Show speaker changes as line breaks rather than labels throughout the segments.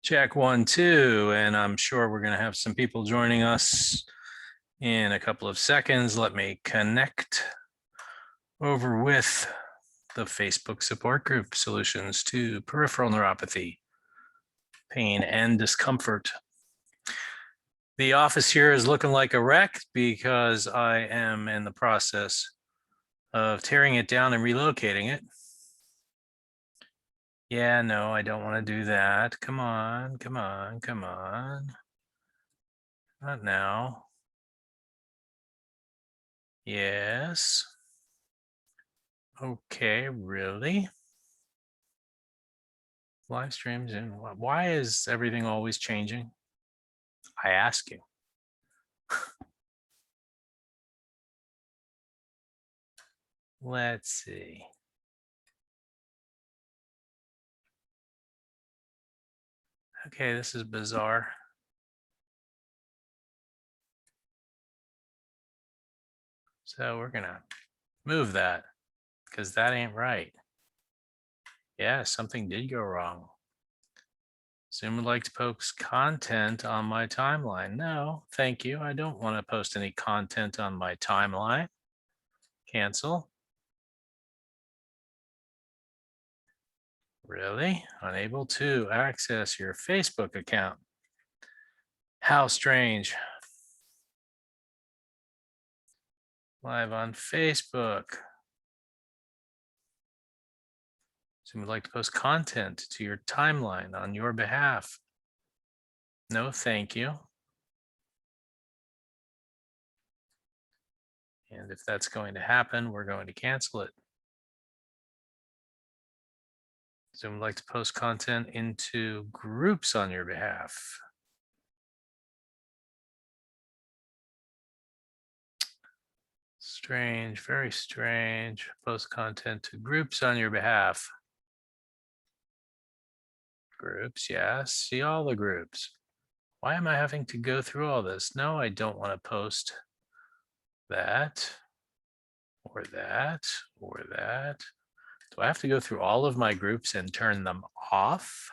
Check 1, 2, and I'm sure we're going to have some people joining us in a couple of seconds. Let me connect over with the Facebook support group, Solutions to Peripheral Neuropathy, Pain and Discomfort. The office here is looking like a wreck because I am in the process of tearing it down and relocating it. Yeah, no, I don't want to do that. Come on, come on, come on. Not now. Yes. Okay, really? Live streams and why is everything always changing? I ask you. Let's see. Okay, this is bizarre. So we're gonna move that because that ain't right. Yeah, something did go wrong. Zoom would like to post content on my timeline. No, thank you. I don't want to post any content on my timeline. Cancel. Really? Unable to access your Facebook account. How strange. Live on Facebook. Zoom would like to post content to your timeline on your behalf. No, thank you. And if that's going to happen, we're going to cancel it. Zoom would like to post content into groups on your behalf. Strange, very strange. Post content to groups on your behalf. Groups, yes. See all the groups. Why am I having to go through all this? No, I don't want to post that or that or that. Do I have to go through all of my groups and turn them off?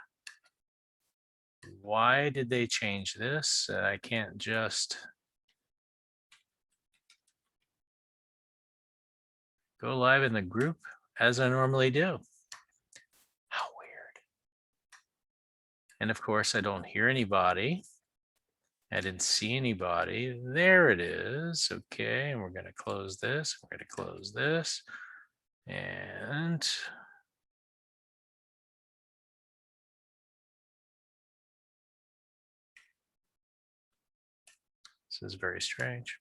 Why did they change this? I can't just go live in the group as I normally do. How weird. And of course, I don't hear anybody. I didn't see anybody. There it is. Okay, and we're going to close this. We're going to close this. And this is very strange.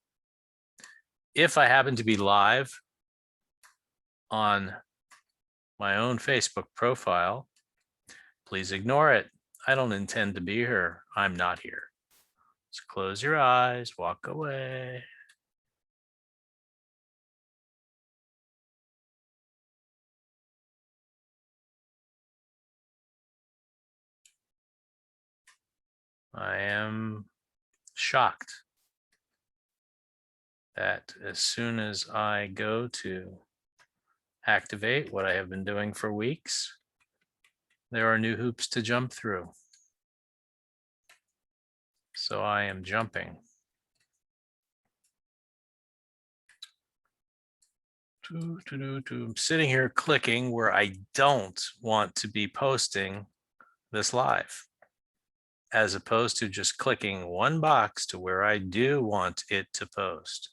If I happen to be live on my own Facebook profile, please ignore it. I don't intend to be here. I'm not here. So close your eyes, walk away. I am shocked that as soon as I go to activate what I have been doing for weeks, there are new hoops to jump through. So I am jumping. I'm sitting here clicking where I don't want to be posting this live, as opposed to just clicking one box to where I do want it to post.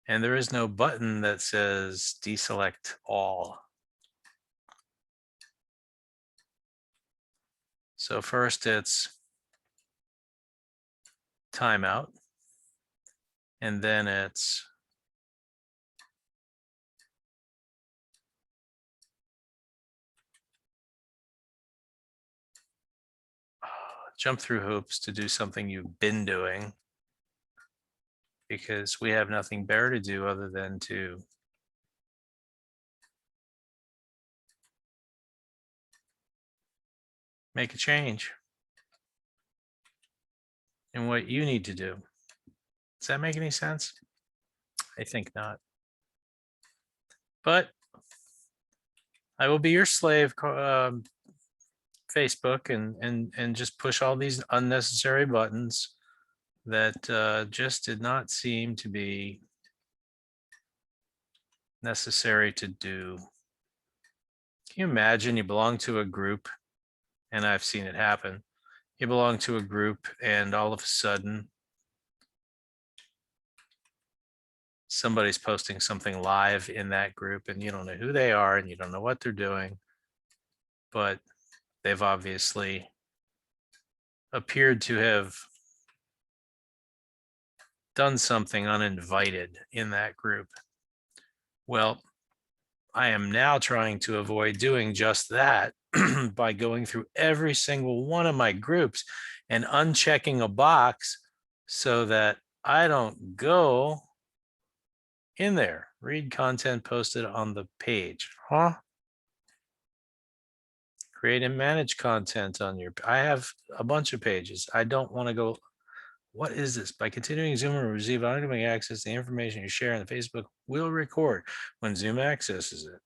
And there is no button that says deselect all. So first it's timeout, and then it's jump through hoops to do something you've been doing, because we have nothing better to do other than to make a change in what you need to do. Does that make any sense? I think not. But I will be your slave, Facebook and just push all these unnecessary buttons that just did not seem to be necessary to do. Can you imagine you belong to a group, and I've seen it happen. You belong to a group and all of a sudden somebody's posting something live in that group and you don't know who they are and you don't know what they're doing, but they've obviously appeared to have done something uninvited in that group. Well, I am now trying to avoid doing just that by going through every single one of my groups and unchecking a box so that I don't go in there. Read content posted on the page. Huh? Create and manage content on your, I have a bunch of pages. I don't want to go, what is this? By continuing Zoom will receive automatic access to the information you share on the Facebook will record when Zoom accesses it.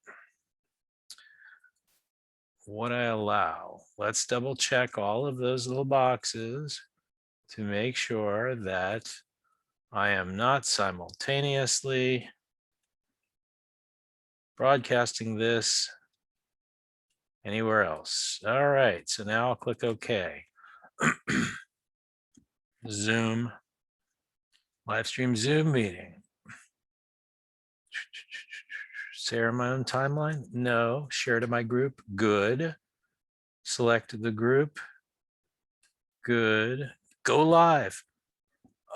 What I allow, let's double check all of those little boxes to make sure that I am not simultaneously broadcasting this anywhere else. All right, so now I'll click OK. Zoom, live stream Zoom meeting. Share my own timeline? No. Share to my group? Good. Select the group? Good. Go live.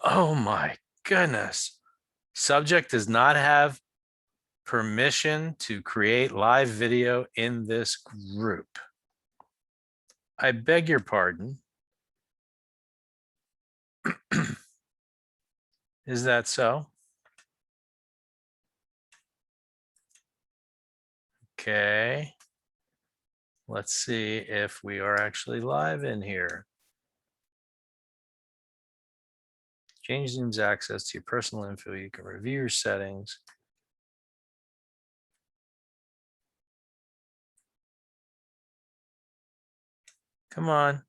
Oh my goodness. Subject does not have permission to create live video in this group. I beg your pardon. Is that so? Okay. Let's see if we are actually live in here. Change Zoom's access to your personal info. You can review your settings. Come on.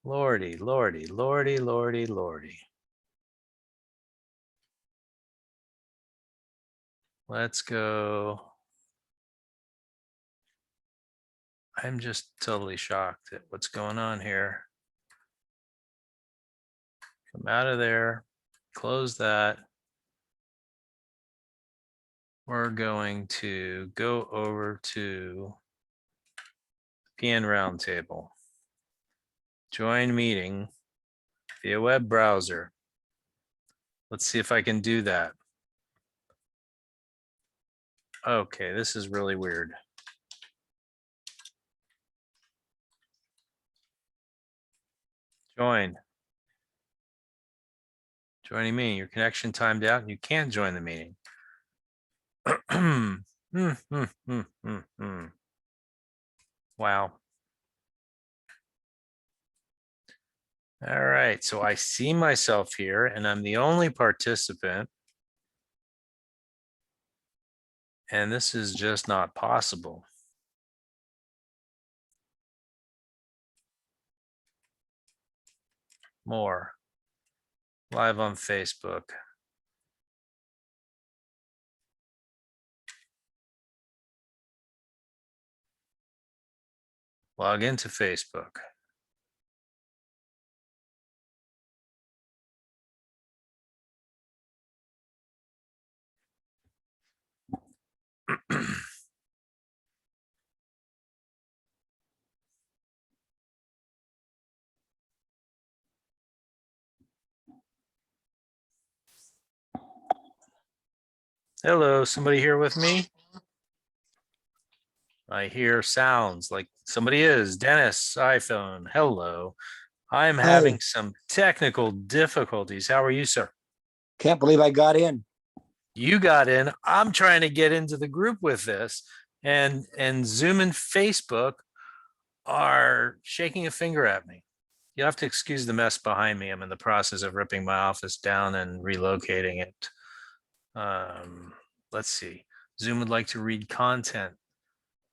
Lordy, lordy, lordy, lordy, lordy. Let's go. I'm just totally shocked at what's going on here. Come out of there, close that. We're going to go over to PN Roundtable. Join meeting via web browser. Let's see if I can do that. Okay, this is really weird. Join. Joining meeting. Your connection timed out and you can't join the meeting. Wow. All right, so I see myself here and I'm the only participant. And this is just not possible. More. Live on Facebook. Log into Facebook. Hello, somebody here with me? I hear sounds like somebody is. Dennis, iPhone. Hello. I'm having some technical difficulties. How are you, sir?
Can't believe I got in.
You got in. I'm trying to get into the group with this, and Zoom and Facebook are shaking a finger at me. You'll have to excuse the mess behind me. I'm in the process of ripping my office down and relocating it. Let's see. Zoom would like to read content.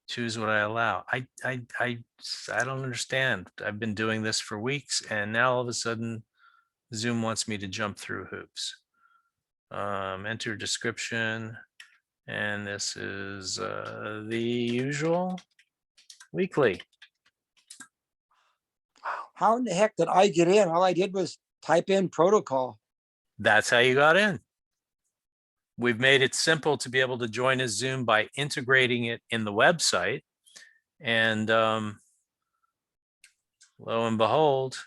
Choose what I allow. I don't understand. I've been doing this for weeks and now all of a sudden Zoom wants me to jump through hoops. Enter description. And this is the usual weekly.
How in the heck did I get in? All I did was type in protocol.
That's how you got in. We've made it simple to be able to join a Zoom by integrating it in the website. And lo and behold,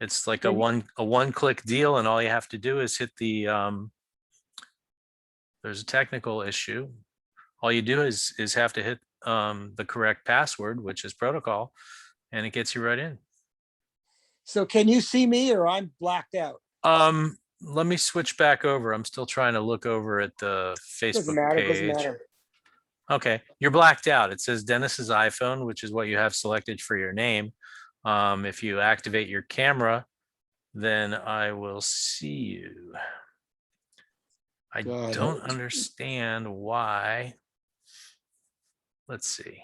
it's like a one-click deal, and all you have to do is hit the there's a technical issue. All you do is have to hit the correct password, which is protocol, and it gets you right in.
So can you see me or I'm blacked out?
Let me switch back over. I'm still trying to look over at the
Doesn't
Facebook
matter, doesn't
page.
matter.
Okay, you're blacked out. It says Dennis's iPhone, which is what you have selected for your name. If you activate your camera, then I will see you. I
God.
don't understand why. Let's see.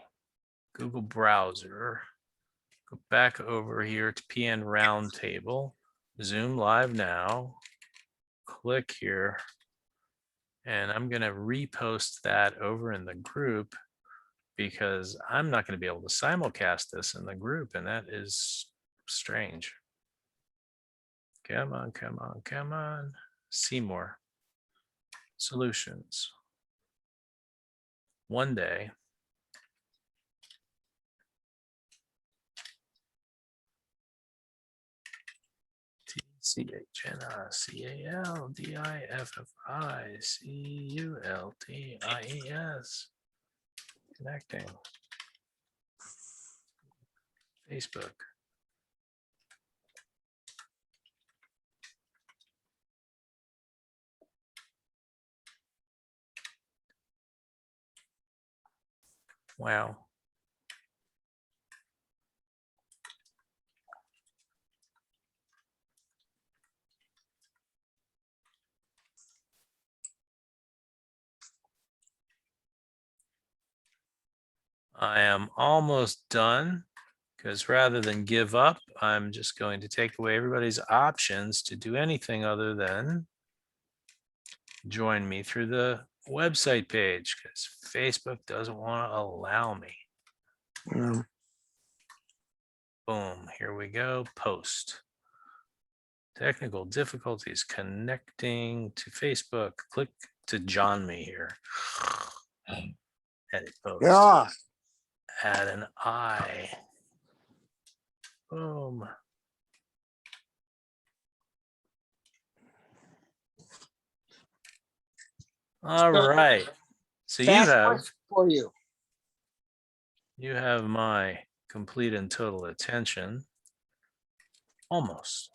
Google browser. Go back over here to PN Roundtable. Zoom live now. Click here. And I'm going to repost that over in the group because I'm not going to be able to simulcast this in the group. And that is strange. Come on, come on, come on. See more. Solutions. One day. CHNRCALDIFFICULTIES. Connecting. Facebook. Wow. I am almost done because rather than give up, I'm just going to take away everybody's options to do anything other than join me through the website page because Facebook doesn't want to allow me. Boom, here we go, post. Technical difficulties connecting to Facebook. Click to join me here. Edit post.
Yeah.
Add an I. Boom. All right. So
Fast question for you.
you have my complete and total attention. Almost.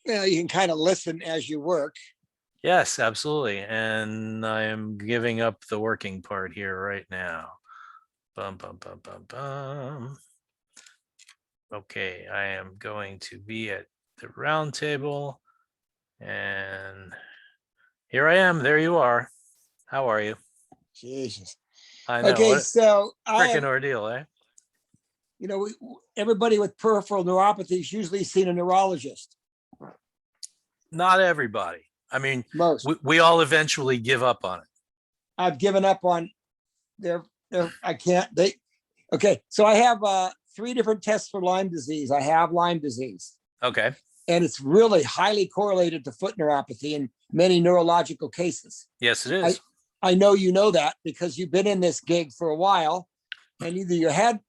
Yeah, you can kind of listen as you work.
Yes, absolutely. And I am giving up the working part here right now. Bum, bum, bum, bum, bum. Okay, I am going to be at the round table. And here I am. There you are. How are you?
Jesus.
I know.
Okay,
What
so
a freaking ordeal, eh?
you know, everybody with peripheral neuropathy is usually seen a neurologist.
Not everybody. I mean,
Most.
we all eventually give up on it.
I've given up on I can't, okay. So I have 3 different tests for Lyme disease. I have Lyme disease.
Okay.
And it's really highly correlated to foot neuropathy in many neurological cases.
Yes, it is.
I know you know that because you've been in this gig for a while, and either you had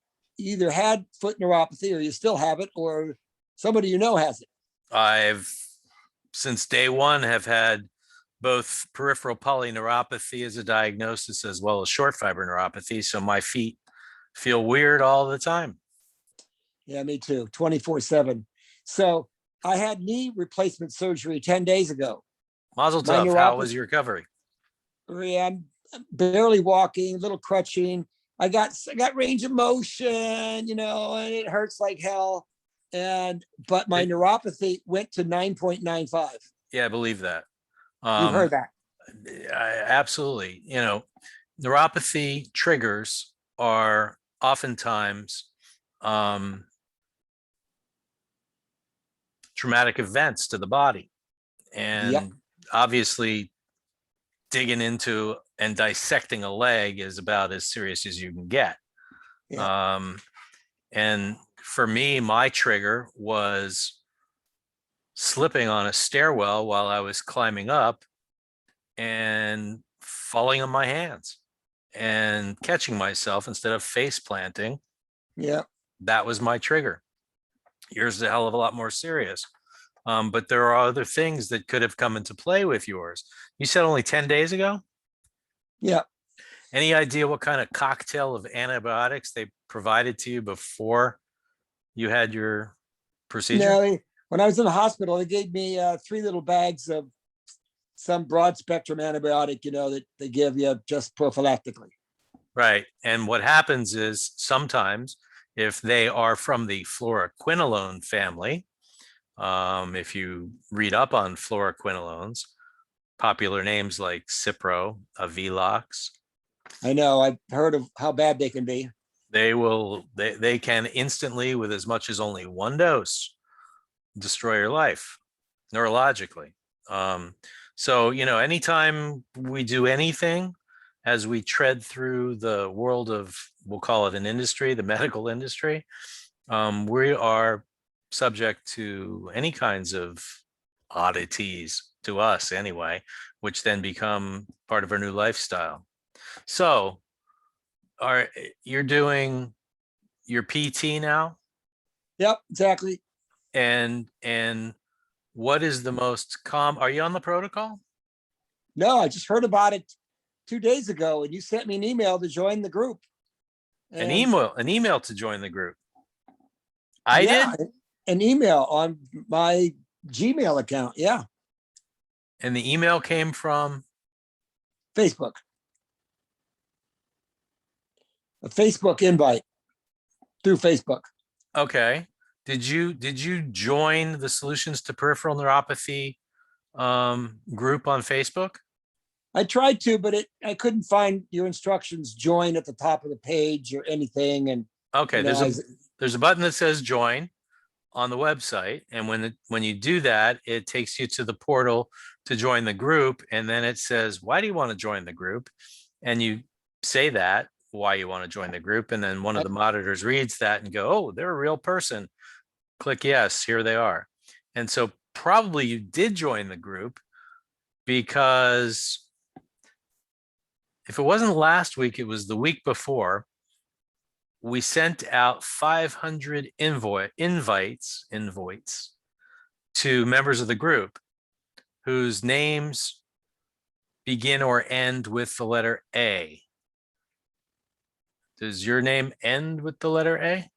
foot neuropathy or you still have it, or somebody you know has it.
I've since day one have had both peripheral polyneuropathy as a diagnosis as well as short fiber neuropathy. So my feet feel weird all the time.
Yeah, me too. 24/7. So I had knee replacement surgery 10 days ago.
Mazel tov. How was your recovery?
I'm barely walking, a little crutching. I got range of motion, you know, and it hurts like hell. But my neuropathy went to 9.95.
Yeah, I believe that.
You've heard that.
Absolutely. You know, neuropathy triggers are oftentimes traumatic events to the body.
Yep.
And obviously digging into and dissecting a leg is about as serious as you can get.
Yeah.
And for me, my trigger was slipping on a stairwell while I was climbing up and falling on my hands and catching myself instead of face planting.
Yeah.
That was my trigger. Yours is a hell of a lot more serious. But there are other things that could have come into play with yours. You said only 10 days ago?
Yeah.
Any idea what kind of cocktail of antibiotics they provided to you before you had your procedure?
No, when I was in the hospital, they gave me 3 little bags of some broad spectrum antibiotic, that they give you just prophylactically.
Right. And what happens is sometimes if they are from the fluoroquinolone family, if you read up on fluoroquinolones, popular names like Cipro, Avelox,
I know. I've heard of how bad they can be.
they can instantly, with as much as only one dose, destroy your life neurologically. So, anytime we do anything as we tread through the world of, we'll call it an industry, the medical industry, we are subject to any kinds of oddities, to us anyway, which then become part of our new lifestyle. So you're doing your PT now?
Yep, exactly.
And what is the most are you on the protocol?
No, I just heard about it 2 days ago, and you sent me an email to join the group.
An
And
email to join the group. I did.
yeah, an email on my Gmail account. Yeah,
And the email came from,
Facebook. A Facebook invite through Facebook.
okay. Did you join the Solutions to Peripheral Neuropathy group on Facebook?
I tried to, but I couldn't find your instructions join at the top of the page or anything. And
Okay,
I
there's a button that says join on the website, and when you do that, it takes you to the portal to join the group, and then it says, why do you want to join the group? And you say that, why you want to join the group, and then one of the monitors reads that and go, oh, they're a real person. Click yes, here they are. And so probably you did join the group, because if it wasn't last week, it was the week before, we sent out 500 invites to members of the group whose names begin or end with the letter A. Does your name end with the letter A?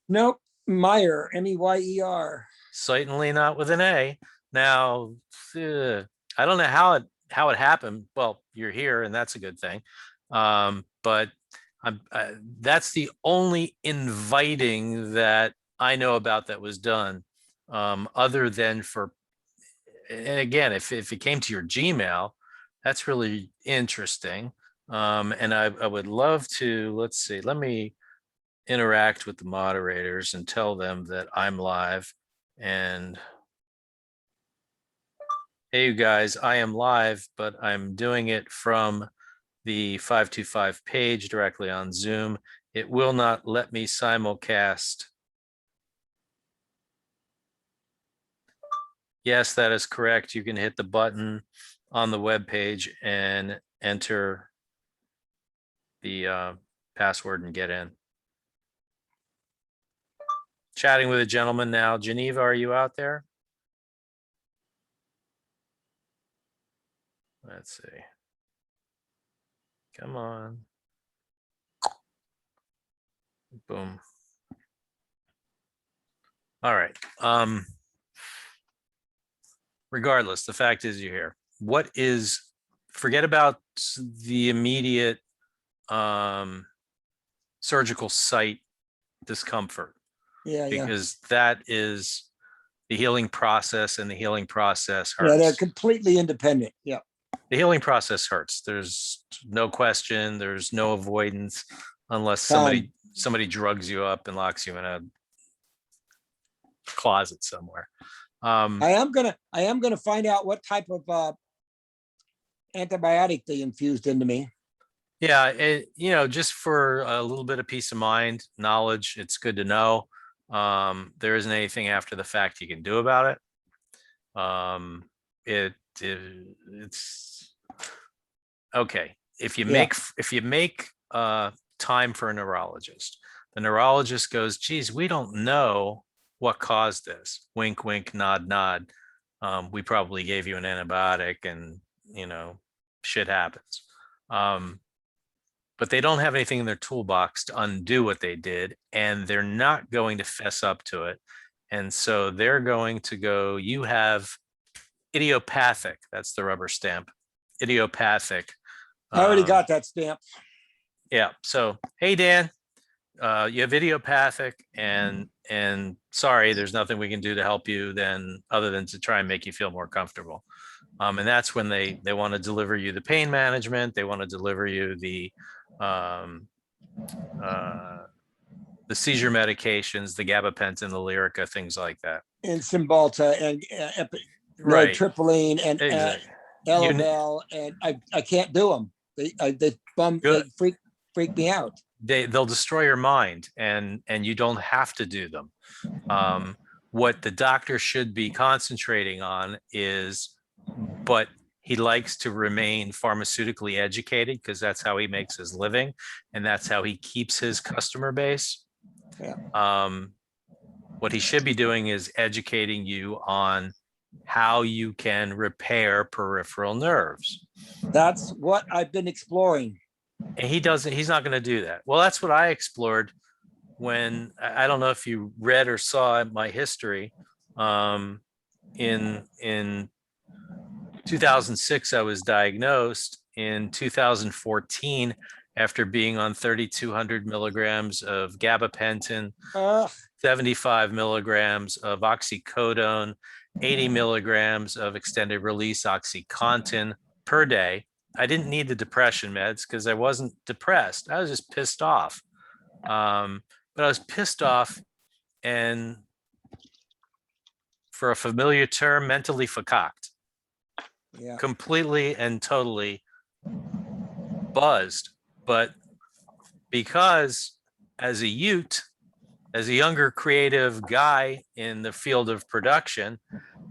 Nope. Meyer, Meyer.
Certainly not with an A. Now, I don't know how it happened. Well, you're here, and that's a good thing. But that's the only inviting that I know about that was done, other than for, and again, if it came to your Gmail, that's really interesting. And I would love to, let's see, let me interact with the moderators and tell them that I'm live. And hey, you guys, I am live, but I'm doing it from the 525 page directly on Zoom. It will not let me simulcast. Yes, that is correct. You can hit the button on the web page and enter the password and get in. Chatting with a gentleman now. Geneva, are you out there? Let's see. Come on. Boom. All right. Regardless, the fact is you're here. Forget about the immediate surgical site discomfort.
Yeah,
because that is the healing process, and the healing process hurts.
Yeah, they're completely independent. Yeah.
The healing process hurts. There's no question. There's no avoidance. unless
Tom,
somebody drugs you up and locks you in a closet somewhere.
I am gonna find out what type of antibiotic they infused into me.
Yeah, just for a little bit of peace of mind, knowledge, it's good to know. There isn't anything after the fact you can do about it. It's okay. If you
Yeah.
make time for a neurologist, the neurologist goes, geez, we don't know what caused this. Wink, wink, nod, nod. We probably gave you an antibiotic and, shit happens. But they don't have anything in their toolbox to undo what they did, and they're not going to fess up to it. And so they're going to go, you have idiopathic, that's the rubber stamp, idiopathic.
I already got that stamp.
Yeah. So, hey, Dan, you have idiopathic, and sorry, there's nothing we can do to help you then other than to try and make you feel more comfortable. And that's when they want to deliver you the pain management. They want to deliver you the seizure medications, the gabapentin, the Lyrica, things like that.
And Cymbalta and
Right.
nortriptyline and
Exactly.
Elavil, and I can't do them. They freak me out.
They'll destroy your mind, and you don't have to do them. What the doctor should be concentrating on is, but he likes to remain pharmaceutically educated because that's how he makes his living and that's how he keeps his customer base.
Yeah.
What he should be doing is educating you on how you can repair peripheral nerves.
That's what I've been exploring.
And he's not going to do that. Well, that's what I explored when, I don't know if you read or saw my history. In 2006, I was diagnosed. In 2014, after being on 3,200 milligrams of gabapentin, 75 milligrams of oxycodone, 80 milligrams of extended release OxyContin per day. I didn't need the depression meds because I wasn't depressed. I was just pissed off. But I was pissed off and, for a familiar term, mentally fakaked.
Yeah.
Completely and totally buzzed. But because as a younger creative guy in the field of production,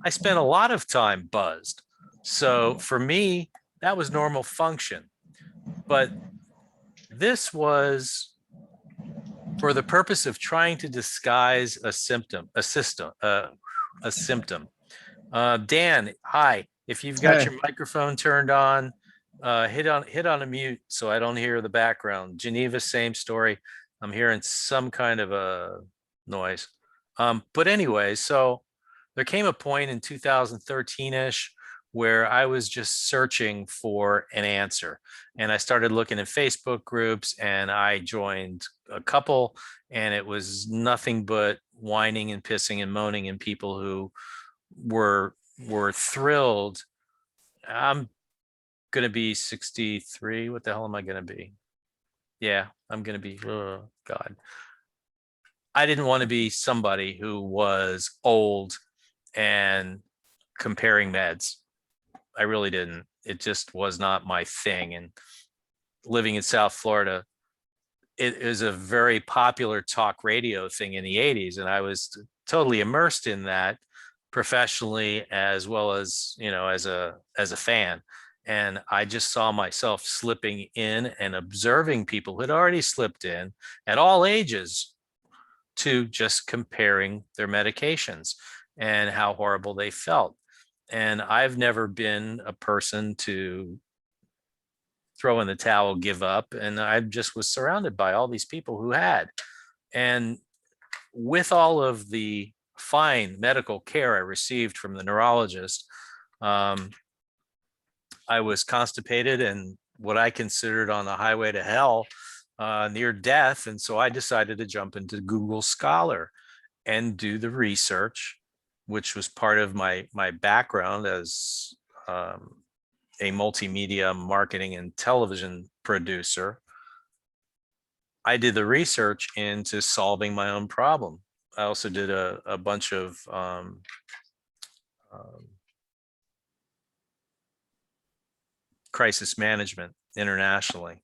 I spent a lot of time buzzed. So for me, that was normal function. But this was for the purpose of trying to disguise a symptom. Dan, hi. If you've got your microphone turned on, hit on a mute so I don't hear the background. Geneva, same story. I'm hearing some kind of a noise. But anyway, so there came a point in 2013-ish where I was just searching for an answer. And I started looking in Facebook groups, and I joined a couple, and it was nothing but whining and pissing and moaning, and people who were thrilled. I'm going to be 63. What the hell am I going to be? Yeah, I'm going to be, oh God. I didn't want to be somebody who was old and comparing meds. I really didn't. It just was not my thing. And living in South Florida, it is a very popular talk radio thing in the 80s. And I was totally immersed in that professionally, as well as, as a fan. And I just saw myself slipping in and observing people who had already slipped in at all ages to just comparing their medications and how horrible they felt. And I've never been a person to throw in the towel, give up. And I just was surrounded by all these people who had. And with all of the fine medical care I received from the neurologist, I was constipated and what I considered on the highway to hell, near death. And so I decided to jump into Google Scholar and do the research, which was part of my background as a multimedia marketing and television producer. I did the research into solving my own problem. I also did a bunch of crisis management internationally.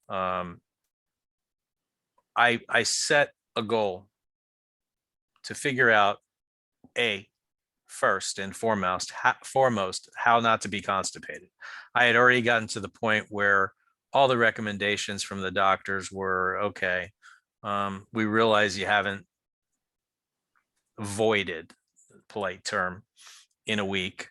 I set a goal to figure out first and foremost how not to be constipated. I had already gotten to the point where all the recommendations from the doctors were okay. We realize you haven't voided, polite term, in a week.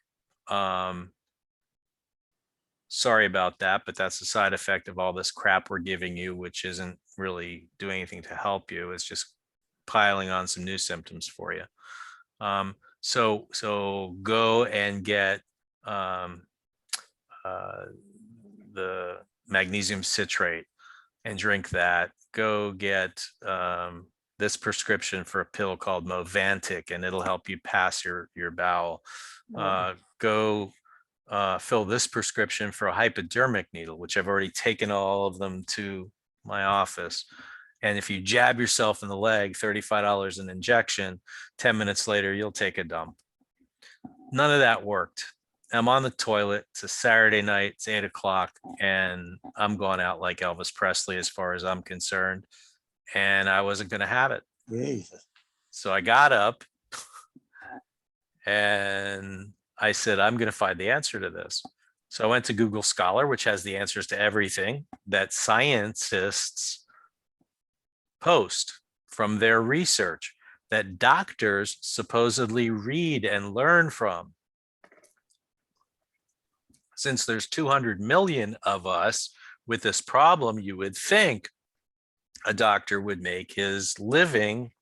Sorry about that, but that's the side effect of all this crap we're giving you, which isn't really doing anything to help you. It's just piling on some new symptoms for you. So go and get the magnesium citrate and drink that. Go get this prescription for a pill called Movantik, and it'll help you pass your bowel. Go fill this prescription for a hypodermic needle, which I've already taken all of them to my office. And if you jab yourself in the leg, $35 an injection, 10 minutes later, you'll take a dump. None of that worked. I'm on the toilet. It's a Saturday night. It's 8 o'clock, and I'm going out like Elvis Presley as far as I'm concerned. And I wasn't going to have it.
Jesus.
So I got up and I said, I'm going to find the answer to this. So I went to Google Scholar, which has the answers to everything that scientists post from their research that doctors supposedly read and learn from. Since there's 200 million of us with this problem, you would think a doctor would make his living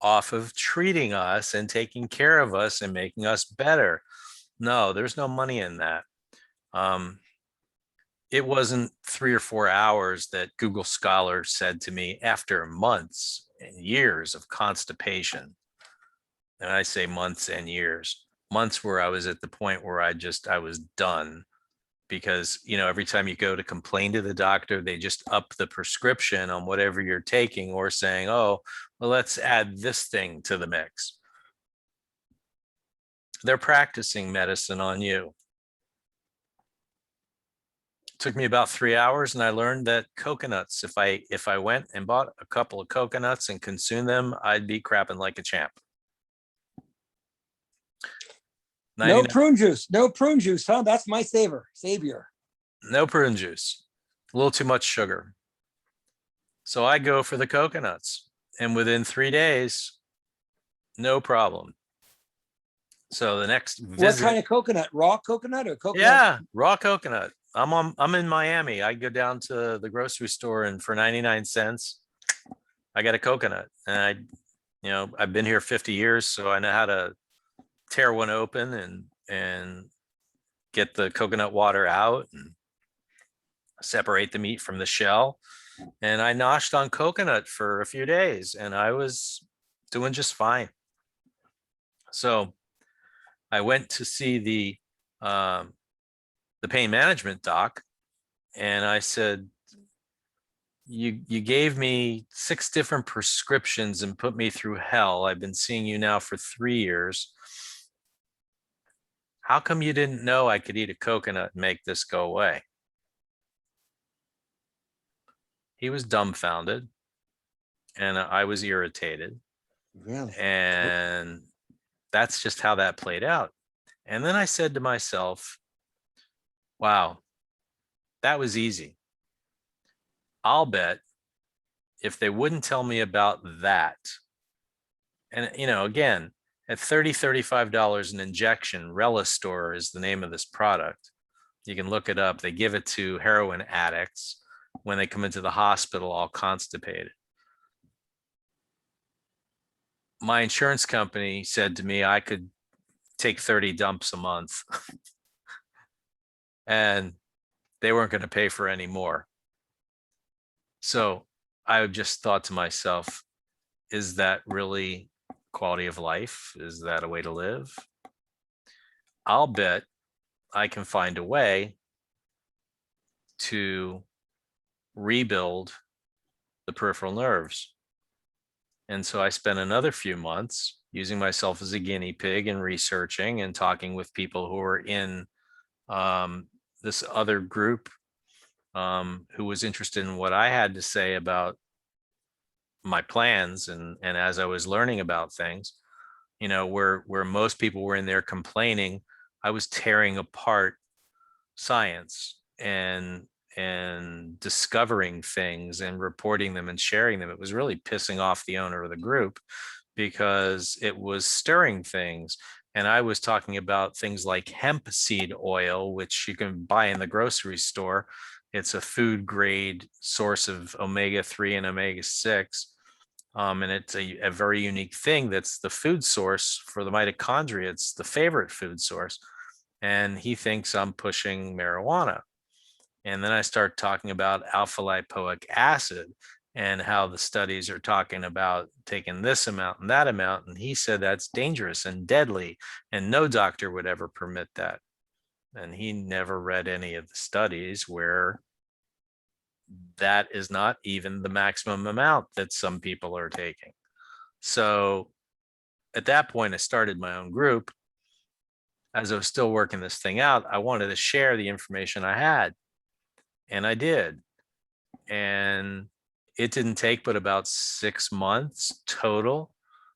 off of treating us and taking care of us and making us better. No, there's no money in that. It wasn't 3 or 4 hours that Google Scholar said to me after months and years of constipation. And I say months and years, months where I was at the point where I was done, because, every time you go to complain to the doctor, they just up the prescription on whatever you're taking, or saying, oh, well, let's add this thing to the mix. They're practicing medicine on you. It took me about 3 hours, and I learned that coconuts, if I went and bought a couple of coconuts and consumed them, I'd be crapping like a champ.
No prune juice. No prune juice, huh? That's my savior.
No prune juice. A little too much sugar. So I go for the coconuts, and within 3 days, no problem. So the next visit.
What kind of coconut? Raw coconut or coconut?
Yeah, raw coconut. I'm in Miami. I go down to the grocery store, and for 99 cents, I got a coconut. And I've been here 50 years, so I know how to tear one open and get the coconut water out and separate the meat from the shell. And I noshed on coconut for a few days, and I was doing just fine. So I went to see the pain management doc, and I said, you gave me 6 different prescriptions and put me through hell. I've been seeing you now for 3 years. How come you didn't know I could eat a coconut and make this go away? He was dumbfounded, and I was irritated.
Really?
And that's just how that played out. And then I said to myself, wow, that was easy. I'll bet if they wouldn't tell me about that, and again, at $35 an injection, Relistor is the name of this product. You can look it up. They give it to heroin addicts when they come into the hospital all constipated. My insurance company said to me I could take 30 dumps a month and they weren't going to pay for any more. So I just thought to myself, is that really quality of life? Is that a way to live? I'll bet I can find a way to rebuild the peripheral nerves. And so I spent another few months using myself as a guinea pig and researching and talking with people who were in this other group who was interested in what I had to say about my plans. And as I was learning about things, where most people were in there complaining, I was tearing apart science and discovering things and reporting them and sharing them. It was really pissing off the owner of the group because it was stirring things. And I was talking about things like hemp seed oil, which you can buy in the grocery store. It's a food grade source of omega-3 and omega-6. And it's a very unique thing that's the food source for the mitochondria. It's the favorite food source. And he thinks I'm pushing marijuana. And then I start talking about alpha lipoic acid and how the studies are talking about taking this amount and that amount. And he said that's dangerous and deadly, and no doctor would ever permit that. And he never read any of the studies where that is not even the maximum amount that some people are taking. So at that point, I started my own group. As I was still working this thing out, I wanted to share the information I had. And I did. And it didn't take but about 6 months total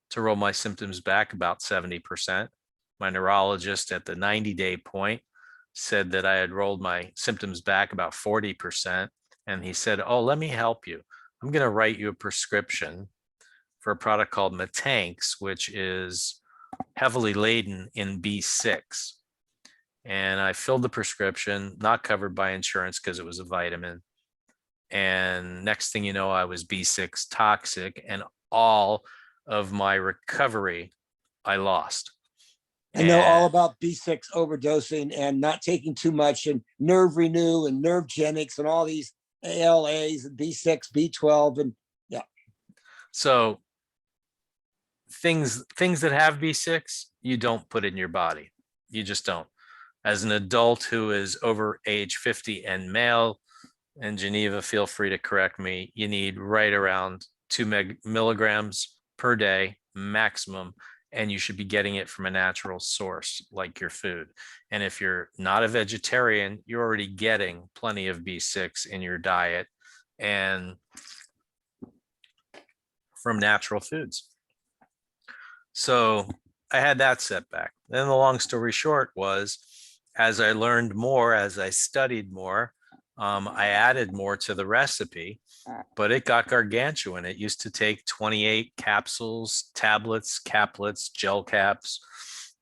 to roll my symptoms back about 70%. My neurologist at the 90-day point said that I had rolled my symptoms back about 40%. And he said, oh, let me help you. I'm going to write you a prescription for a product called Metanx, which is heavily laden in B6. And I filled the prescription, not covered by insurance because it was a vitamin. And next thing you know, I was B6 toxic, and all of my recovery I lost.
I know all about B6 overdosing and not taking too much, and Nerve Renew and Nervegenics and all these ALAs and B6, B12, and yeah.
So things that have B6, you don't put in your body. You just don't. As an adult who is over age 50 and male, and Geneva, feel free to correct me, you need right around 2 milligrams per day maximum, and you should be getting it from a natural source like your food. And if you're not a vegetarian, you're already getting plenty of B6 in your diet and from natural foods. So I had that setback. Then the long story short was, as I learned more, as I studied more, I added more to the recipe, but it got gargantuan. It used to take 28 capsules, tablets, caplets, gel caps,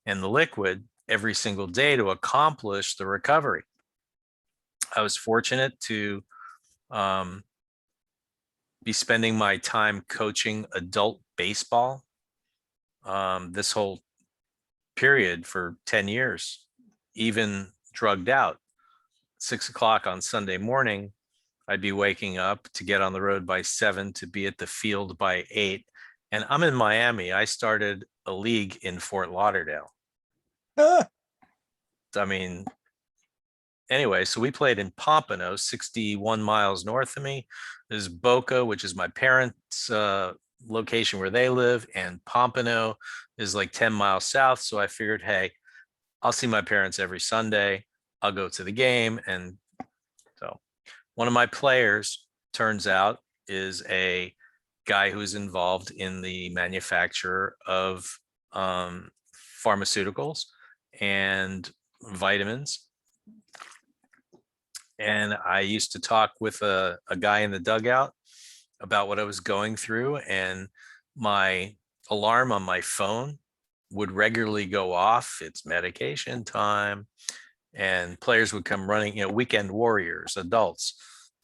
and the liquid every single day to accomplish the recovery. I was fortunate to be spending my time coaching adult baseball this whole period for 10 years, even drugged out. 6 o'clock on Sunday morning, I'd be waking up to get on the road by 7 to be at the field by 8. And I'm in Miami. I started a league in Fort Lauderdale. I mean, anyway, so we played in Pompano, 61 miles north of me. There's Boca, which is my parents' location where they live, and Pompano is like 10 miles south. So I figured, hey, I'll see my parents every Sunday. I'll go to the game. And so one of my players, turns out, is a guy who's involved in the manufacture of pharmaceuticals and vitamins. And I used to talk with a guy in the dugout about what I was going through, and my alarm on my phone would regularly go off. It's medication time. And players would come running, weekend warriors, adults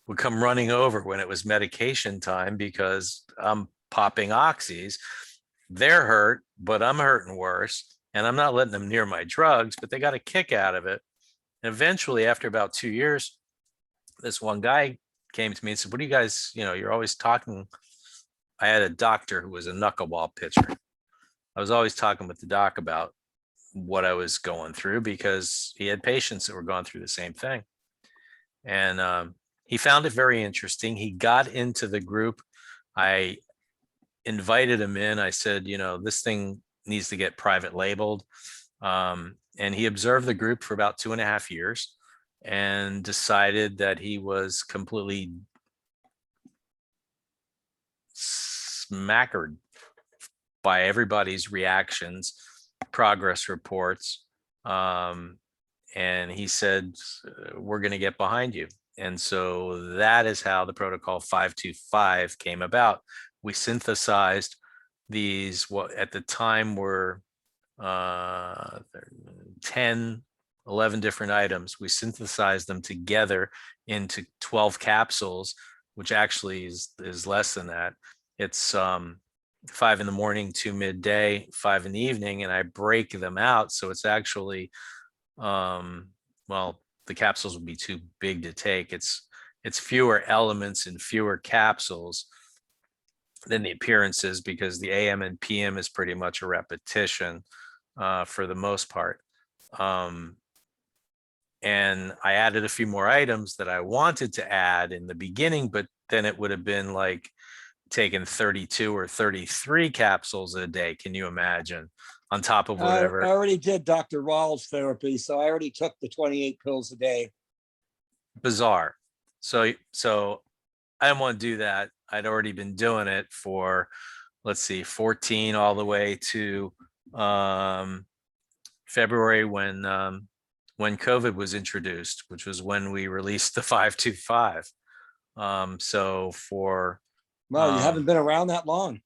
would come running over when it was medication time because I'm popping oxys. They're hurt, but I'm hurting worse. And I'm not letting them near my drugs, but they got a kick out of it. And eventually, after about 2 years, this one guy came to me and said, what do you guys, you're always talking. I had a doctor who was a knuckleball pitcher. I was always talking with the doc about what I was going through because he had patients that were going through the same thing. And he found it very interesting. He got into the group I invited him in. I said, this thing needs to get private labeled. And he observed the group for about 2.5 years and decided that he was completely smackered by everybody's reactions, progress reports. And he said, we're going to get behind you. And so that is how the protocol 525 came about. We synthesized these, what at the time were 10, 11 different items. We synthesized them together into 12 capsules, which actually is less than that. It's 5 a.m, 2 midday, 5 p.m, and I break them out. So it's actually, well, the capsules would be too big to take. It's fewer elements and fewer capsules than the appearances, because the AM and PM is pretty much a repetition for the most part. And I added a few more items that I wanted to add in the beginning, but then it would have been like taking 32 or 33 capsules a day. Can you imagine? On top of
I
whatever.
already did Dr. Rawls therapy, so I already took the 28 pills a day.
Bizarre. So I didn't want to do that. I'd already been doing it for, let's see, 14 all the way to February when COVID was introduced, which was when we released the 525. So for
Well, you haven't been around that long.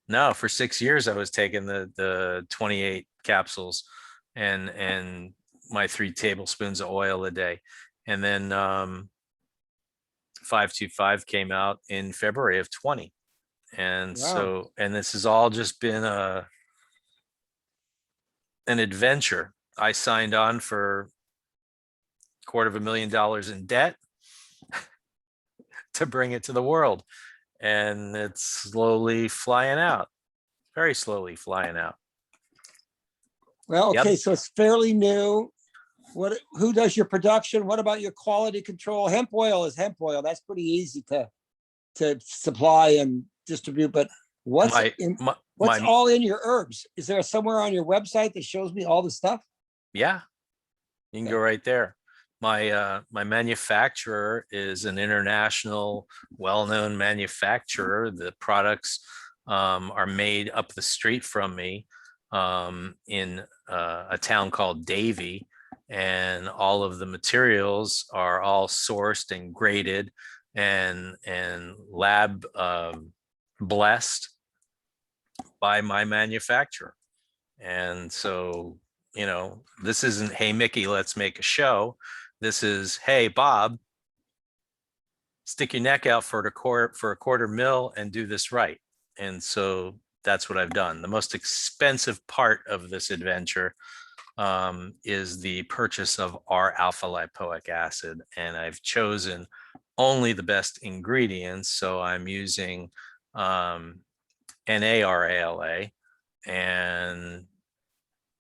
No, for 6 years I was taking the 28 capsules and my 3 tablespoons of oil a day. And then 525 came out in February of 20. And
Wow.
so, and this has all just been an adventure. I signed on for $250,000 in debt to bring it to the world. And it's slowly flying out, very slowly flying out.
Well,
Yep.
okay, so it's fairly new. Who does your production? What about your quality control? Hemp oil is hemp oil. That's pretty easy to supply and distribute. But what's all in your herbs? Is there somewhere on your website that shows me all the stuff?
Yeah, you can go right there. My manufacturer is an international, well-known manufacturer. The products are made up the street from me in a town called Davie, and all of the materials are all sourced and graded and lab blessed by my manufacturer. And so, this isn't, hey, Mickey, let's make a show. This is, hey, Bob, stick your neck out for a $250,000 and do this right. And so that's what I've done. The most expensive part of this adventure is the purchase of R-alpha lipoic acid. And I've chosen only the best ingredients. So I'm using NARALA, and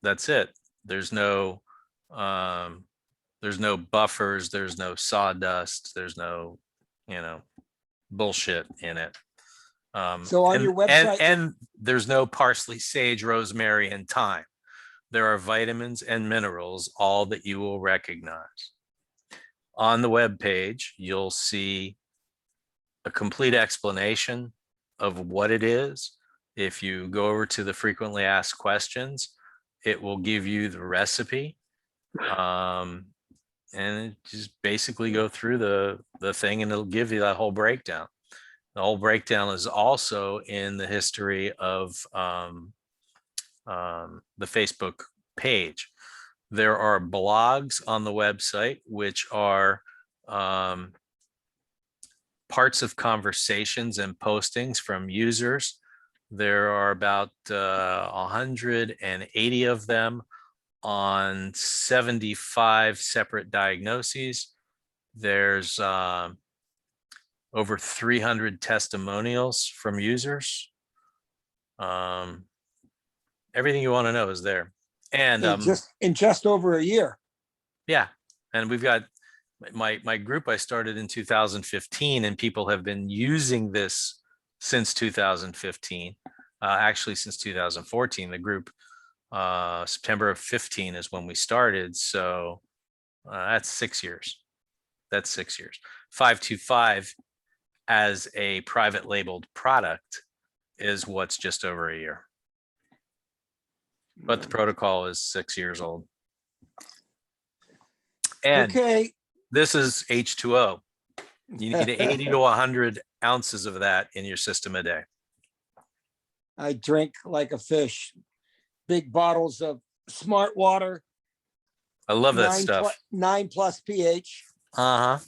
that's it. There's no buffers, there's no sawdust, there's no, bullshit in it.
So on your website,
and there's no parsley, sage, rosemary, and thyme. There are vitamins and minerals, all that you will recognize. On the web page, you'll see a complete explanation of what it is. If you go over to the frequently asked questions, it will give you the recipe, and just basically go through the thing, and it'll give you that whole breakdown. The whole breakdown is also in the history of the Facebook page. There are blogs on the website, which are parts of conversations and postings from users. There are about 180 of them on 75 separate diagnoses. There's over 300 testimonials from users. Everything you want to know is there. And
in just over a year.
Yeah. And we've got my group I started in 2015, and people have been using this since 2015. Actually, since 2014, the group, September of 15 is when we started. So that's 6 years. That's 6 years. 525 as a private labeled product is what's just over a year. But the protocol is 6 years old. And
Okay.
this is H2O. You need 80 to 100 ounces of that in your system a day.
I drink like a fish. Big bottles of smart water.
I love that stuff.
9+ pH.
Uh-huh.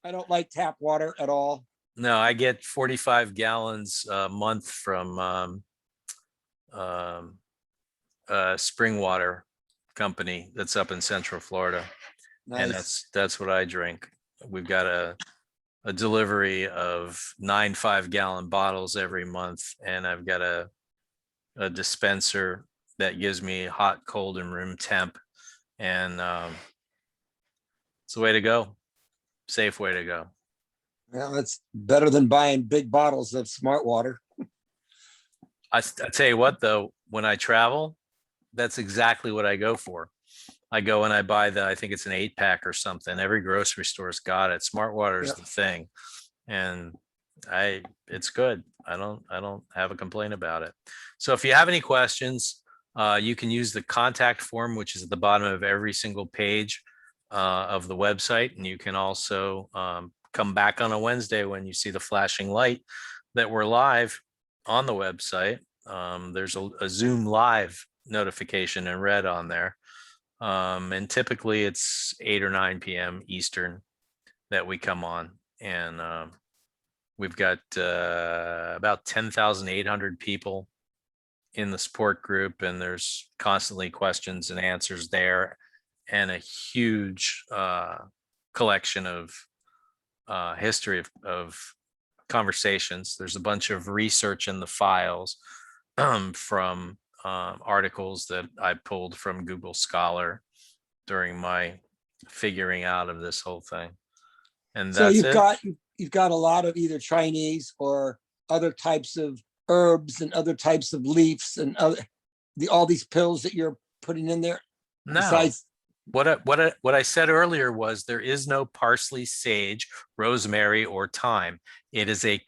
I don't like tap water at all.
No, I get 45 gallons a month from spring water company that's up in Central Florida. And
Nice.
that's what I drink. We've got a delivery of 9 5-gallon bottles every month, and I've got a dispenser that gives me hot, cold, and room temp. And it's the way to go. Safe way to go.
Well, it's better than buying big bottles of smart water.
I tell you what, though, when I travel, that's exactly what I go for. I go and I buy I think it's an 8-pack or something. Every grocery store's got it. Smart water is
Yep.
the thing. And it's good. I don't have a complaint about it. So if you have any questions, you can use the contact form, which is at the bottom of every single page of the website. And you can also come back on a Wednesday when you see the flashing light that we're live on the website. There's a Zoom live notification in red on there. And typically it's 8 or 9 p.m. Eastern that we come on. And we've got about 10,800 people in the support group, and there's constantly questions and answers there, and a huge collection of history of conversations. There's a bunch of research in the files from articles that I pulled from Google Scholar during my figuring out of this whole thing. And
So
that's
you've got a lot of either Chinese or other types of herbs and other types of leaves and all these pills that you're putting in there.
No.
Besides,
What I said earlier was there is no parsley, sage, rosemary, or thyme. It is a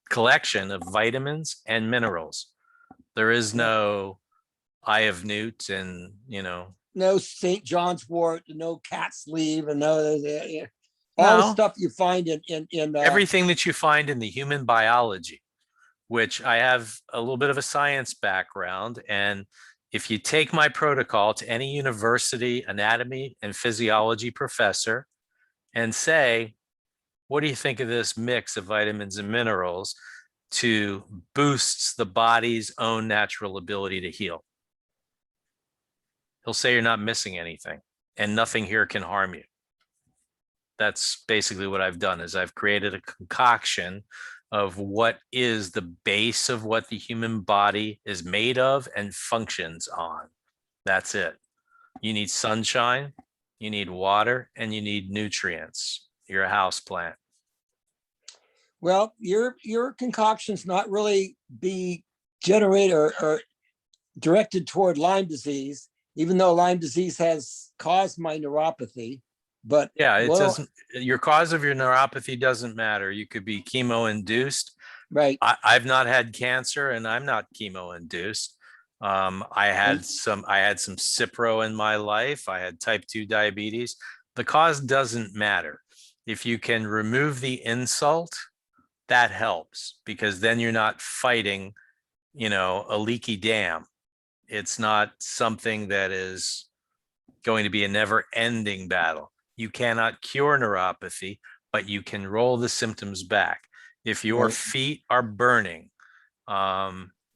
collection of vitamins and minerals. There is no eye of newt and,
no St. John's wort, no cat's sleeve, and all the
No.
stuff you find in
everything that you find in the human biology, which I have a little bit of a science background. And if you take my protocol to any university anatomy and physiology professor and say, what do you think of this mix of vitamins and minerals to boosts the body's own natural ability to heal? He'll say you're not missing anything and nothing here can harm you. That's basically what I've done, is I've created a concoction of what is the base of what the human body is made of and functions on. That's it. You need sunshine, you need water, and you need nutrients. You're a house plant.
Well, your concoctions not really be generated or directed toward Lyme disease, even though Lyme disease has caused my neuropathy. But
yeah, it doesn't. Your cause of your neuropathy doesn't matter. You could be chemo induced.
Right.
I've not had cancer, and I'm not chemo induced. I had some Cipro in my life. I had type 2 diabetes. The cause doesn't matter. If you can remove the insult, that helps, because then you're not fighting, a leaky dam. It's not something that is going to be a never-ending battle. You cannot cure neuropathy, but you can roll the symptoms back. If your feet are burning,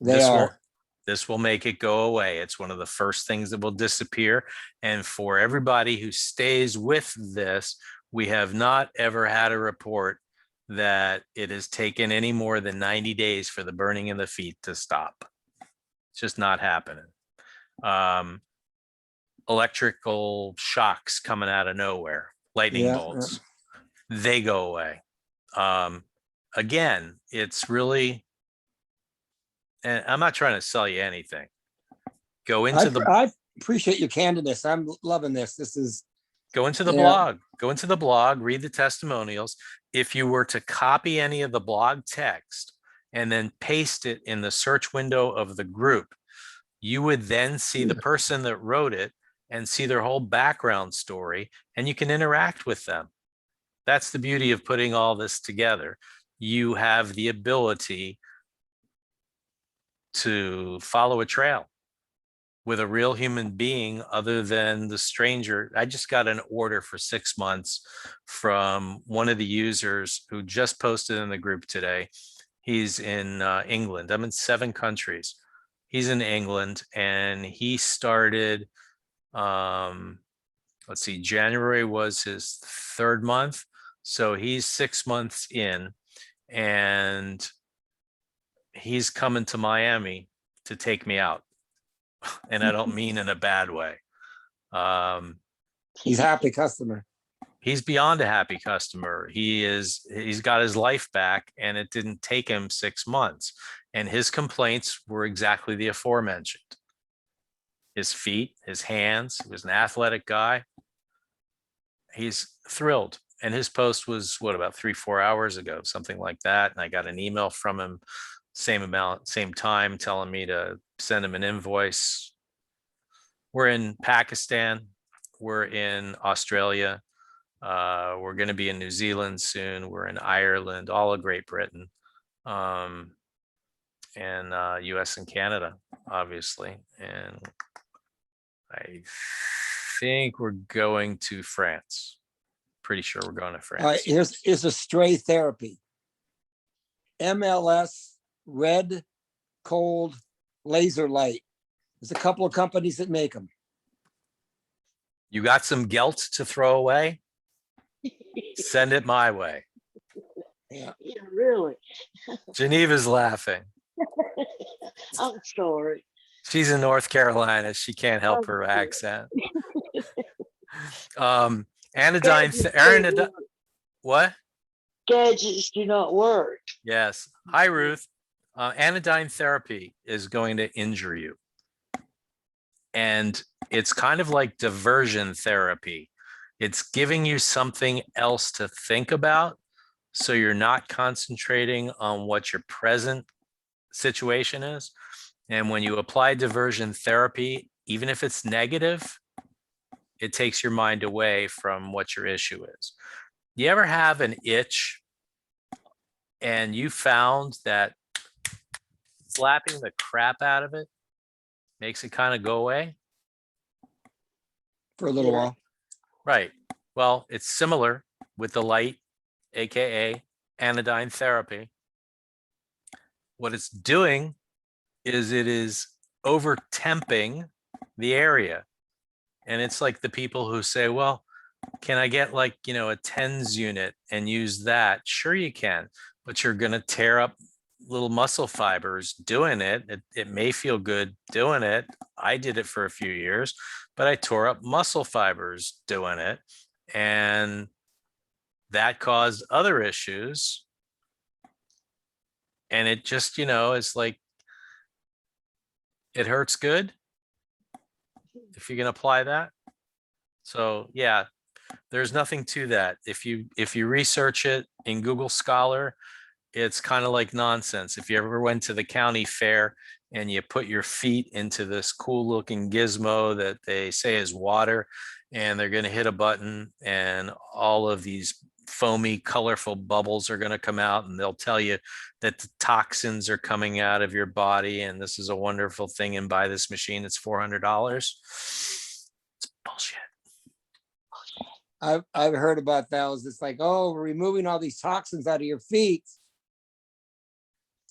this will make it go away. It's one of the first things that will disappear. And for everybody who stays with this, we have not ever had a report that it has taken any more than 90 days for the burning in the feet to stop. It's just not happening. Electrical shocks coming out of nowhere, lightning bolts, they go away. again, it's really, and I'm not trying to sell you anything. Go
I,
into the
I appreciate your candidness. I'm loving this. This is,
go into the
yeah,
blog, go into the blog, read the testimonials. If you were to copy any of the blog text and then paste it in the search window of the group, you would then see the person that wrote it and see their whole background story, and you can interact with them. That's the beauty of putting all this together. You have the ability to follow a trail with a real human being other than the stranger. I just got an order for 6 months from one of the users who just posted in the group today. He's in England. I'm in 7 countries. He's in England, and he started, let's see, January was his 3rd month. So he's 6 months in, and he's coming to Miami to take me out. And I don't mean in a bad way.
he's a happy customer.
He's beyond a happy customer. He's got his life back, and it didn't take him 6 months. And his complaints were exactly the aforementioned. His feet, his hands. He was an athletic guy. He's thrilled. And his post was what, about 3-4 hours ago, something like that. And I got an email from him, same amount, same time, telling me to send him an invoice. We're in Pakistan. We're in Australia. We're going to be in New Zealand soon. We're in Ireland, all of Great Britain, and US and Canada, obviously. And I think we're going to France. Pretty sure we're going to France.
All right, here's a stray therapy. MLS red cold laser light. There's a couple of companies that make them.
You got some gelt to throw away? Send it my way.
Yeah.
Yeah, really.
Geneva's laughing.
I'm sorry.
She's in North Carolina. She can't help her accent. Anodyne, what?
Gadgets do not work.
Yes. Hi, Ruth. Anodyne therapy is going to injure you. And it's kind of like diversion therapy. It's giving you something else to think about, so you're not concentrating on what your present situation is. And when you apply diversion therapy, even if it's negative, it takes your mind away from what your issue is. You ever have an itch and you found that slapping the crap out of it makes it kind of go away?
For a little
Yeah.
while.
Right. Well, it's similar with the light, AKA anodyne therapy. What it's doing is it is over temping the area. And it's like the people who say, well, can I get like, a TENS unit and use that? Sure you can, but you're going to tear up little muscle fibers doing it. It may feel good doing it. I did it for a few years, but I tore up muscle fibers doing it. And that caused other issues. And it just, it's like, it hurts good if you can apply that. So yeah, there's nothing to that. If you research it in Google Scholar, it's kind of like nonsense. If you ever went to the county fair and you put your feet into this cool looking gizmo that they say is water, and they're going to hit a button and all of these foamy, colorful bubbles are going to come out, and they'll tell you that the toxins are coming out of your body, and this is a wonderful thing, and buy this machine, it's $400. It's bullshit.
I've heard about those. It's like, oh, we're removing all these toxins out of your feet.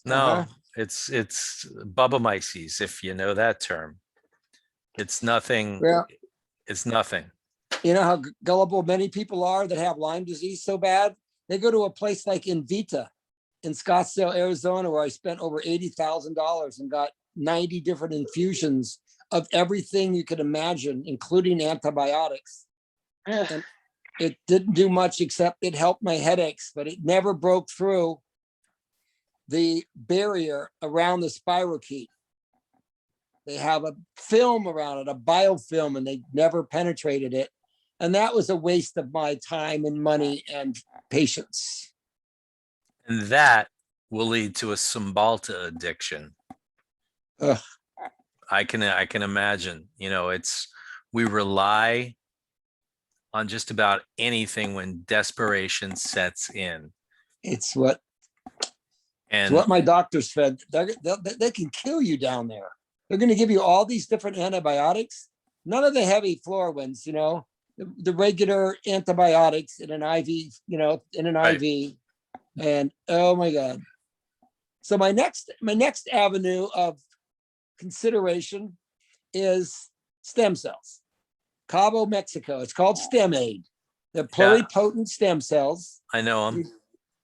No,
Uh-huh.
it's Bubamyces, if you know that term. It's nothing.
Well,
It's nothing.
you know how gullible many people are that have Lyme disease so bad? They go to a place like Invita in Scottsdale, Arizona, where I spent over $80,000 and got 90 different infusions of everything you could imagine, including antibiotics.
Ugh.
It didn't do much except it helped my headaches, but it never broke through. the barrier around the spirochete. They have a film around it, a biofilm, and they never penetrated it. And that was a waste of my time and money and patience.
And that will lead to a Cymbalta addiction.
Ugh.
I can imagine, we rely on just about anything when desperation sets in.
It's what
And
my doctor said. They can kill you down there. They're going to give you all these different antibiotics. None of the heavy floor ones, the regular antibiotics in an IV, in an
Right.
IV. And oh my God. So my next avenue of consideration is stem cells. Cabo, Mexico. It's called Stem Aid. They're pluripotent stem cells.
I know them.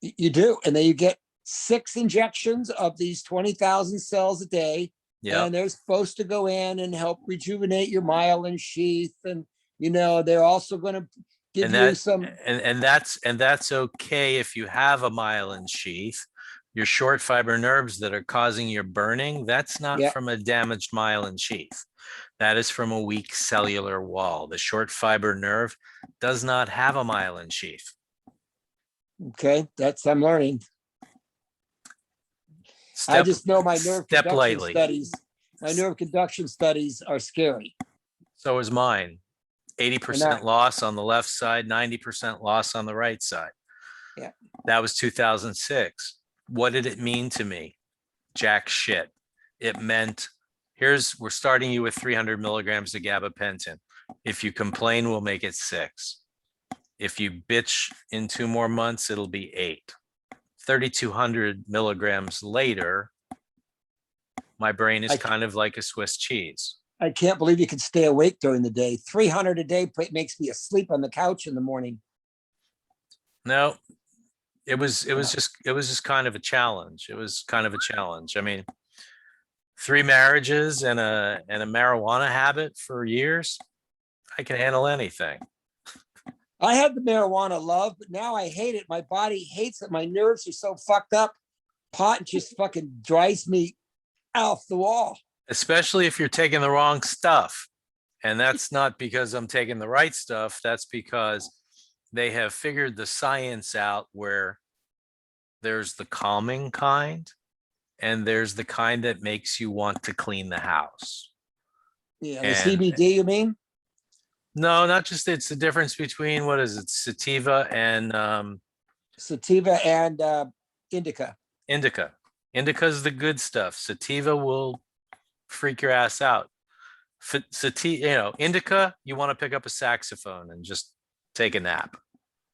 You do. And then you get 6 injections of these 20,000 cells a day.
Yeah.
And they're supposed to go in and help rejuvenate your myelin sheath. And, they're also going to give you some.
And that's okay if you have a myelin sheath. Your short fiber nerves that are causing your burning, that's not
Yeah.
from a damaged myelin sheath. That is from a weak cellular wall. The short fiber nerve does not have a myelin sheath.
Okay. I'm learning. I just know my nerve
step
conduction
lightly.
studies. My nerve conduction studies are scary.
So is mine. 80% loss on the left side, 90% loss on the right side.
Yeah.
That was 2006. What did it mean to me? Jack shit. It meant, we're starting you with 300 milligrams of gabapentin. If you complain, we'll make it 6. If you bitch in 2 more months, it'll be 8. 3,200 milligrams later, my brain is kind of like a Swiss cheese.
I can't believe you can stay awake during the day. 300 a day makes me asleep on the couch in the morning.
No, it was just kind of a challenge. It was kind of a challenge. I mean, 3 marriages and a marijuana habit for years. I can handle anything.
I had the marijuana love, but now I hate it. My body hates it. My nerves are so fucked up. Pot just fucking drives me off the wall.
Especially if you're taking the wrong stuff. And that's not because I'm taking the right stuff. That's because they have figured the science out where there's the calming kind and there's the kind that makes you want to clean the house.
Yeah, the CBD, you mean?
No, not just, it's the difference between, what is it, sativa and
Indica.
Indica is the good stuff. Sativa will freak your ass out. Indica, you want to pick up a saxophone and just take a nap.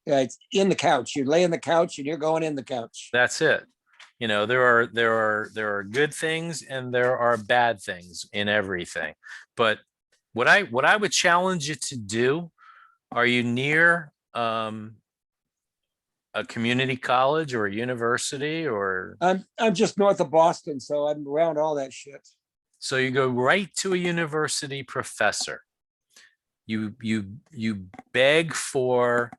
Yeah, it's in the couch. You lay in the couch and you're going in the couch.
That's it. There are good things and there are bad things in everything. But what I would challenge you to do, are you near a community college or a university or?
I'm just north of Boston, so I'm around all that shit.
So you go right to a university professor. You beg for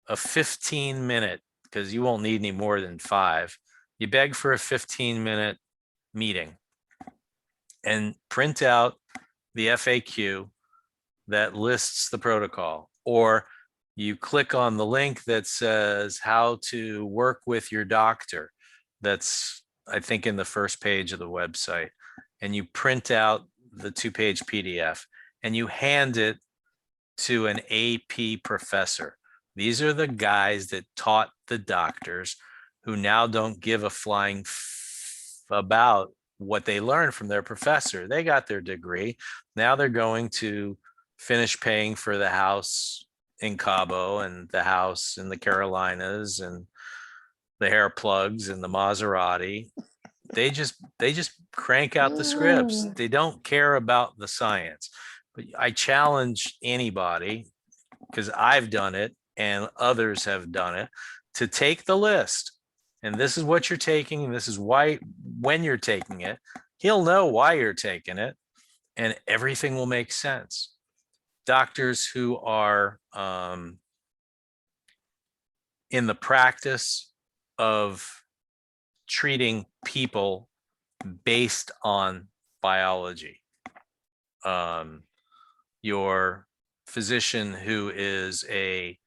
a 15-minute, because you won't need any more than 5. You beg for a 15-minute meeting and print out the FAQ that lists the protocol, or you click on the link that says how to work with your doctor. That's, I think, in the first page of the website. And you print out the 2-page PDF and you hand it to an AP professor. These are the guys that taught the doctors who now don't give a flying about what they learned from their professor. They got their degree. Now they're going to finish paying for the house in Cabo and the house in the Carolinas and the hair plugs and the Maserati. They just crank out the scripts. They don't care about the science. But I challenge anybody, because I've done it and others have done it, to take the list. And this is what you're taking, and this is why, when you're taking it, he'll know why you're taking it, and everything will make sense. Doctors who are in the practice of treating people based on biology. Your physician who is a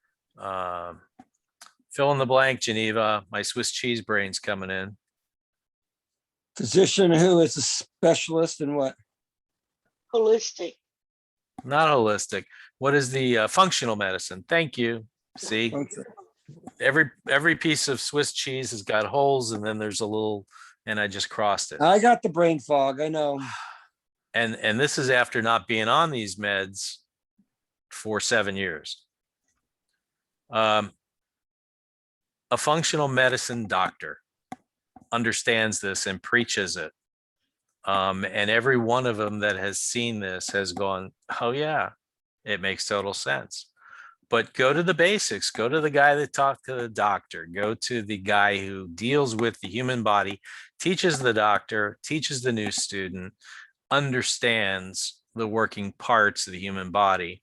fill in the blank, Geneva, my Swiss cheese brain's coming in.
Physician who is a specialist in what?
Holistic.
Not holistic. What is the functional medicine? Thank you. See, every piece of Swiss cheese has got holes, and then there's a little, and I just crossed it.
I got the brain fog. I know.
And this is after not being on these meds for 7 years. A functional medicine doctor understands this and preaches it. And every one of them that has seen this has gone, oh yeah, it makes total sense. But go to the basics, go to the guy that talked to the doctor, go to the guy who deals with the human body, teaches the doctor, teaches the new student, understands the working parts of the human body.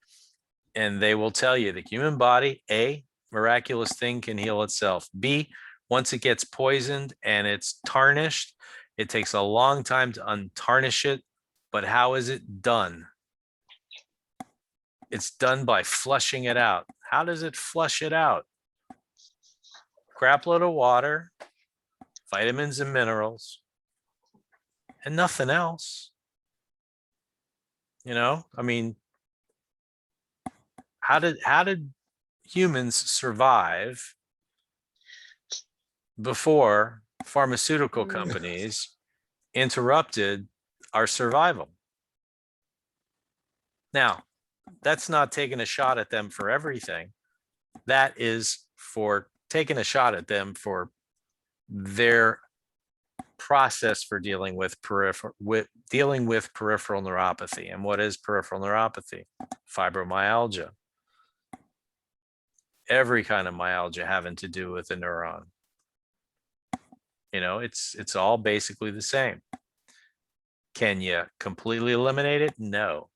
And they will tell you the human body, A, miraculous thing, can heal itself. B, once it gets poisoned and it's tarnished, it takes a long time to untarnish it. But how is it done? It's done by flushing it out. How does it flush it out? Crap load of water, vitamins and minerals, and nothing else. You know, I mean, how did humans survive before pharmaceutical companies interrupted our survival? Now, that's not taking a shot at them for everything. That is for taking a shot at them for their process for dealing with peripheral neuropathy. And what is peripheral neuropathy? Fibromyalgia. Every kind of myalgia having to do with a neuron. You know, it's all basically the same. Can you completely eliminate it? No.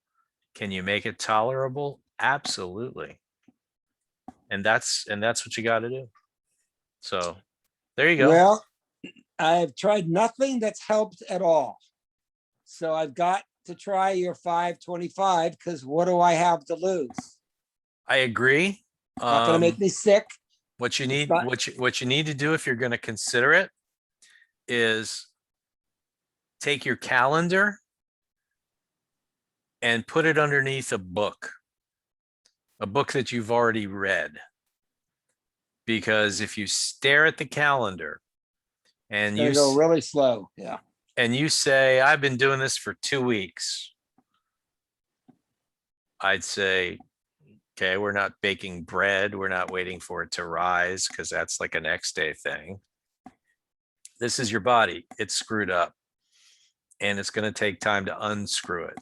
Can you make it tolerable? Absolutely. And that's what you got to do. So there you go.
Well, I've tried nothing that's helped at all. So I've got to try your 525 because what do I have to lose?
I agree.
Not going to make me sick.
What you need,
not-
what you need to do if you're going to consider it is take your calendar and put it underneath a book that you've already read. Because if you stare at the calendar and
It's gonna go really slow. Yeah.
and you say, I've been doing this for 2 weeks, I'd say, okay, we're not baking bread. We're not waiting for it to rise because that's like a next day thing. This is your body. It's screwed up and it's going to take time to unscrew it.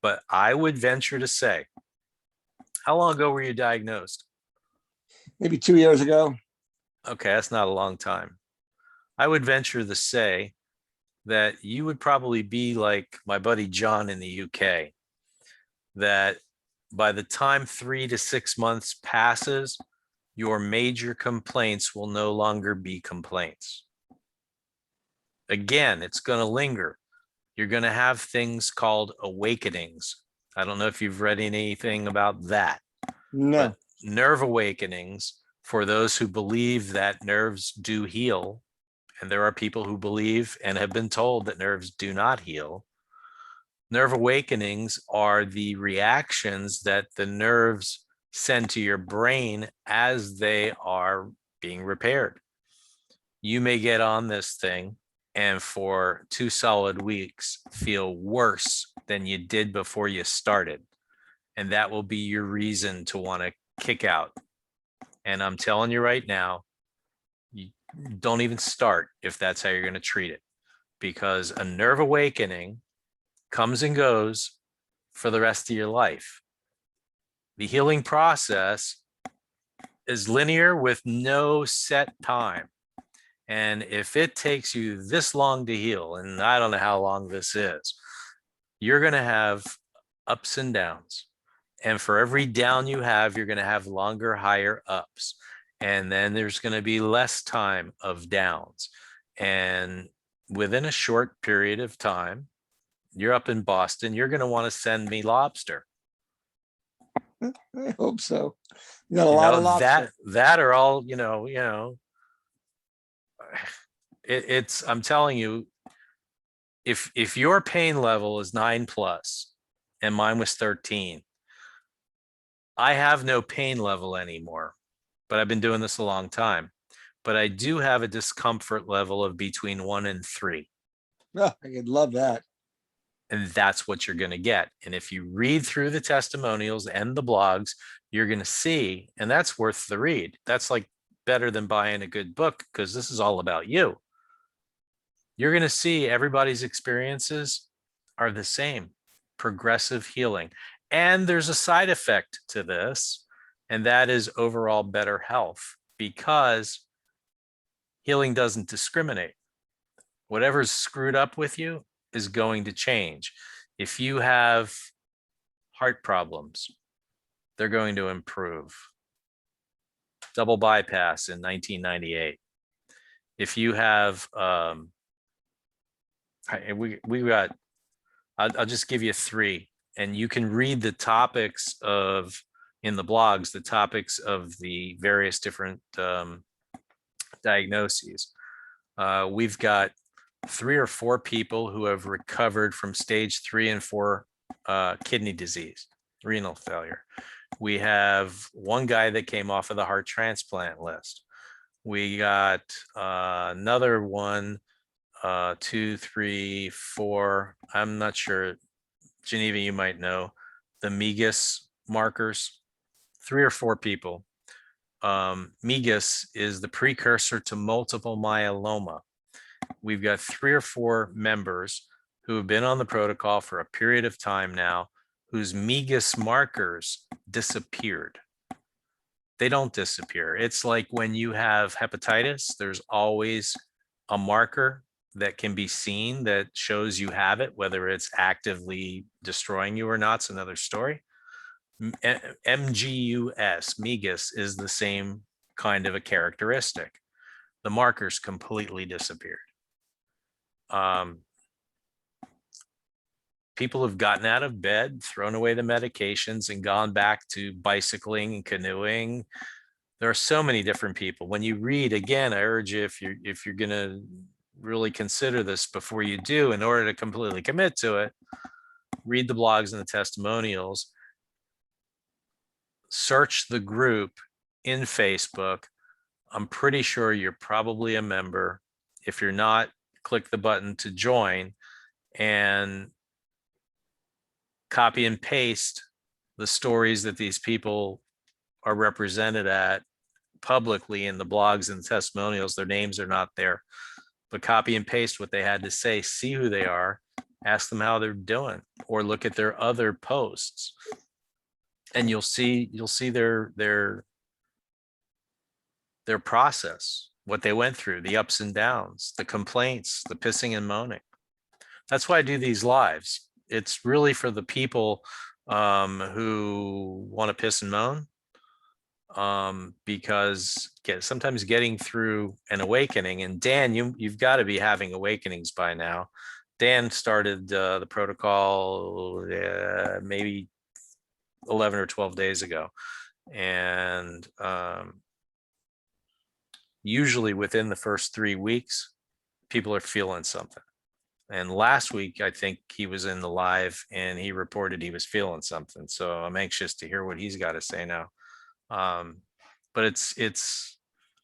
But I would venture to say, how long ago were you diagnosed?
Maybe 2 years ago.
Okay, that's not a long time. I would venture to say that you would probably be like my buddy John in the UK, that by the time 3 to 6 months passes, your major complaints will no longer be complaints. Again, it's going to linger. You're going to have things called awakenings. I don't know if you've read anything about that.
No.
But nerve awakenings, for those who believe that nerves do heal, and there are people who believe and have been told that nerves do not heal. Nerve awakenings are the reactions that the nerves send to your brain as they are being repaired. You may get on this thing and for 2 solid weeks feel worse than you did before you started. And that will be your reason to want to kick out. And I'm telling you right now, you don't even start if that's how you're going to treat it, because a nerve awakening comes and goes for the rest of your life. The healing process is linear with no set time. And if it takes you this long to heal, and I don't know how long this is, you're going to have ups and downs. And for every down you have, you're going to have longer, higher ups. And then there's going to be less time of downs. And within a short period of time, you're up in Boston, you're going to want to send me lobster.
I hope so. You got a
You
lot
know,
of lobster.
that are all, it's, I'm telling you, if your pain level is 9+ and mine was 13, I have no pain level anymore, but I've been doing this a long time. But I do have a discomfort level of between 1 and 3.
Oh, I could love that.
And that's what you're going to get. And if you read through the testimonials and the blogs, you're going to see, and that's worth the read. That's like better than buying a good book, because this is all about you. You're going to see everybody's experiences are the same: progressive healing. And there's a side effect to this, and that is overall better health, because healing doesn't discriminate. Whatever's screwed up with you is going to change. If you have heart problems, they're going to improve. Double bypass in 1998. If you have, I'll just give you 3, and you can read the topics in the blogs, the topics of the various different diagnoses. We've got 3 or 4 people who have recovered from stage 3 and 4 kidney disease, renal failure. We have one guy that came off of the heart transplant list. We got another one, 2, 3, 4. I'm not sure. Geneva, you might know the Megas markers. 3 or 4 people. Megas is the precursor to multiple myeloma. We've got 3 or 4 members who have been on the protocol for a period of time now, whose Megas markers disappeared. They don't disappear. It's like when you have hepatitis, there's always a marker that can be seen that shows you have it, whether it's actively destroying you or not. It's another story. MGUS, Megas, is the same kind of a characteristic. The markers completely disappeared. People have gotten out of bed, thrown away the medications, and gone back to bicycling and canoeing. There are so many different people. When you read, again, I urge you, if you're going to really consider this before you do, in order to completely commit to it, read the blogs and the testimonials. Search the group in Facebook. I'm pretty sure you're probably a member. If you're not, click the button to join and copy and paste the stories that these people are represented at publicly in the blogs and testimonials. Their names are not there, but copy and paste what they had to say, see who they are, ask them how they're doing, or look at their other posts, and you'll see their process, what they went through, the ups and downs, the complaints, the pissing and moaning. That's why I do these lives. It's really for the people who want to piss and moan, because sometimes getting through an awakening, and Dan, you've got to be having awakenings by now. Dan started the protocol maybe 11 or 12 days ago, and usually within the first 3 weeks, people are feeling something. And last week, I think he was in the live and he reported he was feeling something. So I'm anxious to hear what he's got to say now. But it's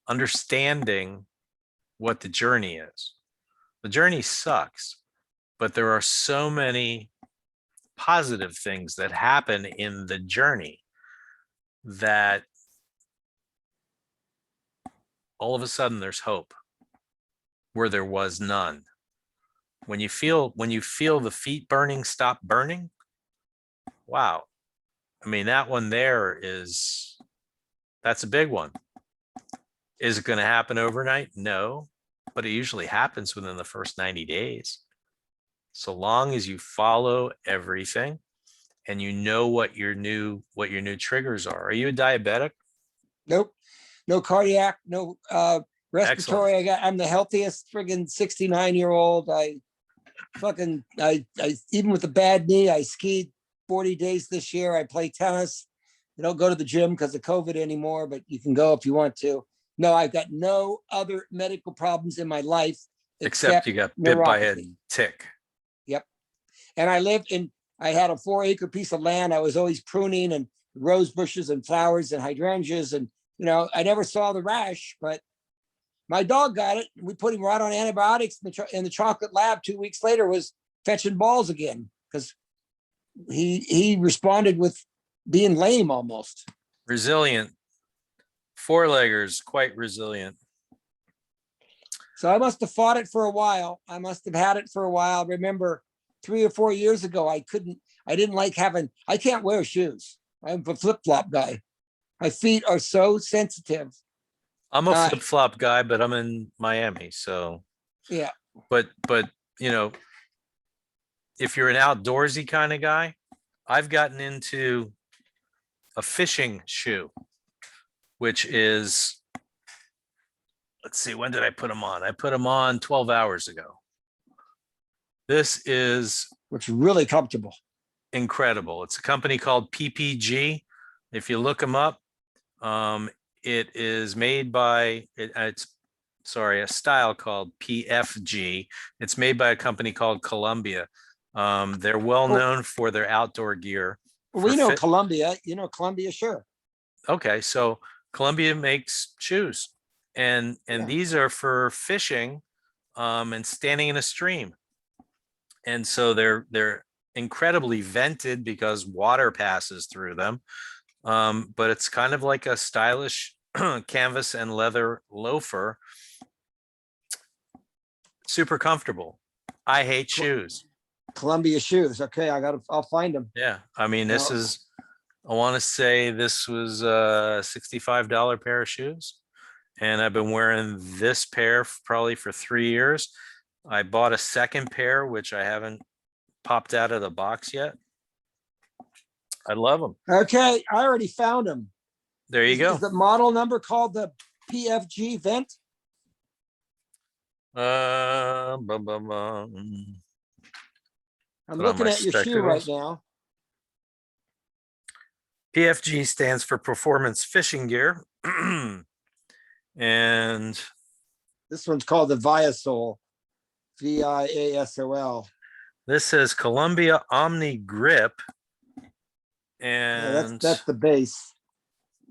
understanding what the journey is. The journey sucks, but there are so many positive things that happen in the journey that all of a sudden there's hope where there was none. When you feel the feet burning stop burning, wow. I mean, that one there that's a big one. Is it going to happen overnight? No, but it usually happens within the first 90 days. So long as you follow everything and you know what your new triggers are. Are you a diabetic?
Nope. No cardiac, no Respiratory, I'm the healthiest friggin' 69-year-old. I even with a bad knee, I skied 40 days this year. I play tennis. I don't go to the gym because of COVID anymore, but you can go if you want to. No, I've got no other medical problems in my life
Except you got bit by a
neuropathy.
tick.
Yep. And I had a 4-acre piece of land. I was always pruning and rose bushes and flowers and hydrangeas. And, I never saw the rash, but my dog got it. We put him right on antibiotics in the chocolate lab. 2 weeks later was fetching balls again because he responded with being lame almost.
Resilient. Four-leggers, quite resilient.
So I must have fought it for a while. I must have had it for a while. Remember 3 or 4 years ago, I didn't like I can't wear shoes. I'm a flip-flop guy. My feet are so sensitive.
I'm a flip-flop guy, but I'm in Miami, so.
Yeah.
But if you're an outdoorsy kind of guy, I've gotten into a fishing shoe, which is, let's see, when did I put them on? I put them on 12 hours ago. This is
Which is really comfortable.
incredible. It's a company called PPG. If you look them up, it is made by a style called PFG. It's made by a company called Columbia. They're well known for their outdoor gear.
We know Columbia. Columbia, sure.
Okay, so Columbia makes shoes, and
Yeah.
these are for fishing, and standing in a stream. And so they're incredibly vented because water passes through them. But it's kind of like a stylish canvas and leather loafer. Super comfortable. I hate shoes.
Columbia shoes. Okay, I'll find them.
Yeah, I mean, this is, I want to say this was a $65 pair of shoes. And I've been wearing this pair probably for 3 years. I bought a second pair, which I haven't popped out of the box yet. I love them.
Okay, I already found them.
There you go.
Is the model number called the PFG vent?
Bum, bum, bum.
I'm
Put on
looking
my
at your shoe right
spectacles.
now.
PFG stands for Performance Fishing Gear. And
This one's called the Viasol. Viasol.
this says Columbia Omni Grip.
Yeah,
And
that's the base.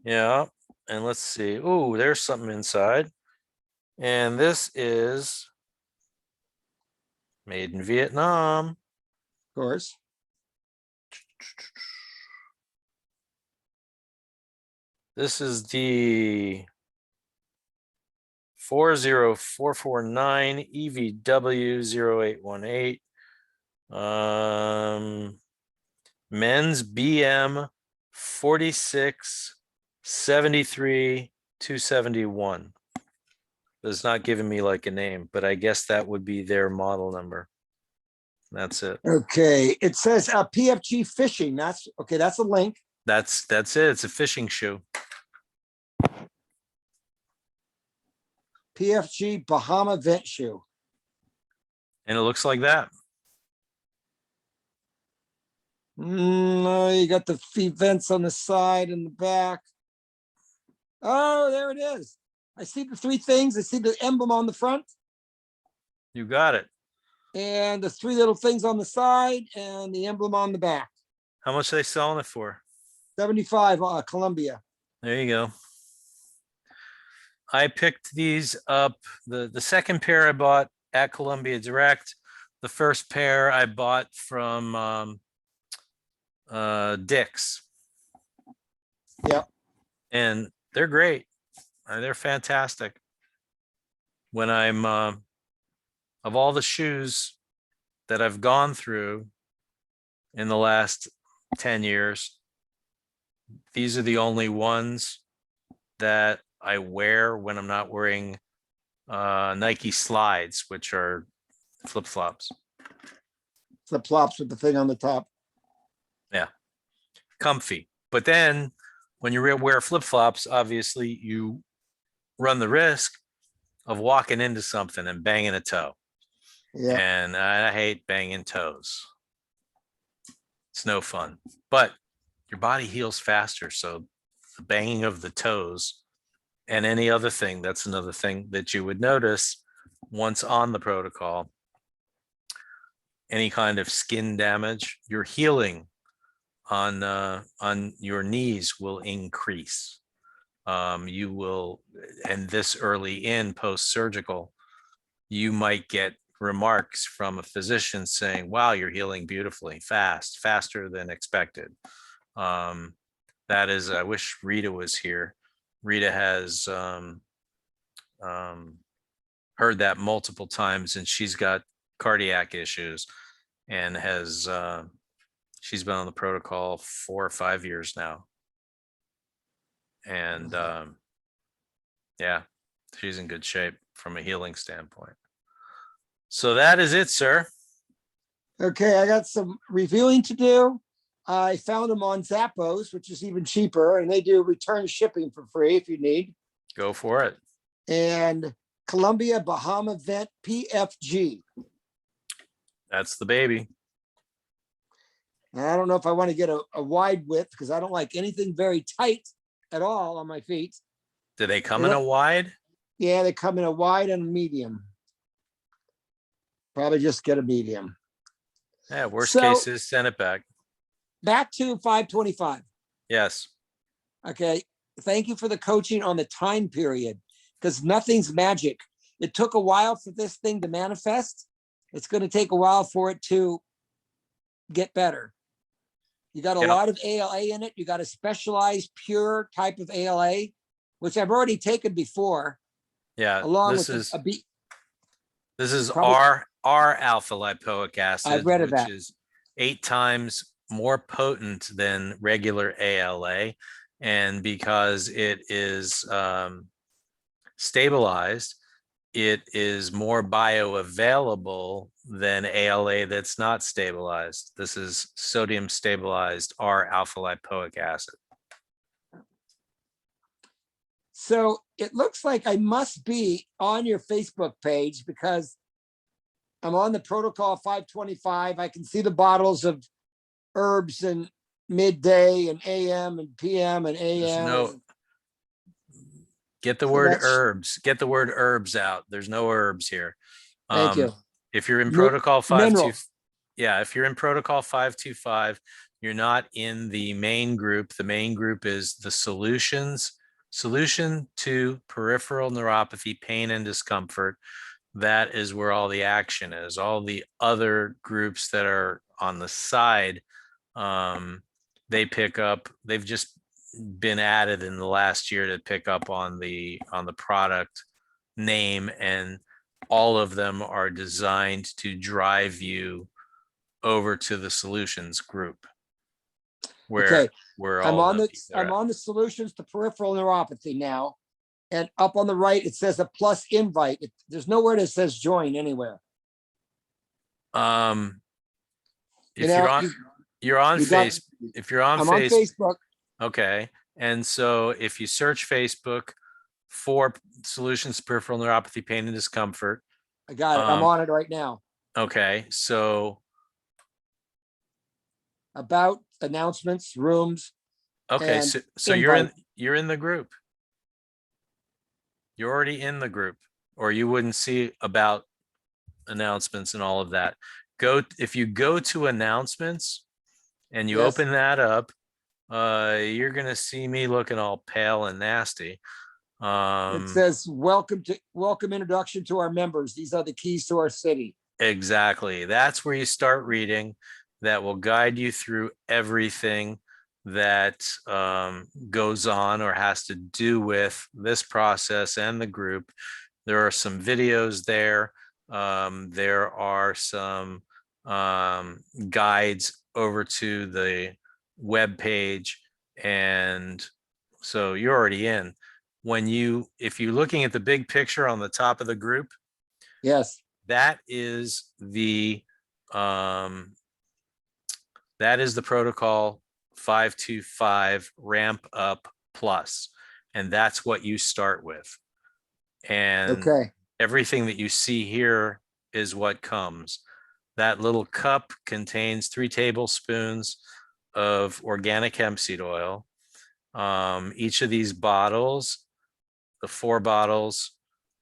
yeah, and let's see. Oh, there's something inside. And this is made in Vietnam.
Of course.
This is the 40449 EVW 0818. Men's BM 4673 271. It's not giving me like a name, but I guess that would be their model number. That's it.
Okay, it says PFG fishing. That's okay. That's a link.
That's it. It's a fishing shoe.
PFG Bahama vent shoe.
And it looks like that.
No, you got the feet vents on the side and the back. Oh, there it is. I see the 3 things. I see the emblem on the front
You got it.
and the 3 little things on the side and the emblem on the back.
How much are they selling it for?
75 Columbia.
There you go. I picked these up. The second pair I bought at Columbia Direct. The first pair I bought from Dick's.
Yep.
And they're great. They're fantastic. When I'm of all the shoes that I've gone through in the last 10 years, these are the only ones that I wear when I'm not wearing Nike slides, which are flip-flops.
Flip-flops with the thing on the top.
Comfy. But then when you wear flip-flops, obviously you run the risk of walking into something and banging a toe.
Yeah.
And I hate banging toes. It's no fun, but your body heals faster. So the banging of the toes and any other thing, that's another thing that you would notice once on the protocol. Any kind of skin damage, your healing on your knees will increase. You will, and this early in post-surgical, you might get remarks from a physician saying, wow, you're healing beautifully, faster than expected. That is, I wish Rita was here. Rita has heard that multiple times, and she's got cardiac issues and has she's been on the protocol 4 or 5 years now. And yeah, she's in good shape from a healing standpoint. So that is it, sir.
Okay, I got some reviewing to do. I found them on Zappos, which is even cheaper, and they do return shipping for free if you need.
Go for it.
And Columbia Bahama Vent PFG.
That's the baby.
And I don't know if I want to get a wide width because I don't like anything very tight at all on my feet.
Do they come in a wide?
Yeah, they come in a wide and a medium. Probably just get a medium.
Yeah, worst
So-
case is send it back.
Back to 525.
Yes.
Okay. Thank you for the coaching on the time period because nothing's magic. It took a while for this thing to manifest. It's going to take a while for it to get better. You got a
Yeah.
lot of ALA in it. You got a specialized pure type of ALA, which I've already taken before,
Yeah.
along
This
with
is
a B.
this is
probably-
our alpha lipoic acid,
I've read of
which
that.
is 8 times more potent than regular ALA. And because it is stabilized, it is more bioavailable than ALA that's not stabilized. This is sodium stabilized R alpha lipoic acid.
So it looks like I must be on your Facebook page because I'm on the protocol 525. I can see the bottles of herbs and midday and AM and PM and
There's
AM.
no, get the
So
word
that's-
herbs, get the word herbs out. There's no herbs here.
Thank you.
If you're in
Mi-
protocol 525,
minerals.
yeah, if you're in protocol 525, you're not in the main group. The main group is the solution to peripheral neuropathy, pain and discomfort. That is where all the action is. All the other groups that are on the side, they pick up, they've just been added in the last year to pick up on the product name, and all of them are designed to drive you over to the solutions group
Okay,
where
I'm
all
on
the
the
pieces are
I'm
at.
on the solutions to peripheral neuropathy now. And up on the right, it says a plus invite. There's nowhere that says join anywhere.
If
You know,
you're on you're on
you got-
face if you're on
I'm on
Facebook,
Facebook.
okay, and so if you search Facebook for solutions to peripheral neuropathy, pain and discomfort,
I got it. I'm
um,
on it right now.
okay, so
About announcements, rooms.
okay,
And
so
invite.
you're in the group. You're already in the group, or you wouldn't see about announcements and all of that. If you go to announcements and you
Yes.
open that up, you're gonna see me looking all pale and nasty.
It says, welcome introduction to our members. These are the keys to our city.
Exactly. That's where you start reading. That will guide you through everything that goes on or has to do with this process and the group. There are some videos there. There are some guides over to the web page, and so you're already in. If you're looking at the big picture on the top of the group,
Yes.
that is the protocol 525 ramp up plus, and that's what you start with. And
Okay.
everything that you see here is what comes. That little cup contains 3 tablespoons of organic hemp seed oil. Each of these bottles, the 4 bottles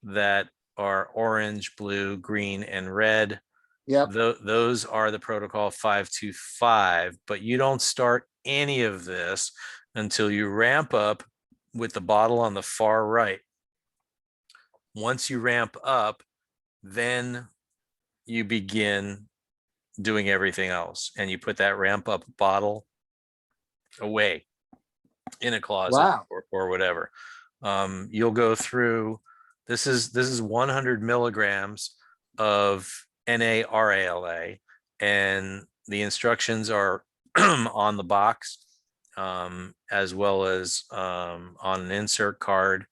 that are orange, blue, green, and red,
Yep.
those are the protocol 525, but you don't start any of this until you ramp up with the bottle on the far right. Once you ramp up, then you begin doing everything else, and you put that ramp up bottle away in a closet
Wow.
or whatever. You'll go through, this is 100 milligrams of NARALA, and the instructions are on the box, as well as on an insert card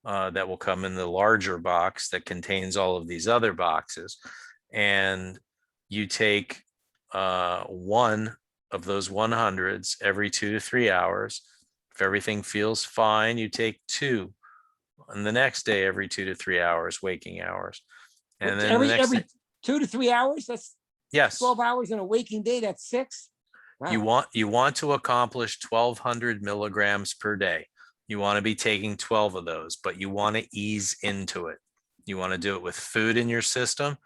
that will come in the larger box that contains all of these other boxes. And you take one of those 100s every 2 to 3 hours. If everything feels fine, you take 2 on the next day every 2 to 3 hours, waking hours. And then the next
Every
day,
2 to 3 hours, that's
yes,
12 hours in a waking day, that's 6.
you
Wow.
want to accomplish 1200 milligrams per day. You want to be taking 12 of those, but you want to ease into it. You want to do it with food in your system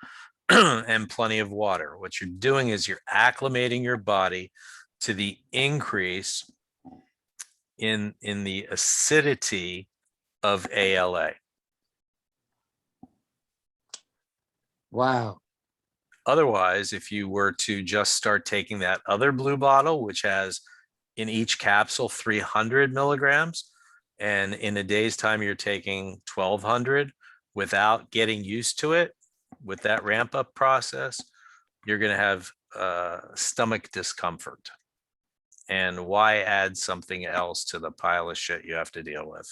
and plenty of water. What you're doing is you're acclimating your body to the increase in the acidity of ALA.
Wow.
Otherwise, if you were to just start taking that other blue bottle, which has in each capsule 300 milligrams, and in a day's time you're taking 1200 without getting used to it, with that ramp up process, you're going to have stomach discomfort. And why add something else to the pile of shit you have to deal with?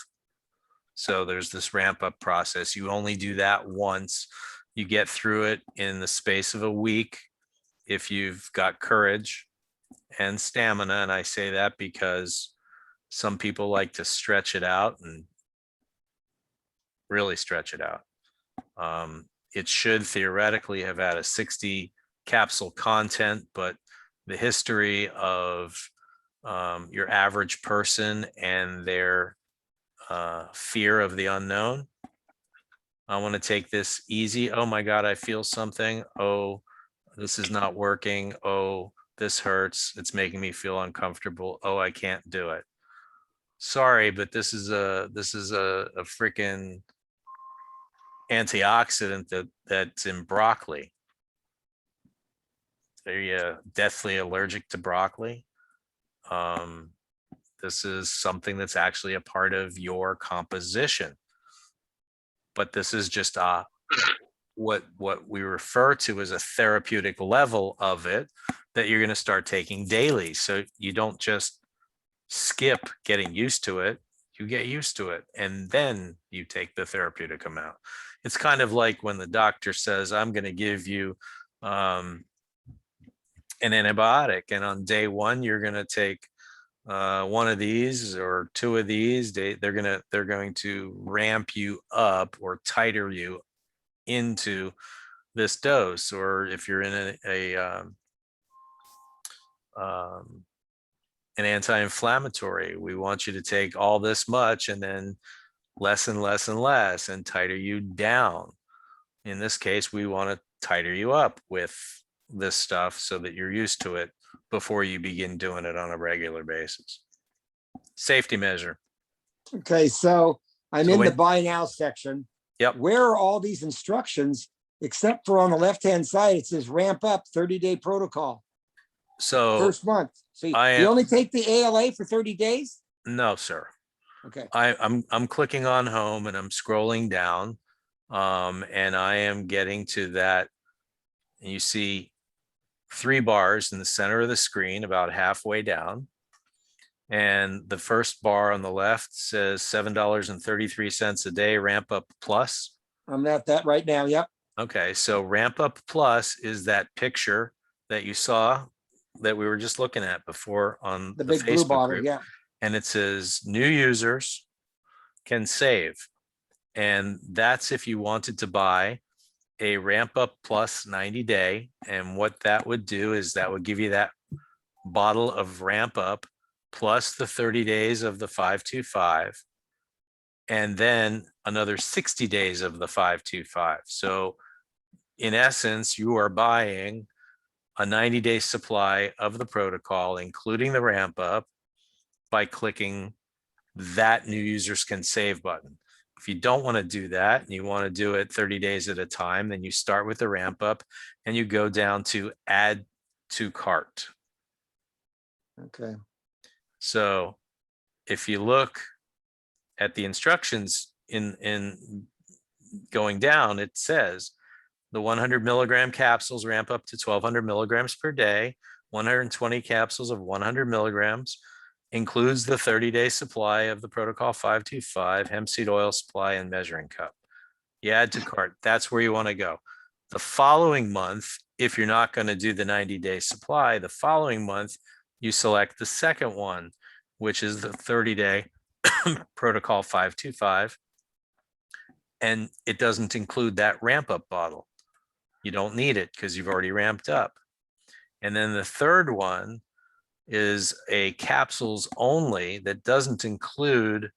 So there's this ramp up process. You only do that once. You get through it in the space of a week if you've got courage and stamina. And I say that because some people like to stretch it out and really stretch it out. It should theoretically have had a 60 capsule content, but the history of your average person and their fear of the unknown. I want to take this easy. Oh my God, I feel something. Oh, this is not working. Oh, this hurts. It's making me feel uncomfortable. Oh, I can't do it. Sorry, but this is a freaking antioxidant that's in broccoli. Are you deathly allergic to broccoli? This is something that's actually a part of your composition. But this is just what we refer to as a therapeutic level of it that you're going to start taking daily. So you don't just skip getting used to it. You get used to it, and then you take the therapeutic amount. It's kind of like when the doctor says, I'm going to give you an antibiotic, and on day 1 you're going to take 1 of these or 2 of these. They're going to ramp you up or titer you into this dose. Or if you're in an anti-inflammatory, we want you to take all this much and then less and less and less and titer you down. In this case, we want to titer you up with this stuff so that you're used to it before you begin doing it on a regular basis. Safety measure.
Okay, so I'm
So
in the
when-
buy now section.
Yep.
Where are all these instructions? Except for on the left-hand side, it says ramp up 30-day protocol,
So
first month. So
I
you
am-
only take the ALA for 30 days?
no, sir.
Okay.
I'm clicking on home and I'm scrolling down, and I am getting to that. And you see 3 bars in the center of the screen, about halfway down. And the first bar on the left says $7.33 a day, ramp up plus.
I'm at that right now. Yep.
Okay, so ramp up plus is that picture that you saw that we were just looking at before on
The
the
big blue
Facebook
bottle.
group.
Yeah.
And it says new users can save. And that's if you wanted to buy a ramp up plus 90-day. And what that would do is that would give you that bottle of ramp up plus the 30 days of the 525. And then another 60 days of the 525. So in essence, you are buying a 90-day supply of the protocol, including the ramp up, by clicking that new users can save button. If you don't want to do that and you want to do it 30 days at a time, then you start with the ramp up and you go down to add to cart.
Okay.
So if you look at the instructions in going down, it says the 100 milligram capsules ramp up to 1200 milligrams per day, 120 capsules of 100 milligrams, includes the 30-day supply of the Protocol 525, hemp seed oil supply, and measuring cup. You add to cart. That's where you want to go. The following month, if you're not going to do the 90-day supply, the following month, you select the second one, which is the 30-day Protocol 525. And it doesn't include that ramp up bottle. You don't need it because you've already ramped up. And then the third one is a capsules only that doesn't include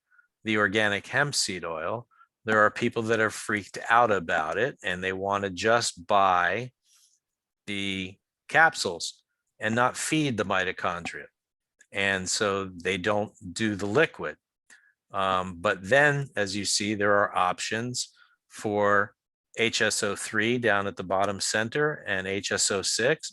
the organic hemp seed oil. There are people that are freaked out about it and they want to just buy the capsules and not feed the mitochondria. And so they don't do the liquid. But then, as you see, there are options for HSO3 down at the bottom center and HSO6.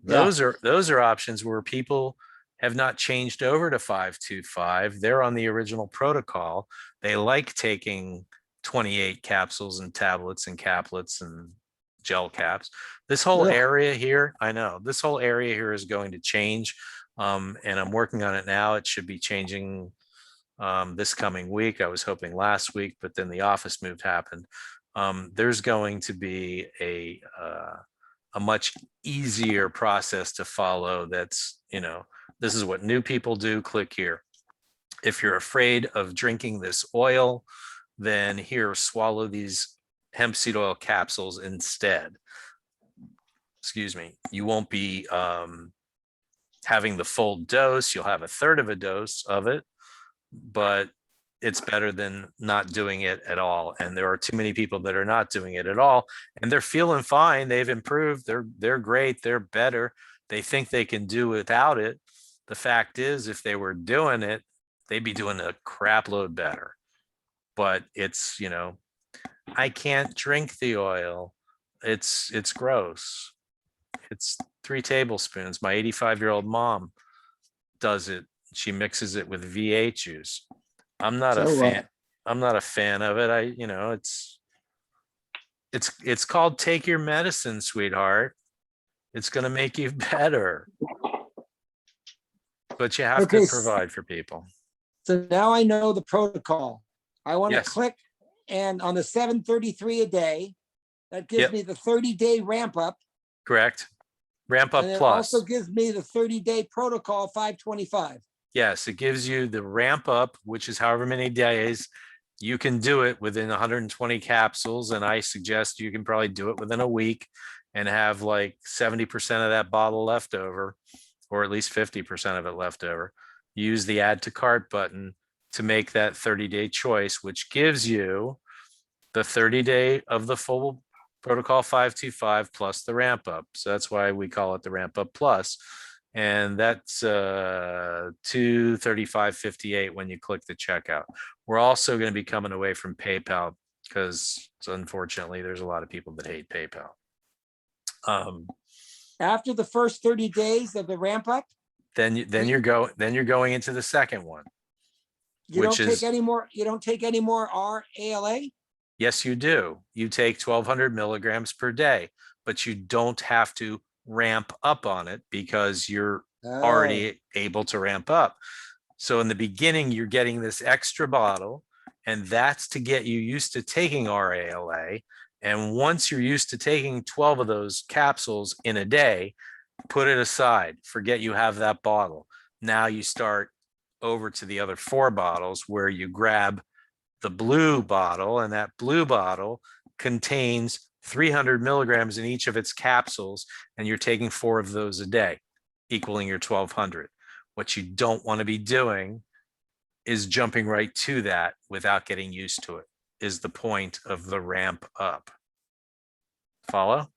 Those are options where people have not changed over to 525. They're on the original protocol. They like taking 28 capsules and tablets and caplets and gel caps. This whole
Ugh.
area here, I know, this whole area here is going to change. And I'm working on it now. It should be changing this coming week. I was hoping last week, but then the office move happened. There's going to be a much easier process to follow. That's, this is what new people do. Click here. If you're afraid of drinking this oil, then here, swallow these hemp seed oil capsules instead. Excuse me. You won't be having the full dose. You'll have a third of a dose of it, but it's better than not doing it at all. And there are too many people that are not doing it at all, and they're feeling fine. They've improved. They're great. They're better. They think they can do without it. The fact is, if they were doing it, they'd be doing a crap load better. But it's, I can't drink the oil. It's gross. It's 3 tablespoons. My 85-year-old mom does it. She mixes it with V8 juice. I'm not a fan. I'm not a fan of it. It's called take your medicine, sweetheart. It's going to make you better. But you have to provide for people.
So now I know the protocol. I want to
Yes.
click, and on the 733 a day, that gives
Yep.
me the 30-day ramp up.
Correct. Ramp up
And it
plus.
also gives me the 30-day protocol 525.
Yes, it gives you the ramp up, which is however many days. You can do it within 120 capsules. And I suggest you can probably do it within a week and have like 70% of that bottle left over, or at least 50% of it left over. Use the add to cart button to make that 30-day choice, which gives you the 30-day of the full protocol 525 plus the ramp up. So that's why we call it the ramp up plus. And that's $235.58 when you click the checkout. We're also going to be coming away from PayPal because unfortunately there's a lot of people that hate PayPal.
After the first 30 days of the ramp up,
Then you're going into the second one.
you
Which
don't
is-
take any more. You don't take any more RALA.
Yes, you do. You take 1200 milligrams per day, but you don't have to ramp up on it because you're already able to ramp up. So in the beginning, you're getting this extra bottle, and that's to get you used to taking RALA. And once you're used to taking 12 of those capsules in a day, put it aside, forget you have that bottle. Now you start over to the other 4 bottles where you grab the blue bottle, and that blue bottle contains 300 milligrams in each of its capsules, and you're taking 4 of those a day, equaling your 1200. What you don't want to be doing is jumping right to that without getting used to it, is the point of the ramp up. Follow?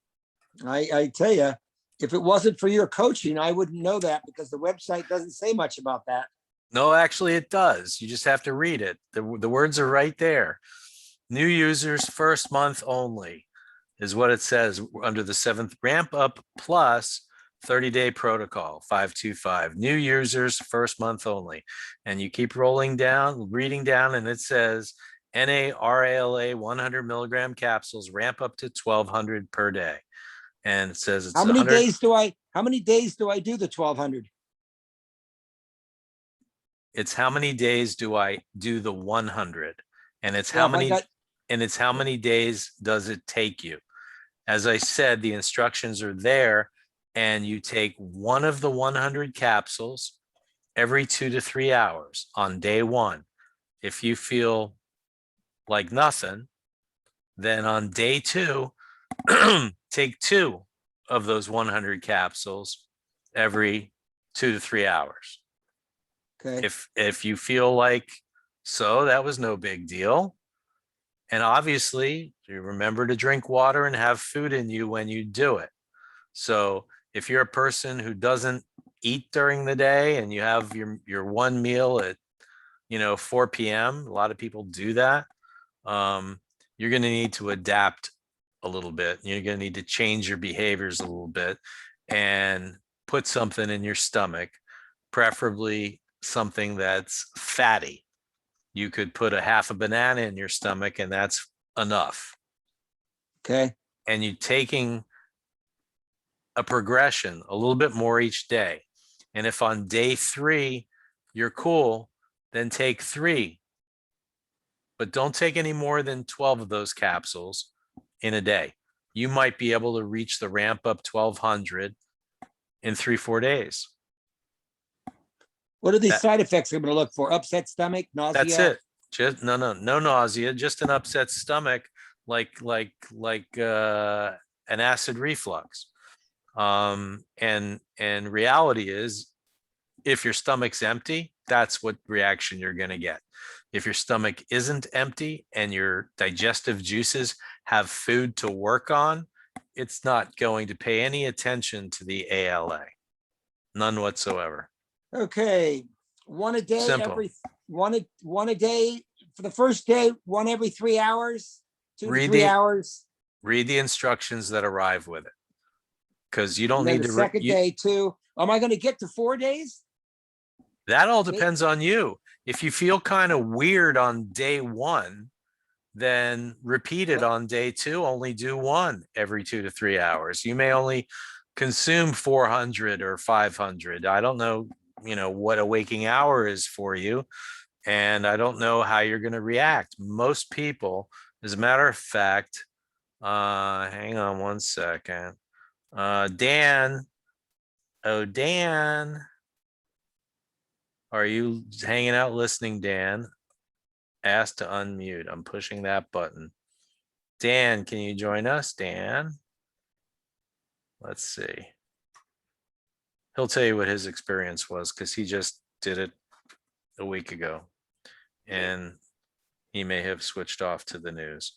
I tell you, if it wasn't for your coaching, I wouldn't know that because the website doesn't say much about that.
No, actually it does. You just have to read it. The words are right there. New users first month only is what it says under the 7th ramp up plus 30-day protocol 525. New users first month only. And you keep rolling down, reading down, and it says NARALA 100 milligram capsules ramp up to 1200 per day. And it says it's
How many
100.
days do I do the 1200?
It's how many days do I do the 100? And it's
Well,
how
if I
many
got-
and it's how many days does it take you? As I said, the instructions are there, and you take one of the 100 capsules every 2 to 3 hours on day 1. If you feel like nothing, then on day 2, take 2 of those 100 capsules every 2 to 3 hours.
Okay.
If you feel like so, that was no big deal. And obviously, you remember to drink water and have food in you when you do it. So if you're a person who doesn't eat during the day and you have your one meal at 4 p.m., a lot of people do that. You're going to need to adapt a little bit. You're going to need to change your behaviors a little bit and put something in your stomach, preferably something that's fatty. You could put a half a banana in your stomach and that's enough.
Okay.
And you're taking a progression, a little bit more each day. And if on day 3 you're cool, then take 3. But don't take any more than 12 of those capsules in a day. You might be able to reach the ramp up 1200 in 3-4 days.
What are these
That-
side effects I'm going to look for? Upset stomach, nausea?
That's it. Just no nausea, just an upset stomach, like an acid reflux. And reality is, if your stomach's empty, that's what reaction you're going to get. If your stomach isn't empty and your digestive juices have food to work on, it's not going to pay any attention to the ALA. None whatsoever.
Okay. One a day,
Simple.
one a day for the first day, one every 3 hours, 2 to
Read
3
the-
hours.
Read the instructions that arrive with it, because you don't
And then
need
the
to.
second day, 2. Am I going to get to 4 days?
That all depends on you. If you feel kind of weird on day 1, then repeat it
Well-
on day 2. Only do 1 every 2 to 3 hours. You may only consume 400 or 500. I don't know, what a waking hour is for you. And I don't know how you're going to react. Most people, as a matter of fact, hang on one second. Dan. Oh, Dan. Are you hanging out listening, Dan? Ask to unmute. I'm pushing that button. Dan, can you join us, Dan? Let's see. He'll tell you what his experience was because he just did it a week ago. And he may have switched off to the news.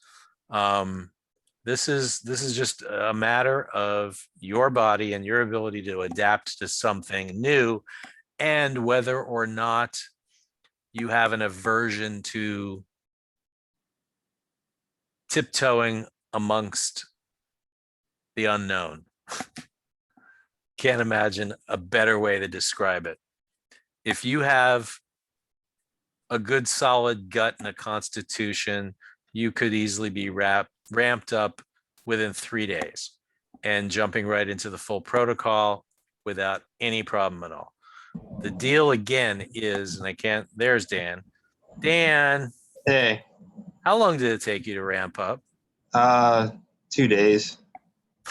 This is just a matter of your body and your ability to adapt to something new, and whether or not you have an aversion to tiptoeing amongst the unknown. Can't imagine a better way to describe it. If you have a good solid gut and a constitution, you could easily be ramped up within 3 days and jumping right into the full protocol without any problem at all. The deal again is, and there's Dan. Dan,
Hey,
how long did it take you to ramp up?
2 days.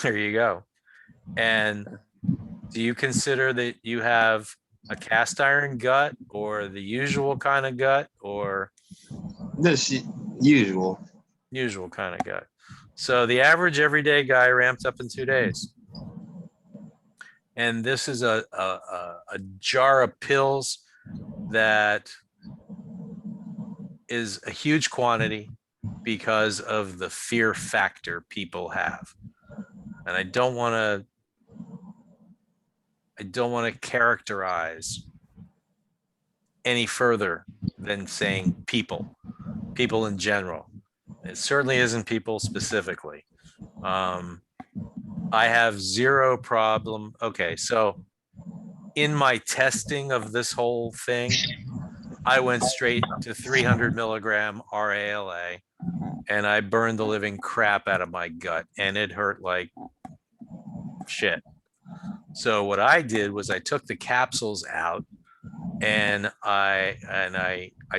There you go. And do you consider that you have a cast iron gut or the usual kind of gut, or
This usual.
Usual kind of guy. So the average everyday guy ramped up in 2 days. And this is a jar of pills that is a huge quantity because of the fear factor people have. And I don't want to characterize any further than saying people in general. It certainly isn't people specifically. I have zero problem. Okay, so in my testing of this whole thing, I went straight to 300 milligram RALA and I burned the living crap out of my gut and it hurt like shit. So what I did was I took the capsules out and I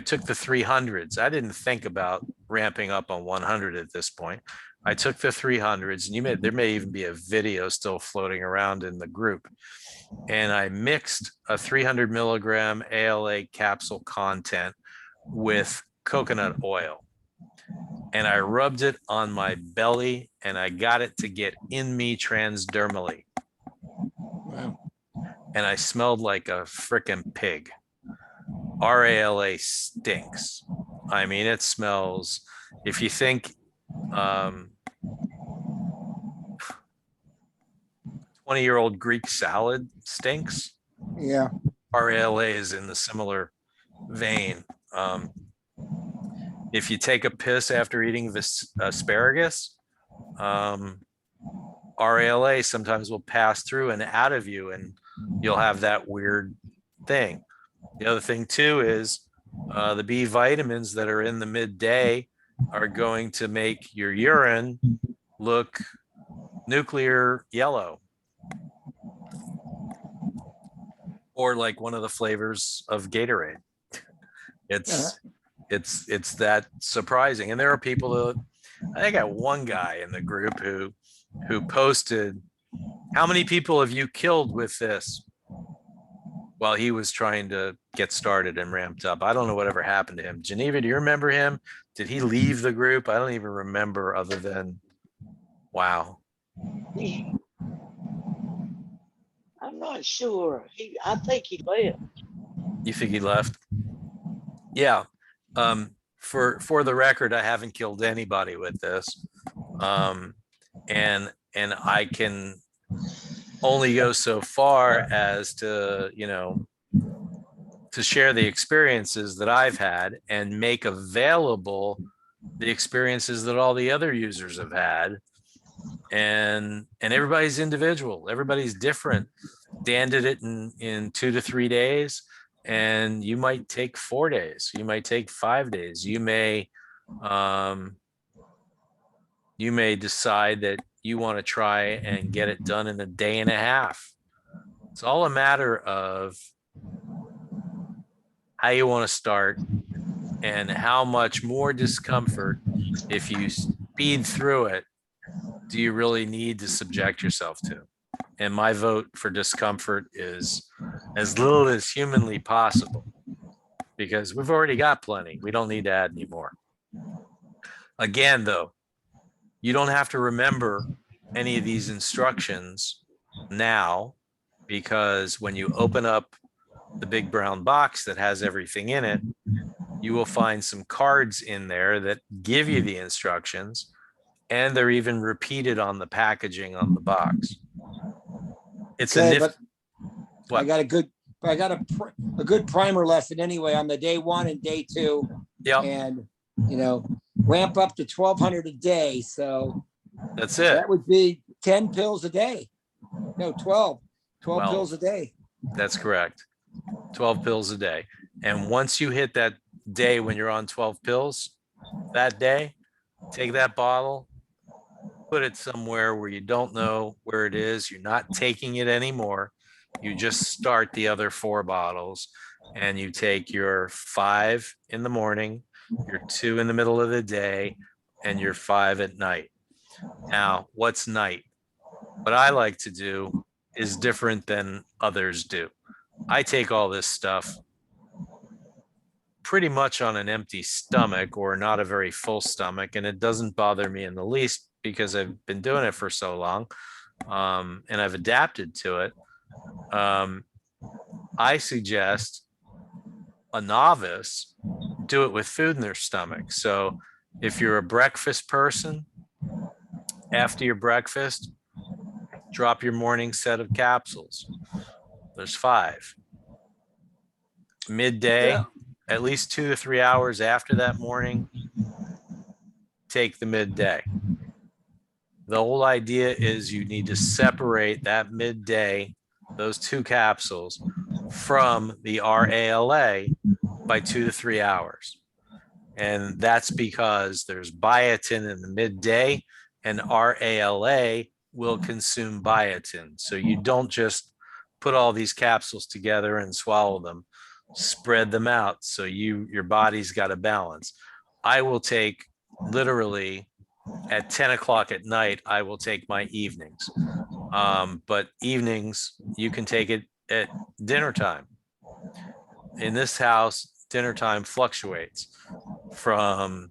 took the 300s. I didn't think about ramping up on 100 at this point. I took the 300s, and there may even be a video still floating around in the group. And I mixed a 300 milligram ALA capsule content with coconut oil. And I rubbed it on my belly and I got it to get in me transdermally.
Wow.
And I smelled like a frickin' pig. RALA stinks. I mean, it smells, if you think 20-year-old Greek salad stinks,
Yeah.
RALA is in the similar vein. If you take a piss after eating this asparagus, RALA sometimes will pass through and out of you, and you'll have that weird thing. The other thing too is the B vitamins that are in the midday are going to make your urine look nuclear yellow, or like one of the flavors of Gatorade. It's that surprising. And there are people that, I think I got one guy in the group who posted, how many people have you killed with this? While he was trying to get started and ramped up. I don't know whatever happened to him. Geneva, do you remember him? Did he leave the group? I don't even remember, other than, wow.
I'm not sure. I think he left.
You think he left? Yeah. For the record, I haven't killed anybody with this. And I can only go so far as to, to share the experiences that I've had and make available the experiences that all the other users have had. And everybody's individual, everybody's different. Dan did it in 2 to 3 days, and you might take 4 days, you might take 5 days, you may decide that you want to try and get it done in a day and a half. It's all a matter of how you want to start and how much more discomfort, if you speed through it, do you really need to subject yourself to? And my vote for discomfort is as little as humanly possible, because we've already got plenty. We don't need to add any more. Again, though, you don't have to remember any of these instructions now, because when you open up the big brown box that has everything in it, you will find some cards in there that give you the instructions, and they're even repeated on the packaging on the box. It's
Okay,
a
but
what?
I got a good primer lesson anyway on the day 1 and day 2,
Yeah,
and ramp up to 1,200 a day. So
that's it.
that would be 10 pills a day. No, 12
Well,
pills a day.
That's correct. 12 pills a day. And once you hit that day when you're on 12 pills, that day, take that bottle, put it somewhere where you don't know where it is. You're not taking it anymore. You just start the other 4 bottles, and you take your 5 in the morning, your 2 in the middle of the day, and your 5 at night. Now, what's night? What I like to do is different than others do. I take all this stuff pretty much on an empty stomach or not a very full stomach, and it doesn't bother me in the least because I've been doing it for so long, and I've adapted to it. I suggest a novice do it with food in their stomach. So if you're a breakfast person, after your breakfast, drop your morning set of capsules. There's 5. Midday,
Yeah.
at least 2 to 3 hours after that morning, take the midday. The whole idea is you need to separate that midday, those 2 capsules, from the RALA by 2 to 3 hours. And that's because there's biotin in the midday, and RALA will consume biotin. So you don't just put all these capsules together and swallow them, spread them out. So your body's got a balance. I will take literally at 10 o'clock at night, I will take my evenings. But evenings, you can take it at dinner time. In this house, dinner time fluctuates from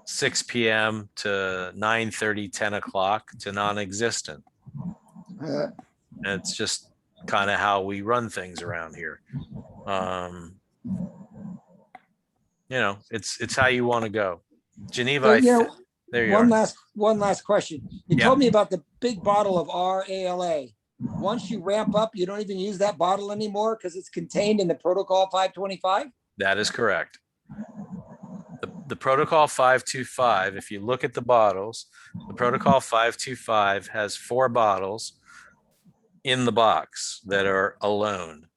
6 p.m. to 9:30, 10 o'clock to non-existent.
Uh,
And it's just kind of how we run things around here. It's how you want to go. Geneva,
so, you know,
there you
one
are.
last question. You
Yeah.
told me about the big bottle of RALA. Once you ramp up, you don't even use that bottle anymore because it's contained in the Protocol 525.
That is correct. The Protocol 525, if you look at the bottles, the Protocol 525 has 4 bottles in the box that are alone.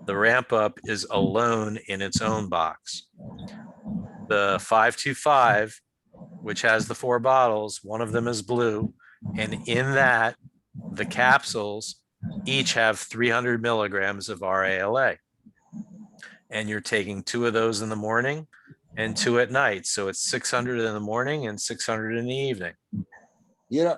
The ramp up is alone in its own box. The 525, which has the 4 bottles, one of them is blue, and in that, the capsules each have 300 milligrams of RALA. And you're taking 2 of those in the morning and 2 at night. So it's 600 in the morning and 600 in the evening.
You know,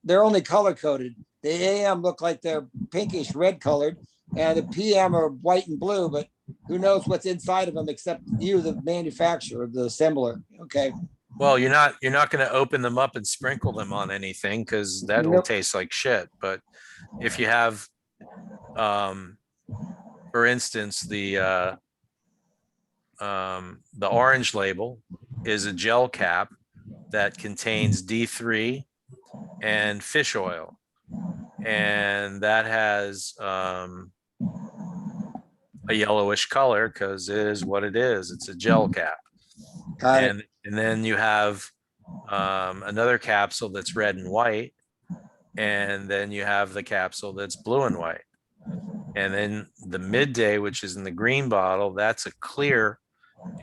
they're only color coded. The AM look like they're pinkish red colored, and the PM are white and blue, but who knows what's inside of them except you, the manufacturer, the assembler. Okay.
Well, you're not going to open them up and sprinkle them on anything because that'll
Nope.
taste like shit. But if you have, for instance, the orange label is a gel cap that contains D3 and fish oil, and that has a yellowish color because it is what it is. It's a gel cap.
Got it.
And then you have another capsule that's red and white, and then you have the capsule that's blue and white. And then the midday, which is in the green bottle, that's a clear,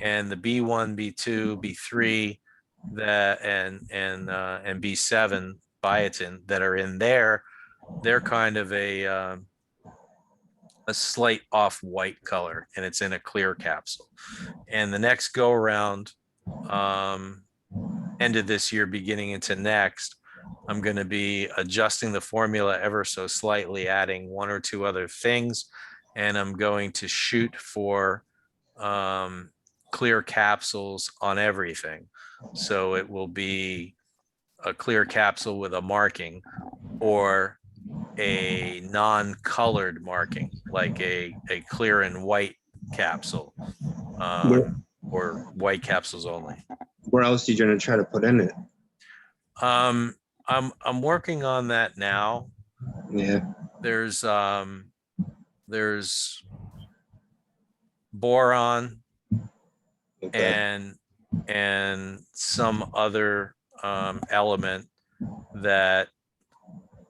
and the B1, B2, B3, that and B7 biotin that are in there, they're kind of a slight off-white color, and it's in a clear capsule. And the next go around, end of this year, beginning into next, I'm going to be adjusting the formula ever so slightly, adding 1 or 2 other things, and I'm going to shoot for clear capsules on everything. So it will be a clear capsule with a marking, or a non-colored marking, like a clear and white capsule, or white capsules only.
Where else are you gonna try to put in it?
I'm working on that now.
Yeah.
There's boron
Okay.
and some other element that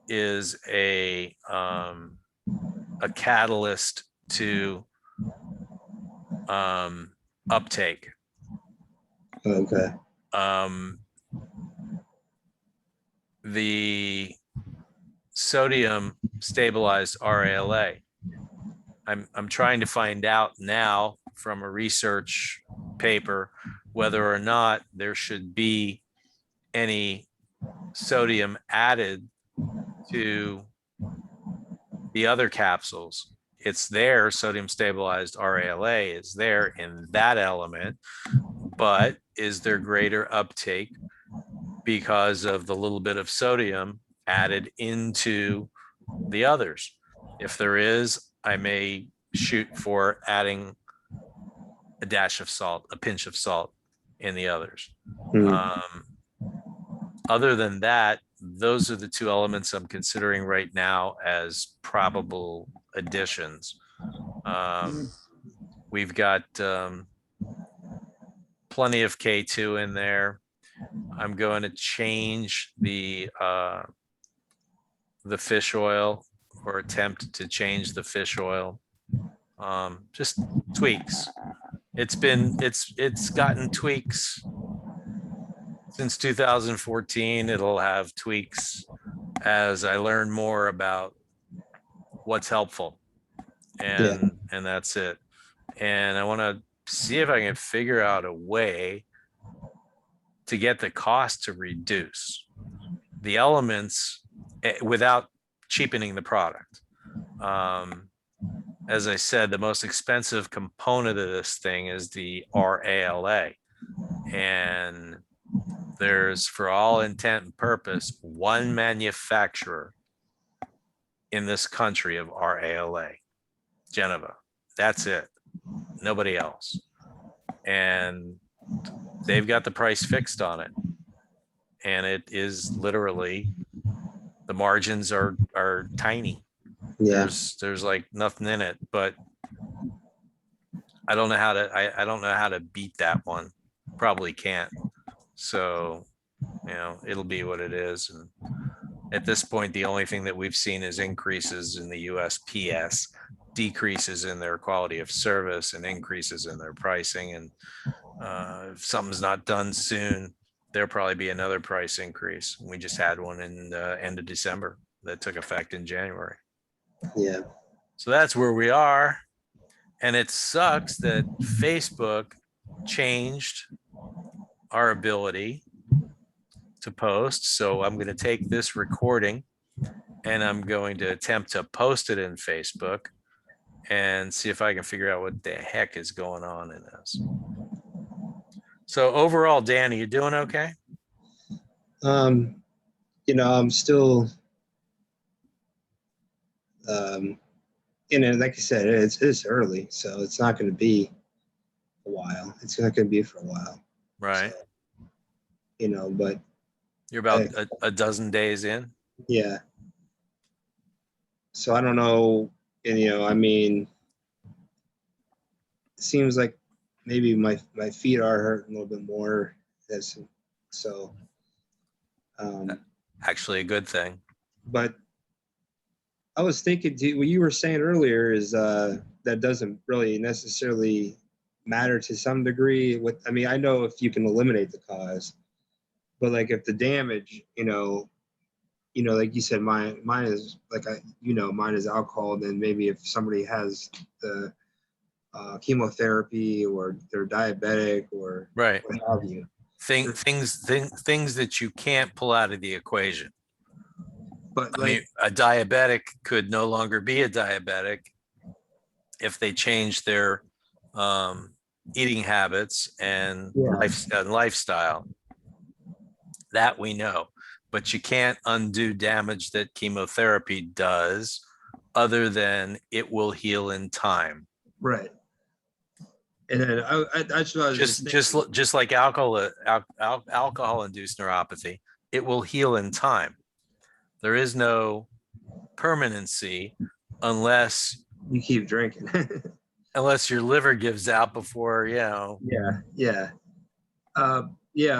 is a catalyst to uptake.
Okay.
The sodium stabilized RALA. I'm trying to find out now from a research paper whether or not there should be any sodium added to the other capsules it's there, sodium stabilized RALA is there in that element, but is there greater uptake because of the little bit of sodium added into the others? If there is, I may shoot for adding a dash of salt, a pinch of salt in the others. Other than that, those are the two elements I'm considering right now as probable additions. We've got plenty of K2 in there. I'm going to change the fish oil, or attempt to change the fish oil. Just tweaks. It's gotten tweaks since 2014. It'll have tweaks as I learn more about what's helpful, and that's it. And I want to see if I can figure out a way to get the cost to reduce the elements without cheapening the product. As I said, the most expensive component of this thing is the RALA. And there's, for all intent and purpose, one manufacturer in this country of RALA, Geneva. That's it. Nobody else. And they've got the price fixed on it. And it is literally, the margins are tiny.
Yeah.
There's like nothing in it, but I don't know how to, I don't know how to beat that one. Probably can't. So, it'll be what it is. And at this point, the only thing that we've seen is increases in the USPS, decreases in their quality of service, and increases in their pricing. And if something's not done soon, there'll probably be another price increase. We just had one in the end of December that took effect in January.
Yeah.
So that's where we are. And it sucks that Facebook changed our ability to post. So I'm going to take this recording and I'm going to attempt to post it in Facebook and see if I can figure out what the heck is going on in this. So overall, Dan, are you doing okay?
I'm still, like I said, it's early, so it's not going to be a while. It's not going to be for a while.
Right.
So, but
you're about a dozen days in.
Yeah. So I don't know, it seems like maybe my feet are hurting a little bit more.
Actually a good thing.
But I was thinking, what you were saying earlier is that doesn't really necessarily matter to some degree. I know if you can eliminate the cause, but like if the damage, like you said, mine is like mine is alcohol. Then maybe if somebody has the chemotherapy or they're diabetic or
right,
what have you,
things that you can't pull out of the equation.
But
a diabetic could no longer be a diabetic if they change their eating habits and lifestyle. That we know, but you can't undo damage that chemotherapy does, other than it will heal in time.
Right. And then that's what I was
just like alcohol-induced neuropathy, it will heal in time. There is no permanency unless
you keep drinking.
Unless your liver gives out before,
Yeah.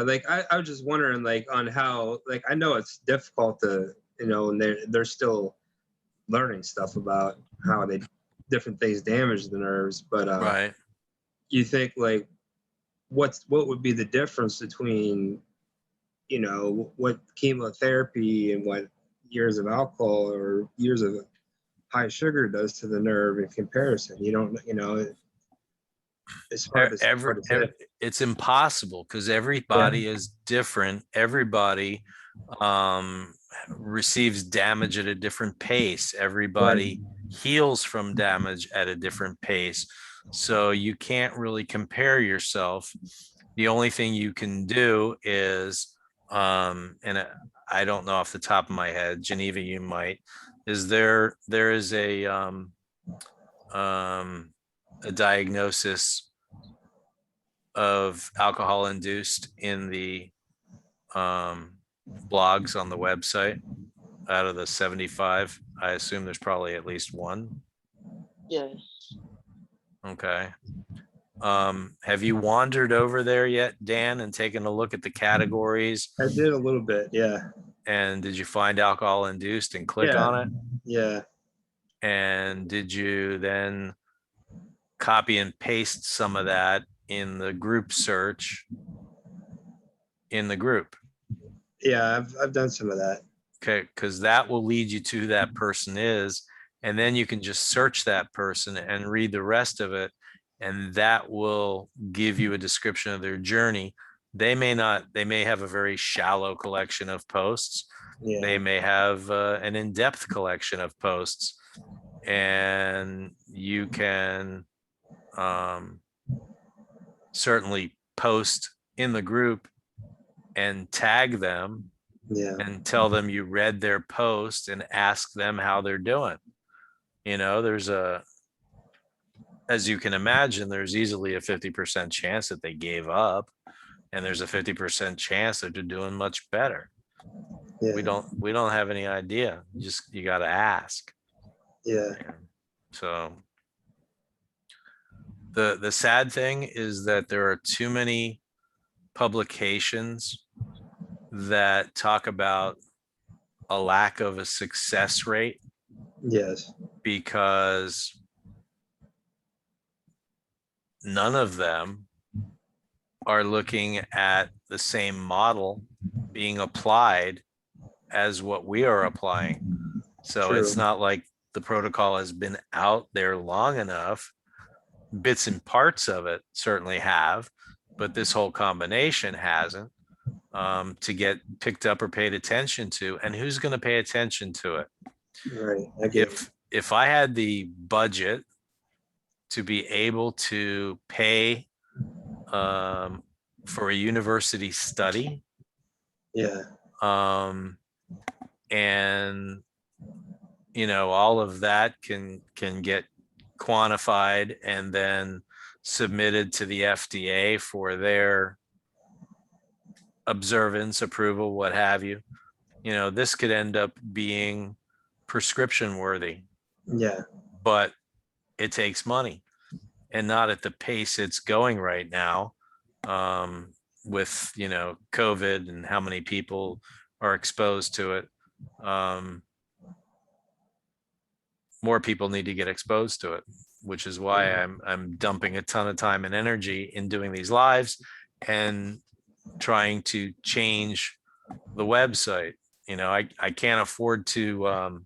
Like I was just wondering, like, on how, like, I know it's difficult to, and they're still learning stuff about how different things damage the nerves, but
right.
You think, like, what would be the difference between, what chemotherapy and what years of alcohol or years of high sugar does to the nerve in comparison? It's hard to say.
It's impossible because everybody is different. Everybody receives damage at a different pace. Everybody heals from damage at a different pace. So you can't really compare yourself. The only thing you can do is, I don't know off the top of my head, Geneva, you might, is there is a diagnosis of alcohol induced in the blogs on the website. Out of the 75, I assume there's probably at least one.
Yes.
Okay. Have you wandered over there yet, Dan, and taken a look at the categories?
I did a little bit. Yeah.
And did you find alcohol induced and click
Yeah.
on it?
Yeah.
And did you then copy and paste some of that in the group search in the group?
Yeah. I've done some of that.
Okay, because that will lead you to who that person is. And then you can just search that person and read the rest of it. And that will give you a description of their journey. They may have a very shallow collection of posts.
Yeah.
They may have an in-depth collection of posts. And you can certainly post in the group and tag them
Yeah.
and tell them you read their post and ask them how they're doing. As you can imagine, there's easily a 50% chance that they gave up, and there's a 50% chance that they're doing much better.
Yeah.
We don't have any idea. You got to ask.
Yeah.
So the sad thing is that there are too many publications that talk about a lack of a success rate
Yes.
because none of them are looking at the same model being applied as what we are applying. So it's
True.
not like the protocol has been out there long enough. Bits and parts of it certainly have, but this whole combination hasn't, to get picked up or paid attention to. And who's going to pay attention to it?
Right. I get it.
If I had the budget to be able to pay for a university study,
Yeah.
and all of that can get quantified and then submitted to the FDA for their observance, approval, what have you. This could end up being prescription worthy,
Yeah.
but it takes money, and not at the pace it's going right now, with COVID and how many people are exposed to it. More people need to get exposed to it, which is why I'm dumping a ton of time and energy in doing these lives and trying to change the website. I can't afford to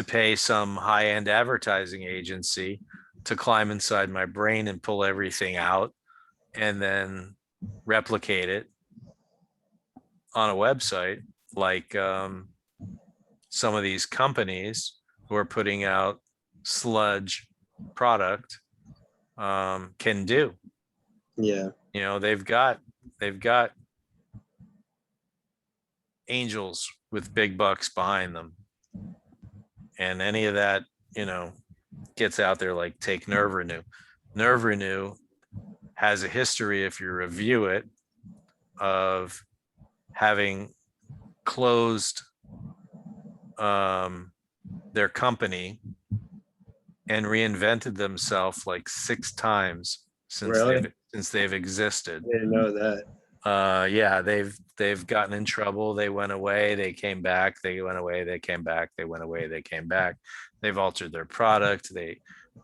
pay some high-end advertising agency to climb inside my brain and pull everything out and then replicate it on a website like some of these companies who are putting out sludge product can do.
Yeah.
They've got angels with big bucks behind them, and any of that gets out there. Like, take Nerve Renew has a history, if you review it, of having closed their company and reinvented themselves like 6 times since
Really?
they've existed.
I didn't know that.
Yeah, they've gotten in trouble. They went away, they came back, they went away, they came back, they went away, they came back. They've altered their product.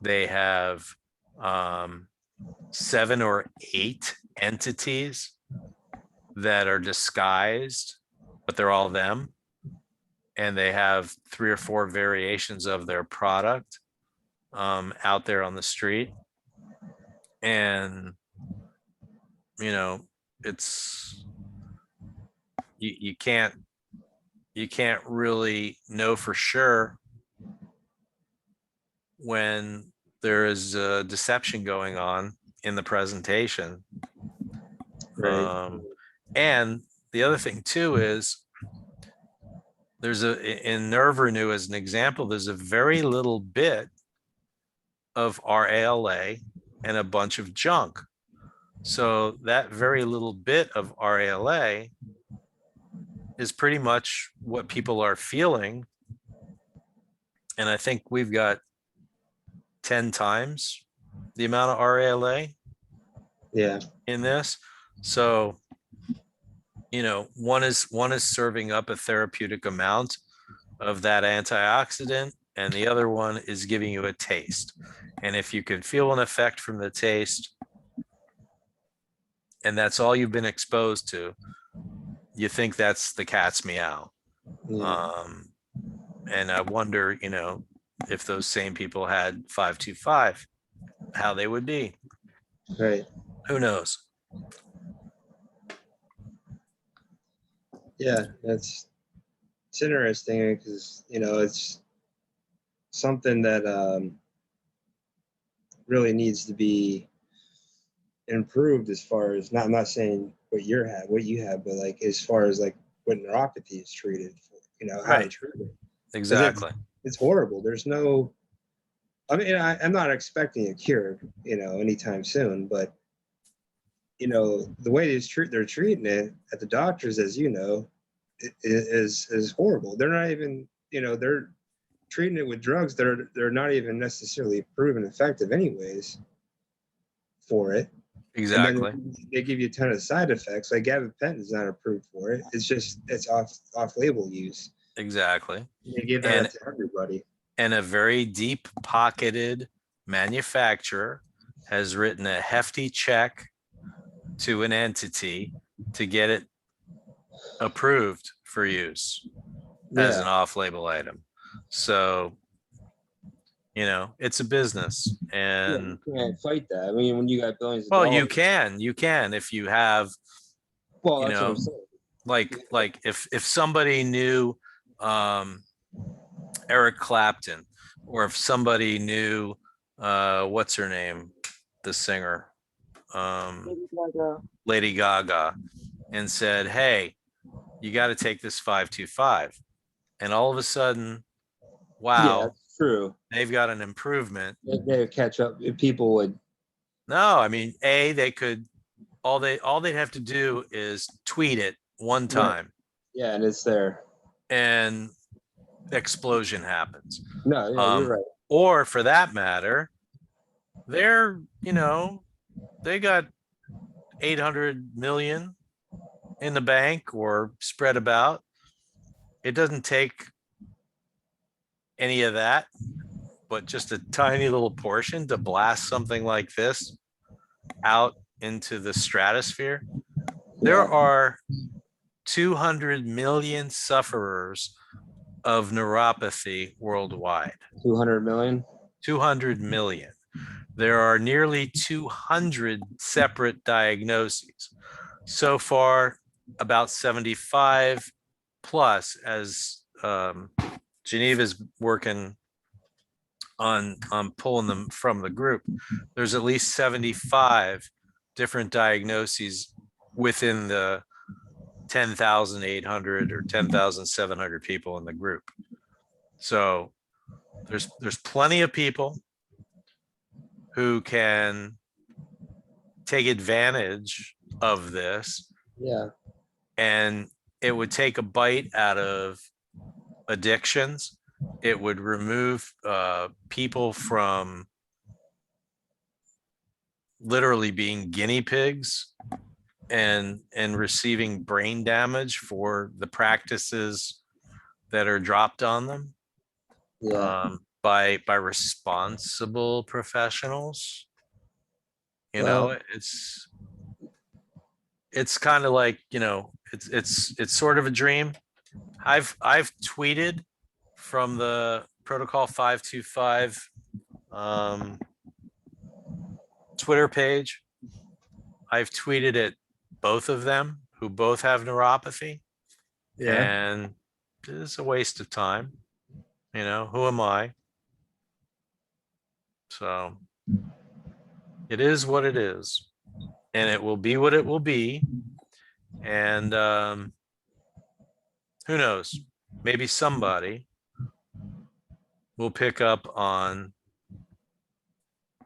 They have 7 or 8 entities that are disguised, but they're all them. And they have 3 or 4 variations of their product out there on the street. And it's you can't really know for sure when there is deception going on in the presentation.
Right.
And the other thing too is there's in Nerve Renew as an example, there's a very little bit of RALA and a bunch of junk. So that very little bit of RALA is pretty much what people are feeling. And I think we've got 10 times the amount of RALA
Yeah.
in this. So, one is serving up a therapeutic amount of that antioxidant, and the other one is giving you a taste. And if you can feel an effect from the taste, and that's all you've been exposed to, you think that's the cat's meow.
Yeah.
And I wonder, if those same people had 525, how they would be.
Right.
Who knows?
Yeah, it's interesting because it's something that really needs to be improved as far as I'm not saying what you have, but like as far as like what neuropathy is treated for, how to
Right.
treat it.
Exactly.
It's horrible. There's no, I mean, I'm not expecting a cure, anytime soon, but the way they're treating it at the doctors, as is horrible. They're not even, they're treating it with drugs that they're not even necessarily proven effective anyways for it.
Exactly.
And then they give you a ton of side effects. Like gabapentin is not approved for it. It's off-label use.
Exactly.
They give that to everybody.
And a very deep pocketed manufacturer has written a hefty check to an entity to get it approved for use as an off-label item. So, it's a business, and
you can't fight that. I mean, when you got billions of
well,
dollars.
you can if you have,
Well, that's what I'm saying.
like if somebody knew Eric Clapton, or if somebody knew what's her name, the singer, Lady Gaga, and said, hey, you got to take this 525, and all of a sudden, wow,
that's true.
they've got an improvement.
They would catch up. People would.
No, I mean, they could, all they'd have to do is tweet it one time.
Yeah, and it's there.
And explosion happens.
No, you're right.
Or for that matter, they're, they got 800 million in the bank or spread about. It doesn't take any of that, but just a tiny little portion to blast something like this out into the stratosphere. There are 200 million sufferers of neuropathy worldwide.
200 million?
200 million. There are nearly 200 separate diagnoses. So far, about 75 plus, as Geneva's working on pulling them from the group. There's at least 75 different diagnoses within the 10,800 or 10,700 people in the group. So there's plenty of people who can take advantage of this.
Yeah.
And it would take a bite out of addictions. It would remove people from literally being guinea pigs and receiving brain damage for the practices that are dropped on them by responsible professionals. It's kind of like, it's sort of a dream. I've tweeted from the Protocol 525 Twitter page. I've tweeted at both of them, who both have neuropathy. And it's a waste of time. Who am I? So it is what it is, and it will be what it will be. And who knows? Maybe somebody will pick up on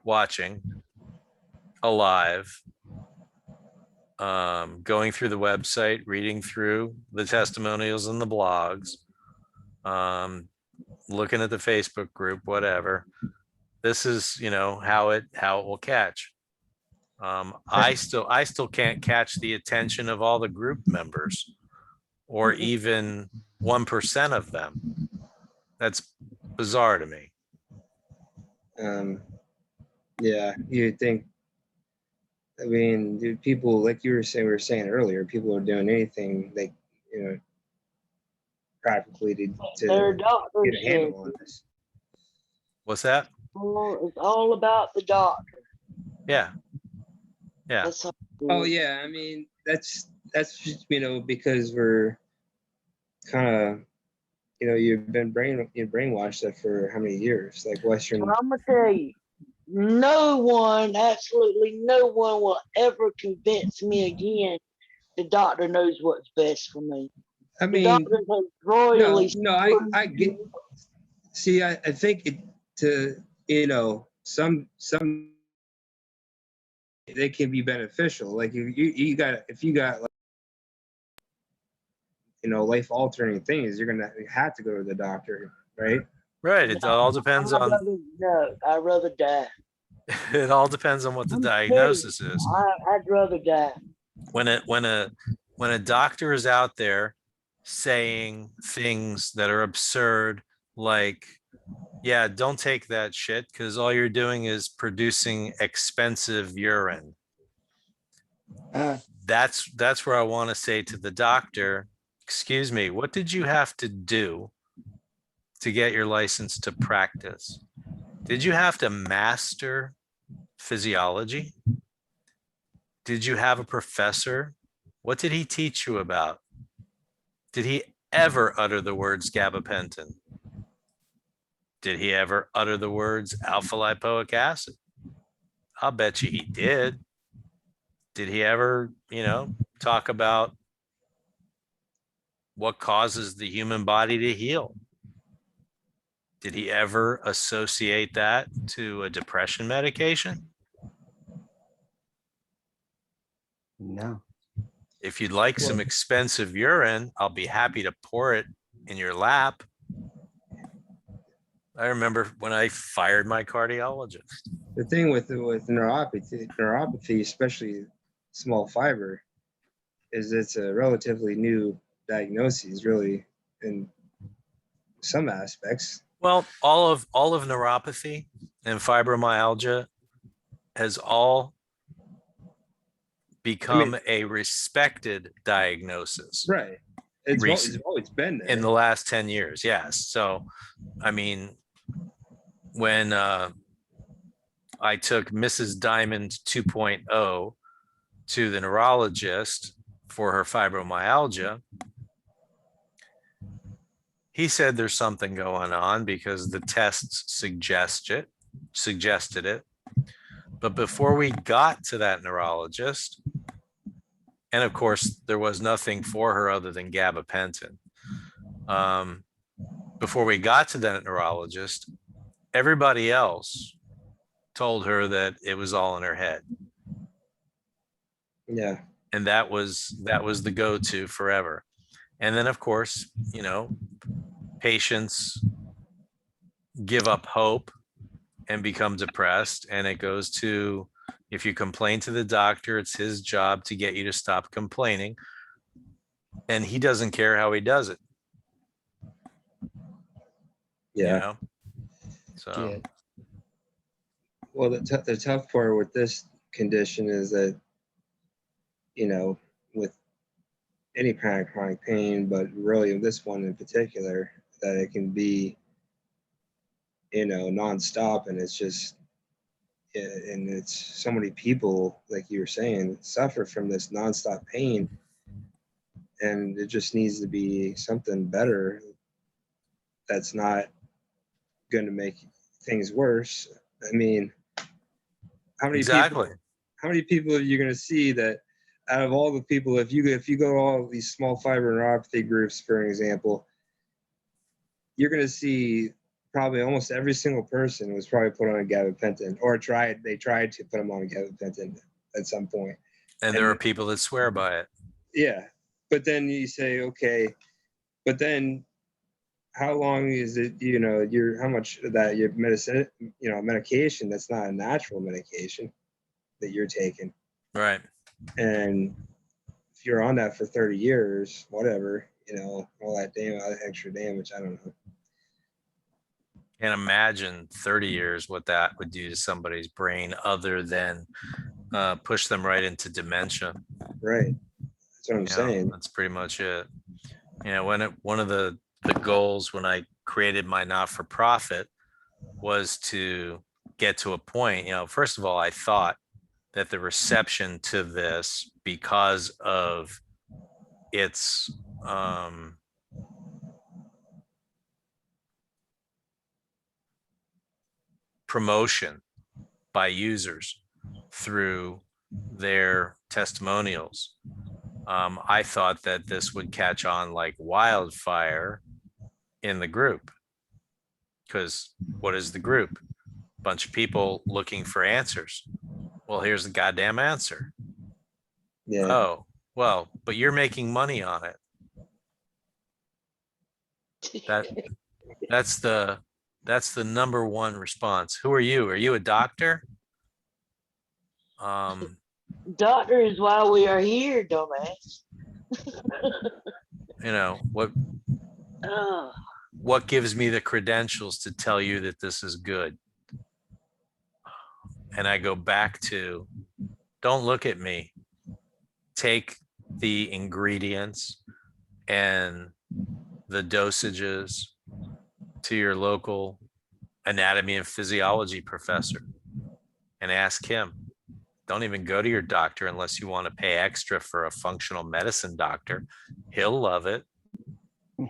watching alive, going through the website, reading through the testimonials and the blogs, looking at the Facebook group, whatever. This is, how it will catch. I still can't catch the attention of all the group members, or even 1% of them. That's bizarre to me.
Yeah, you'd think. I mean, dude, people like we were saying earlier, people are doing anything they, practically
Their
to
doctor
get a
said
handle on this.
What's that?
it's all about the doctor.
Yeah.
That's all it
Oh
is.
yeah, I mean that's just, because we're kind of, you've been brainwashed for how many years? Like Western.
But I'm gonna tell you, absolutely no one will ever convince me again the doctor knows what's best for me.
I
The
mean,
doctor has royally
no, I get. See, I think it to some they can be beneficial. Like if you got like, life altering things, you're gonna have to go to the doctor, right?
Right. It all depends on
I'd rather die.
it all depends on what the
I'm
diagnosis is.
I'd rather die.
When a doctor is out there saying things that are absurd, like, yeah, don't take that shit because all you're doing is producing expensive urine. That's where I want to say to the doctor, excuse me, what did you have to do to get your license to practice? Did you have to master physiology? Did you have a professor? What did he teach you about? Did he ever utter the words gabapentin? Did he ever utter the words alpha lipoic acid? I'll bet you he did. Did he ever, talk about what causes the human body to heal? Did he ever associate that to a depression medication?
No.
If you'd like some expensive urine, I'll be happy to pour it in your lap. I remember when I fired my cardiologist.
The thing with neuropathy, especially small fiber, is it's a relatively new diagnosis, really, in some aspects.
Well, all of neuropathy and fibromyalgia has all become a respected diagnosis.
Right. It's always been there.
In the last 10 years. Yes. So, I mean, when I took Mrs. Diamond 2.0 to the neurologist for her fibromyalgia, he said there's something going on because the tests suggested it. But before we got to that neurologist, and of course, there was nothing for her other than gabapentin. Before we got to that neurologist, everybody else told her that it was all in her head.
Yeah.
And that was the go-to forever. And then, of course, patients give up hope and become depressed. And it goes to, if you complain to the doctor, it's his job to get you to stop complaining. And he doesn't care how he does it.
Yeah.
So.
Yeah.
Well, the tough part with this condition is that, with any kind of chronic pain, but really this one in particular, that it can be, nonstop, and it's just, and it's so many people, like you were saying, suffer from this nonstop pain, and it just needs to be something better that's not going to make things worse. I mean, how many people?
Exactly.
How many people are you going to see that out of all the people, if you go to all of these small fiber neuropathy groups, for example, you're going to see probably almost every single person was probably put on a gabapentin or they tried to put them on a gabapentin at some point.
And there are people that swear by it.
Yeah. But then you say, okay, but then how long is it, how much of that your medicine, medication that's not a natural medication that you're taking.
Right.
And if you're on that for 30 years, whatever, all that extra damage, I don't know.
Can't imagine 30 years what that would do to somebody's brain other than push them right into dementia.
Right. That's what I'm saying.
That's pretty much it. One of the goals when I created my not-for-profit was to get to a point, first of all, I thought that the reception to this, because of its promotion by users through their testimonials, I thought that this would catch on like wildfire in the group. Because what is the group? Bunch of people looking for answers. Well, here's the goddamn answer.
Yeah.
Oh, well, but you're making money on it. That's the number one response. Who are you? Are you a doctor?
Doctor is why we are here, dumbass. Oh,
what gives me the credentials to tell you that this is good? And I go back to, don't look at me. Take the ingredients and the dosages to your local anatomy and physiology professor and ask him. Don't even go to your doctor unless you want to pay extra for a functional medicine doctor. He'll love it.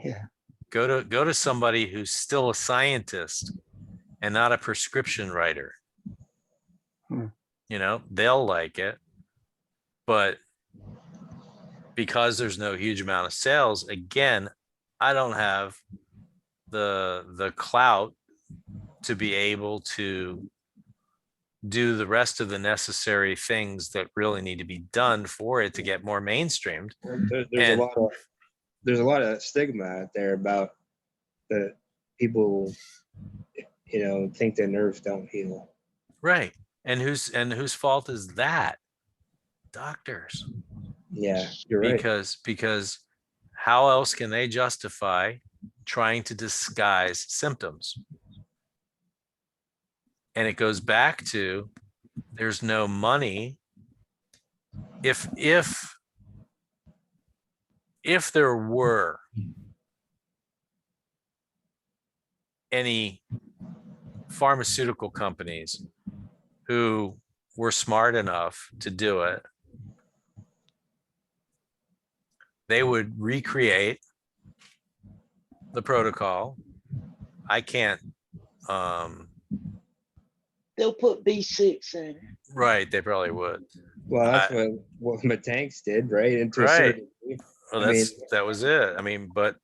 Yeah.
Go to somebody who's still a scientist and not a prescription writer. They'll like it. But because there's no huge amount of sales, again, I don't have the clout to be able to do the rest of the necessary things that really need to be done for it to get more mainstreamed.
There's a lot of stigma out there about that people, think that nerves don't heal.
Right. And whose fault is that? Doctors.
Yeah, you're right.
Because how else can they justify trying to disguise symptoms? And it goes back to, there's no money. If there were any pharmaceutical companies who were smart enough to do it, they would recreate the protocol. I can't.
they'll put B6 in it.
Right, they probably would.
Well, that's what Matanks did, right? Into
Right. Well,
I mean,
that was it. I mean, but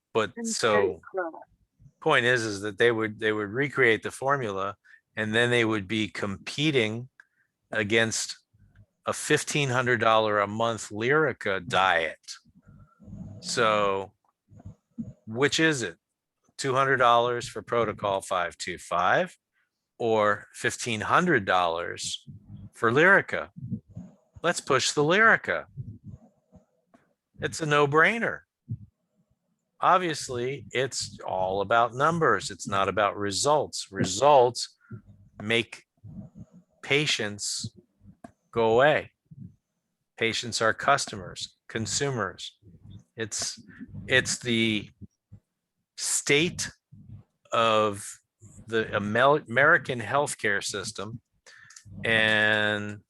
so point is that they would recreate the formula, and then they would be competing against a $1,500 a month Lyrica diet. So which is it? $200 for Protocol 525 or $1,500 for Lyrica? Let's push the Lyrica. It's a no-brainer. Obviously, it's all about numbers. It's not about results. Results make patients go away. Patients are customers, consumers. It's the state of the American healthcare system, and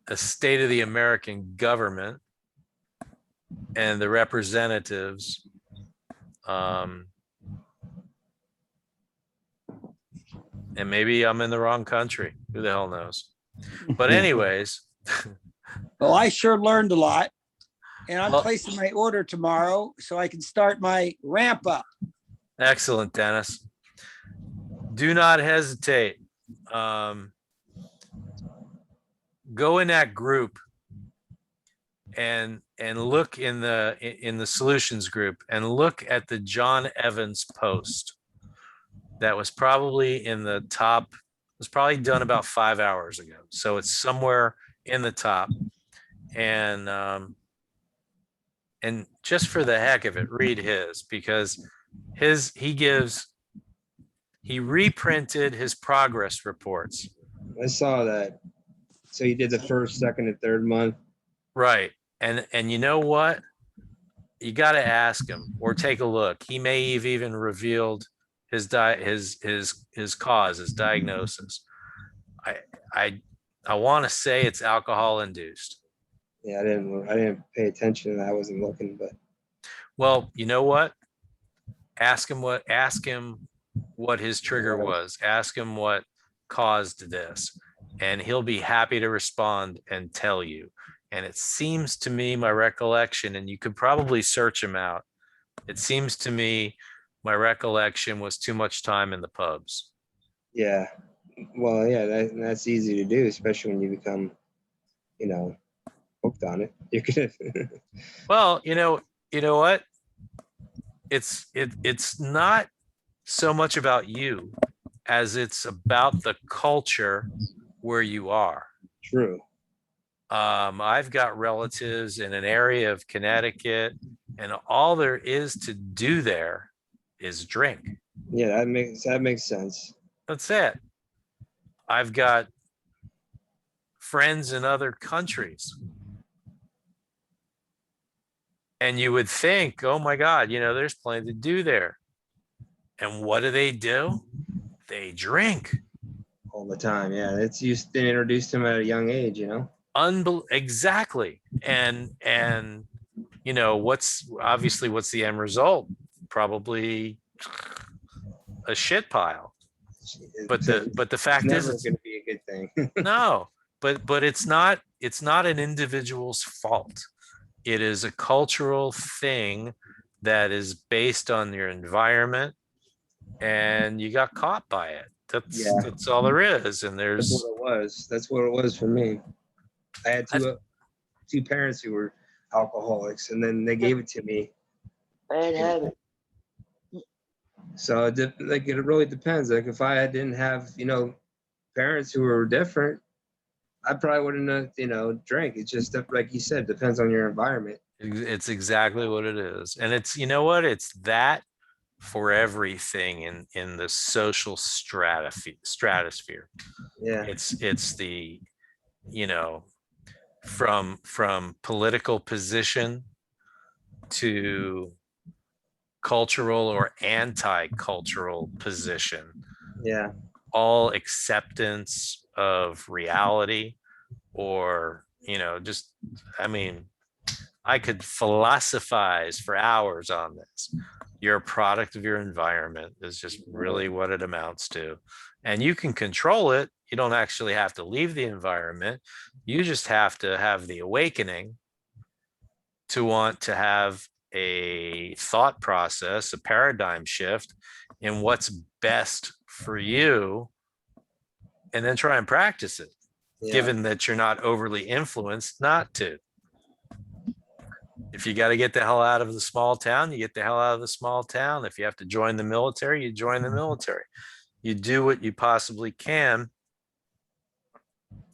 a state of the American government and the representatives And maybe I'm in the wrong country. Who the hell knows? But anyways,
Well, I sure learned a lot. And I'm
Well-
placing my order tomorrow so I can start my ramp up.
excellent, Dennis. Do not hesitate. Go in that group and look in the solutions group and look at the John Evans post. That was probably in the top, was probably done about 5 hours ago. So it's somewhere in the top. And just for the heck of it, read his, because he reprinted his progress reports.
I saw that. So you did the first, second, and third month.
Right. And you know what? You got to ask him or take a look. He may have even revealed his cause, his diagnosis. I want to say it's alcohol induced.
Yeah, I didn't pay attention to that. I wasn't looking, but
Well, you know what? Ask him what his trigger was. Ask him what caused this, and he'll be happy to respond and tell you. And it seems to me, my recollection, and you could probably search him out. It seems to me, my recollection was too much time in the pubs.
yeah. Well, yeah, that's easy to do, especially when you become, hooked on it. You could.
Well, you know what? It's not so much about you as it's about the culture where you are.
True.
I've got relatives in an area of Connecticut, and all there is to do there is drink.
Yeah, that makes sense.
That's it. I've got friends in other countries. And you would think, oh my God, there's plenty to do there. And what do? They drink.
All the time. Yeah, it's used to introduce them at a young age.
Exactly. And what's the end result? Probably a shit pile. But the fact is,
it's going to be a good thing.
no, but it's not an individual's fault. It is a cultural thing that is based on your environment, and you got caught by it. That's all there is. And
That's what it was. That's what it was for me. I had two parents who were alcoholics, and then they gave it to me.
Bad habit.
So it really depends. Like if I didn't have, parents who were different, I probably wouldn't have, drank. It's just like you said, depends on your environment.
It's exactly what it is. And it's, it's that for everything in the social stratosphere.
Yeah.
It's the, from political position to cultural or anti-cultural position,
Yeah.
all acceptance of reality, or I could philosophize for hours on this. You're a product of your environment is just really what it amounts to. And you can control it. You don't actually have to leave the environment. You just have to have the awakening to want to have a thought process, a paradigm shift in what's best for you, and then try and practice it,
Yeah.
given that you're not overly influenced not to. If you got to get the hell out of the small town, you get the hell out of the small town. If you have to join the military, you join the military. You do what you possibly can,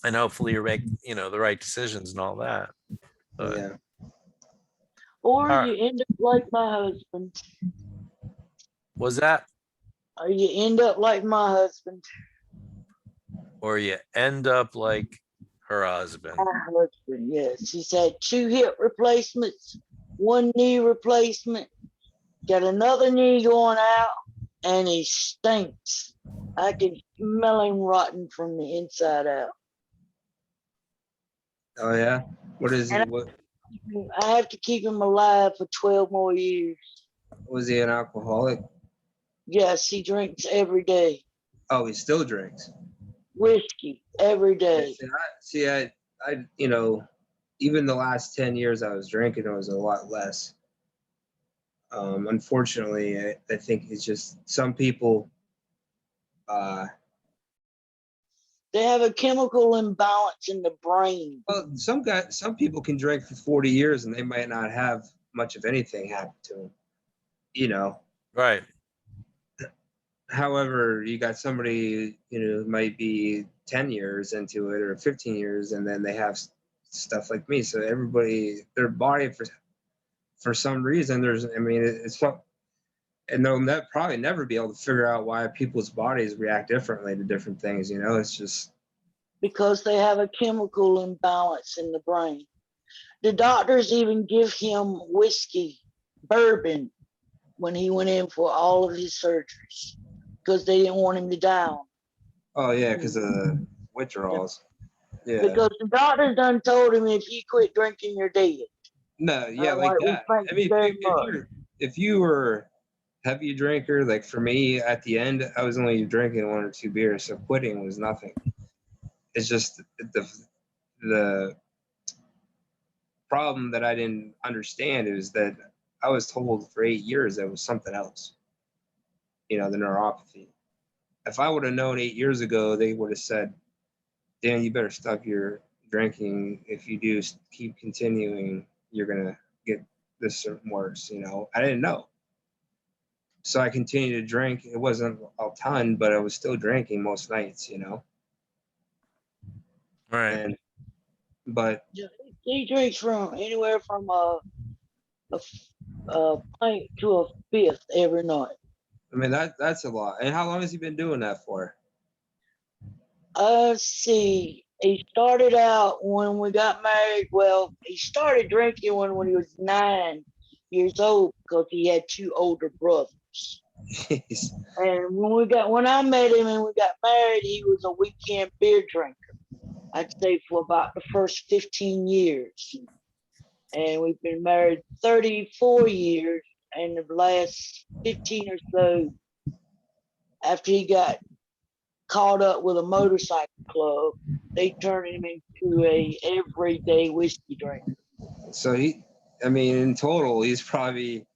and hopefully you make, the right decisions and all that. But
Yeah.
Or
All
you end up like my husband.
was that,
Or you end up like my husband.
or you end up like her husband?
My husband, yes. He's had 2 hip replacements, 1 knee replacement, got another knee going out, and he stinks. I can smell him rotten from the inside out.
Oh yeah. What is it?
And
What?
I have to keep him alive for 12 more years.
Was he an alcoholic?
Yes, he drinks every day.
Oh, he still drinks.
Whiskey every
Yeah,
day.
you know, even the last 10 years I was drinking, it was a lot less. Unfortunately, I think it's just some people, uh,
They have a chemical imbalance in the brain.
well, some people can drink for 40 years and they might not have much of anything happen to them, you know.
Right.
However, you got somebody, might be 10 years into it or 15 years, and then they have stuff like me. So everybody, their body, for some reason, it's so, and they'll probably never be able to figure out why people's bodies react differently to different things. It's just,
Because they have a chemical imbalance in the brain. The doctors even give him whiskey, bourbon, when he went in for all of his surgeries because they didn't want him to die.
oh yeah, because of the withdrawals. Yeah.
Because the doctors done told him if you quit drinking, you're dead.
No, yeah,
I'm
like
we
that.
thank
I
you
mean,
very
if
much.
if you were a heavy drinker, like for me, at the end, I was only drinking 1 or 2 beers, so quitting was nothing. It's just the problem that I didn't understand is that I was told for 8 years that it was something else. The neuropathy. If I would have known 8 years ago, they would have said, Dan, you better stop your drinking. If you do keep continuing, you're gonna get this worse. I didn't know. So I continued to drink. It wasn't a ton, but I was still drinking most nights,
Right.
And but
He drinks from anywhere from a pint to a fifth every night.
I mean that's a lot. And how long has he been doing that for?
See, he started out when we got married. Well, he started drinking when he was 9 years old because he had 2 older brothers.
Jeez.
And when I met him and we got married, he was a weekend beer drinker. I'd say for about the first 15 years. And we've been married 34 years. And the last 15 or so, after he got caught up with a motorcycle club, they turned him into a everyday whiskey drinker.
So in total, he's probably,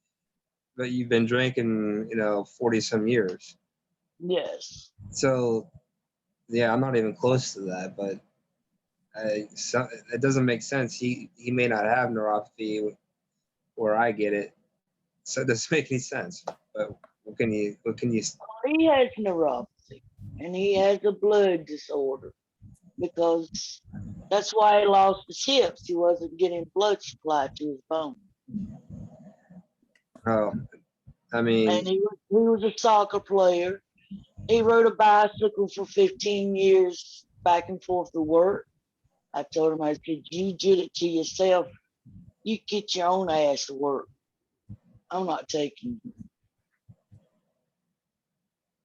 but you've been drinking, 40 some years.
Yes.
So, yeah, I'm not even close to that, but it doesn't make sense. He may not have neuropathy where I get it. So it doesn't make any sense. But what can you?
He has neuropathy and he has a blood disorder because that's why he lost his hips. He wasn't getting blood supply to his bones.
Oh, I mean,
And he was a soccer player. He rode a bicycle for 15 years back and forth to work. I told him, I said, you did it to yourself. You get your own ass to work. I'm not taking you.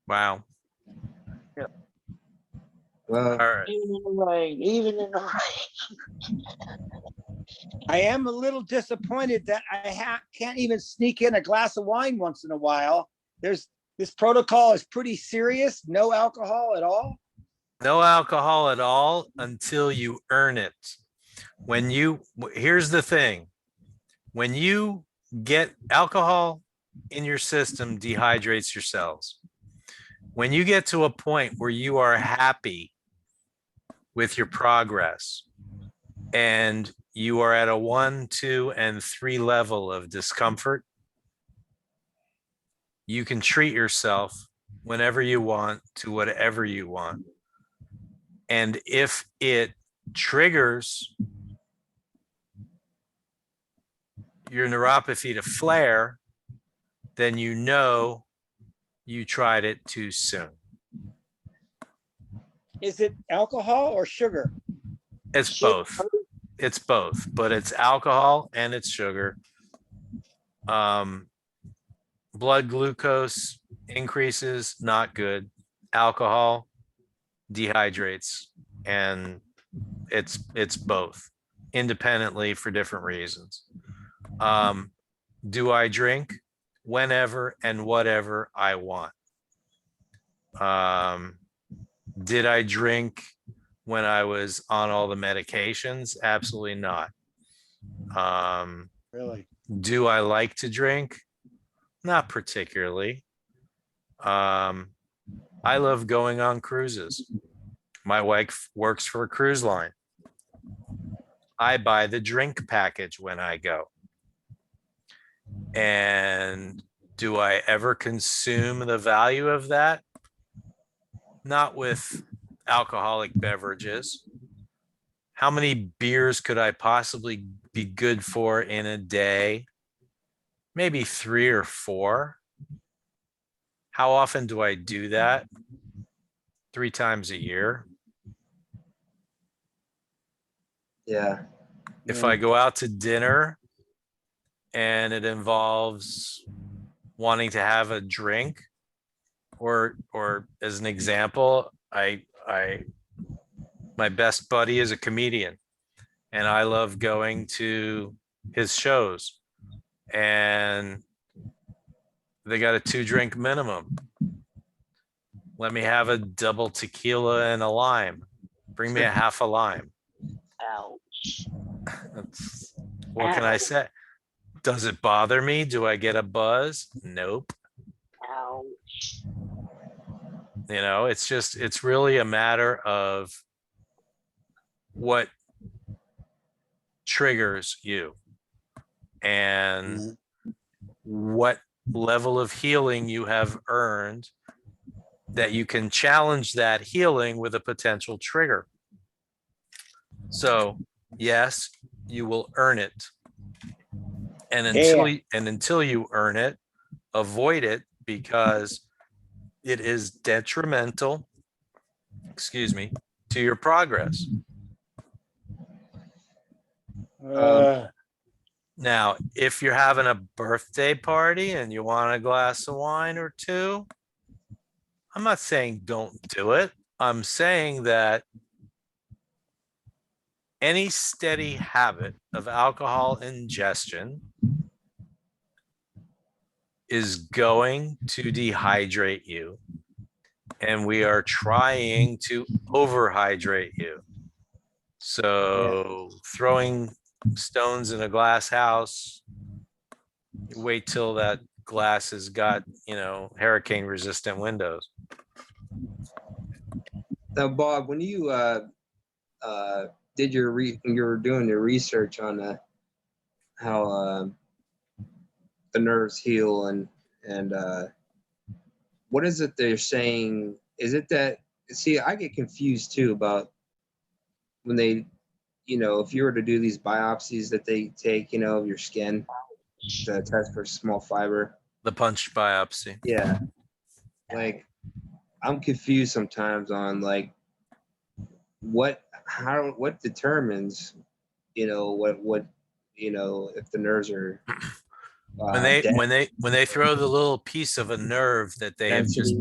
Wow.
well,
All right.
Even in the rain, even in the rain.
I am a little disappointed that I can't even sneak in a glass of wine once in a while. This protocol is pretty serious. No alcohol at all.
No alcohol at all until you earn it. Here's the thing. When you get alcohol in your system, dehydrates your cells. When you get to a point where you are happy with your progress and you are at a 1, 2, and 3 level of discomfort, you can treat yourself whenever you want to whatever you want. And if it triggers your neuropathy to flare, then you know you tried it too soon.
Is it alcohol or sugar?
It's both. It's both, but it's alcohol and it's sugar. Blood glucose increases, not good. Alcohol dehydrates, and it's both independently for different reasons. Do I drink? whenever and whatever I want. Did I drink when I was on all the medications? Absolutely not.
Really?
Do I like to drink? Not particularly. I love going on cruises. My wife works for a cruise line. I buy the drink package when I go. And do I ever consume the value of that? Not with alcoholic beverages. How many beers could I possibly be good for in a day? Maybe 3 or 4. How often do I do that? 3 times a year.
Yeah.
If I go out to dinner and it involves wanting to have a drink, or as an example, my best buddy is a comedian and I love going to his shows, and they got a 2-drink minimum. Let me have a double tequila and a lime. Bring me a half a lime.
Ouch.
What can I say? Does it bother me? Do I get a buzz? Nope.
Ouch.
It's really a matter of what triggers you and what level of healing you have earned that you can challenge that healing with a potential trigger. So yes, you will earn it. And until you earn it, avoid it, because it is detrimental, to your progress. Now, if you're having a birthday party and you want a glass of wine or 2, I'm not saying don't do it. I'm saying that any steady habit of alcohol ingestion is going to dehydrate you, and we are trying to overhydrate you. So throwing stones in a glass house, wait till that glass has got, hurricane resistant windows.
Now, Bob, when you did you were doing your research on how the nerves heal and what is it they're saying? Is it that, see, I get confused too about when they, if you were to do these biopsies that they take, of your skin to test for small fiber.
The punch biopsy.
Yeah. Like, I'm confused sometimes on like what determines, what if the nerves are
When they throw the little piece of a nerve that they have just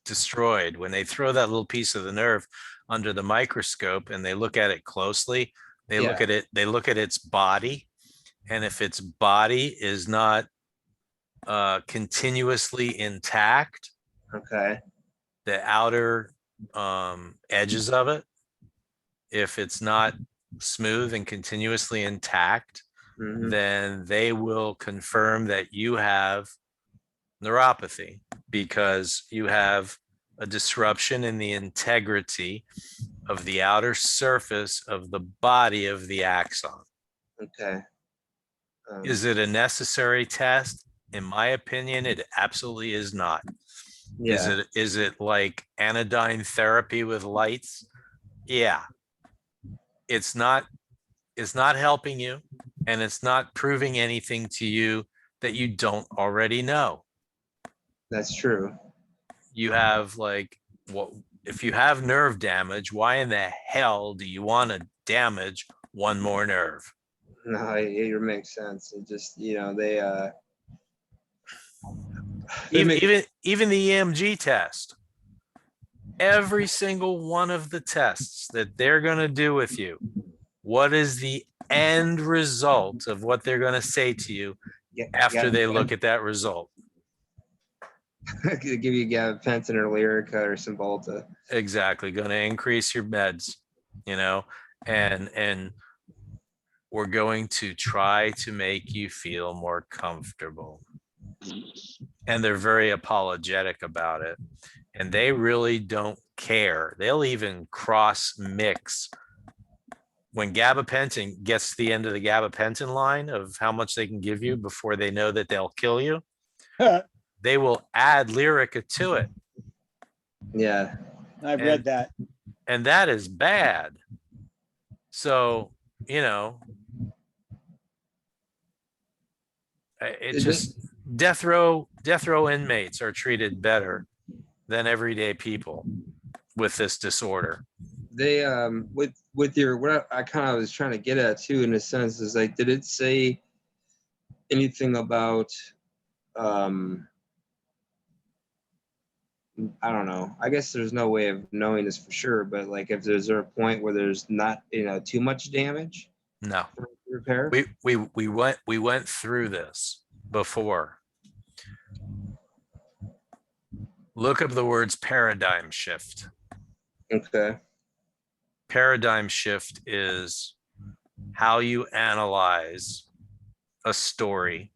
destroyed, when they throw that little piece of the nerve under the microscope and they look at it closely, they look at its body, and if its body is not continuously intact,
okay,
the outer edges of it, if it's not smooth and continuously intact, then they will confirm that you have neuropathy, because you have a disruption in the integrity of the outer surface of the body of the axon.
Okay.
Is it a necessary test? In my opinion, it absolutely is not.
Yeah.
Is it like anodyne therapy with lights? Yeah. It's not helping you, and it's not proving anything to you that you don't already know.
That's true.
You have if you have nerve damage, why in the hell do you want to damage one more nerve?
No, it makes sense. It just, they
even the EMG test, every single one of the tests that they're going to do with you, what is the end result of what they're going to say to you after they look at that result.
Give you gabapentin or Lyrica or Cymbalta.
Exactly. Going to increase your meds, and we're going to try to make you feel more comfortable. And they're very apologetic about it. And they really don't care. They'll even cross mix. When gabapentin gets to the end of the gabapentin line of how much they can give you before they know that they'll kill you, they will add Lyrica to it.
Yeah.
I've read that.
And that is bad. So, it's just death row inmates are treated better than everyday people with this disorder.
They with your, what I kind of was trying to get at too, in a sense, is like, did it say anything about I don't know. I guess there's no way of knowing this for sure, but like, if there's a point where there's not, too much damage
No,
for repair.
we went through this before. Look up the words paradigm shift.
Okay.
Paradigm shift is how you analyze a story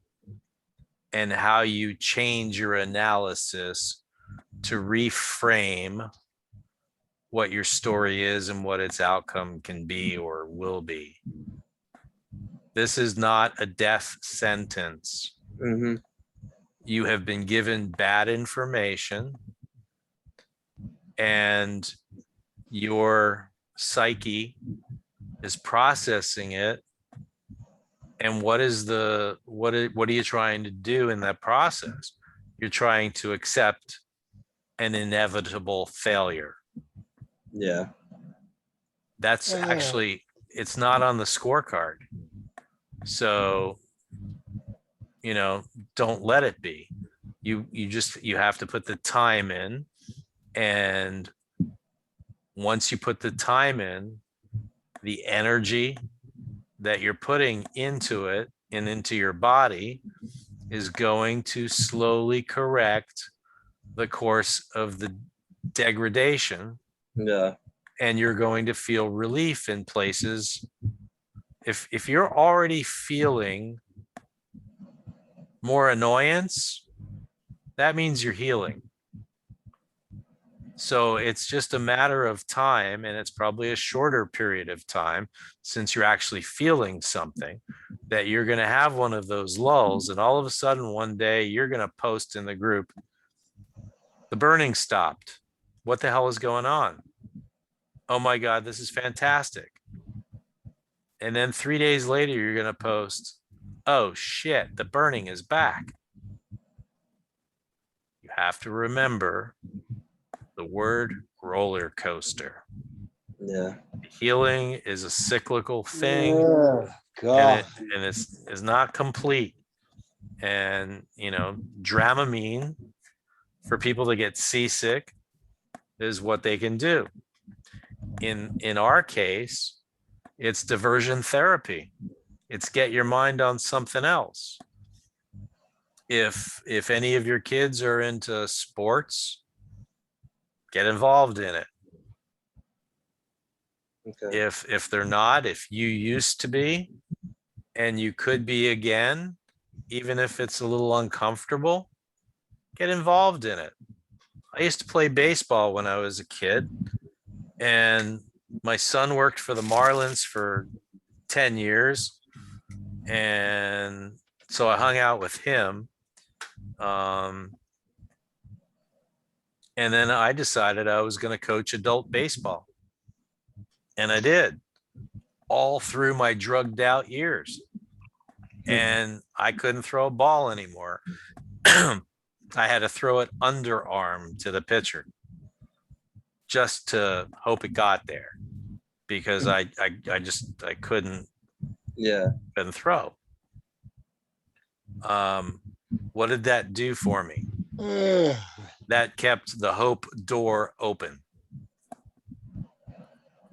and how you change your analysis to reframe what your story is and what its outcome can be or will be. This is not a death sentence.
Mm-hmm.
You have been given bad information and your psyche is processing it. And what are you trying to do in that process? You're trying to accept an inevitable failure.
Yeah.
That's actually, it's not on the scorecard. So, don't let it be. You have to put the time in, and once you put the time in, the energy that you're putting into it and into your body is going to slowly correct the course of the degradation.
Yeah.
And you're going to feel relief in places. If you're already feeling more annoyance, that means you're healing. So it's just a matter of time, and it's probably a shorter period of time since you're actually feeling something, that you're going to have one of those lulls, and all of a sudden one day you're going to post in the group, the burning stopped. What the hell is going on? Oh my God, this is fantastic. And then 3 days later, you're going to post, oh shit, the burning is back. You have to remember the word roller coaster.
Yeah.
Healing is a cyclical thing,
God.
and it's not complete. And, Dramamine for people to get seasick is what they can do. In our case, it's diversion therapy. It's get your mind on something else. If any of your kids are into sports, get involved in it.
Okay.
If they're not, if you used to be, and you could be again, even if it's a little uncomfortable, get involved in it. I used to play baseball when I was a kid, and my son worked for the Marlins for 10 years. And so I hung out with him. And then I decided I was going to coach adult baseball. And I did, all through my drugged out years. And I couldn't throw a ball anymore. I had to throw it underarm to the pitcher just to hope it got there, because I couldn't throw. What did that do for me? That kept the hope door open.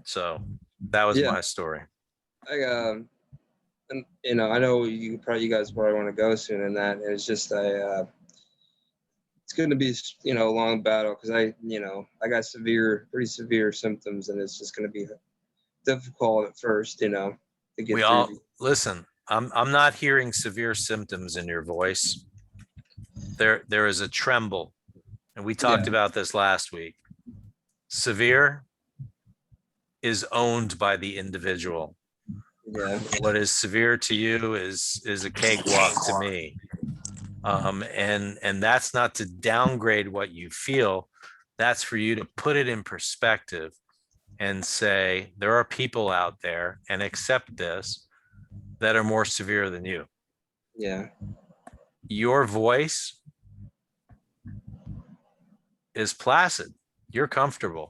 So that was my story.
and you know, I know you guys probably want to go soon, and that it's just it's going to be, you know, a long battle because I got pretty severe symptoms, and it's just going to be difficult at first, you know, to get
We
through.
all listen. I'm not hearing severe symptoms in your voice. There is a tremble, and we talked
Yeah.
about this last week. Severe is owned by the individual.
Yeah.
What is severe to you is a cakewalk to me. And that's not to downgrade what you feel. That's for you to put it in perspective and say, there are people out there, and accept this, that are more severe than you.
Yeah.
Your voice is placid. You're comfortable.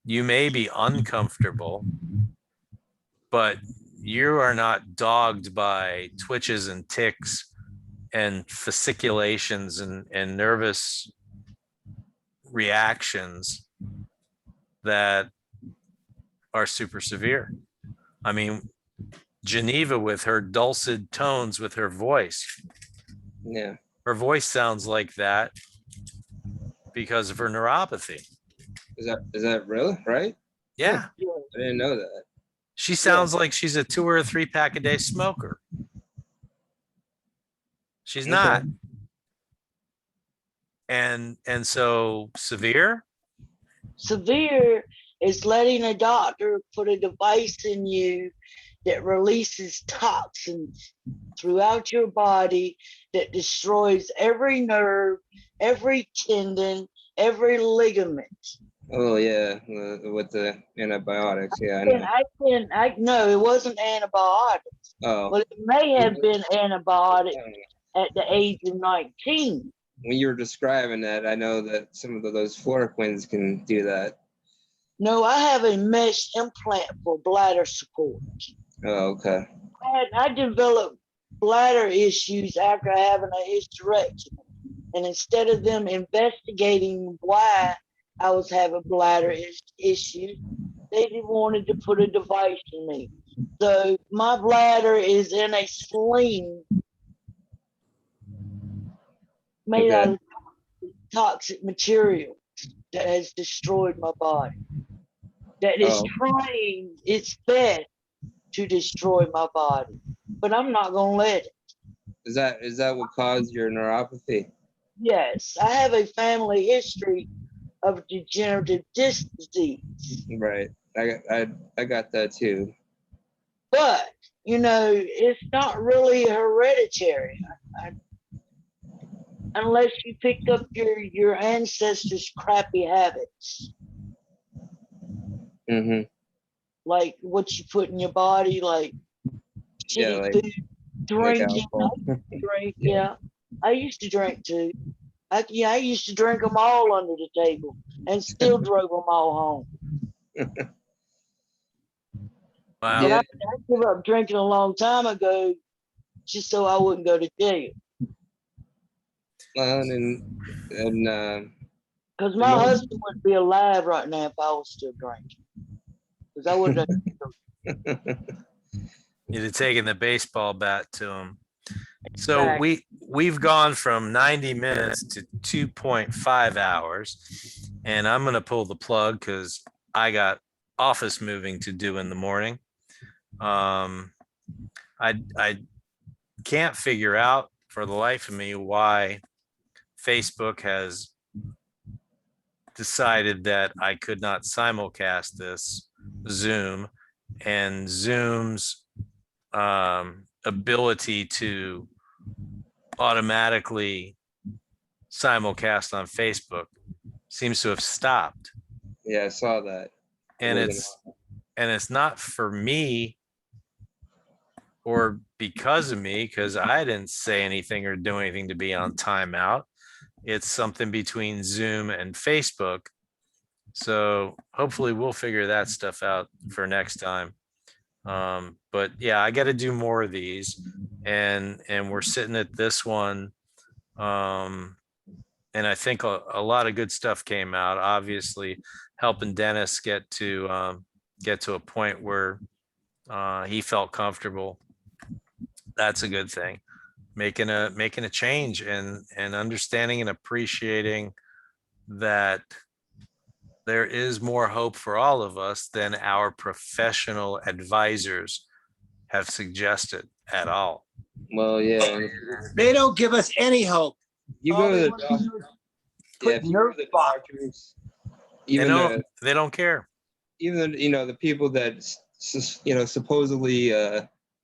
You may be uncomfortable, but you are not dogged by twitches and tics and fasciculations and nervous reactions that are super severe. I mean, Geneva with her dulcet tones with her voice,
Yeah.
her voice sounds like that because of her neuropathy.
Is that really right?
Yeah.
I didn't know that.
She sounds like she's a 2 or 3 pack a day smoker. She's
Okay.
not. And so severe.
Severe is letting a doctor put a device in you that releases toxins throughout your body that destroys every nerve, every tendon, every ligament.
Oh yeah, with the antibiotics. Yeah, I
And
know.
no, it wasn't antibiotics,
Oh,
but it may have been antibiotics at the age of 19.
when you were describing that, I know that some of those fluoroquines can do that.
No, I have a mesh implant for bladder support.
Oh, okay.
I developed bladder issues after having a hysterectomy. And instead of them investigating why I was having bladder issues, they wanted to put a device in me. So my bladder is in a sling made out of toxic material that has destroyed my body. That is trying its best to destroy my body, but I'm not gonna let it.
Is that what caused your neuropathy?
Yes, I have a family history of degenerative disc disease,
Right. I got that too.
but you know it's not really hereditary unless you picked up your ancestors' crappy habits,
Mm-hmm.
like what you put in your body, like
Yeah,
shitty
like
food, drinking.
alcohol.
Drink, yeah. I used to drink too. I used to drink them all under the table and still drove them all home.
Wow.
But
Yeah.
I gave up drinking a long time ago just so I wouldn't go to jail.
Well, and
Because my husband wouldn't be alive right now if I was still drinking. Because I would have.
You'd have taken the baseball bat to him. So we've gone from 90 minutes to 2.5 hours, and I'm going to pull the plug because I got office moving to do in the morning. I can't figure out for the life of me why Facebook has decided that I could not simulcast this Zoom, and Zoom's ability to automatically simulcast on Facebook seems to have stopped.
yeah, I saw that.
And it's not for me or because of me, because I didn't say anything or do anything to be on timeout. It's something between Zoom and Facebook. So hopefully we'll figure that stuff out for next time. But yeah, I got to do more of these, and we're sitting at this one. And I think a lot of good stuff came out. Obviously, helping Dennis get to a point where He felt comfortable. That's a good thing. Making a change and understanding and appreciating that there is more hope for all of us than our professional advisors have suggested at all.
Well, yeah.
They don't give us any hope.
You
All
go to
they
the
wanna
doc-
do is
yeah,
put
if you go to the
nerve block.
doctors,
They
even
don't, they don't care.
the people that supposedly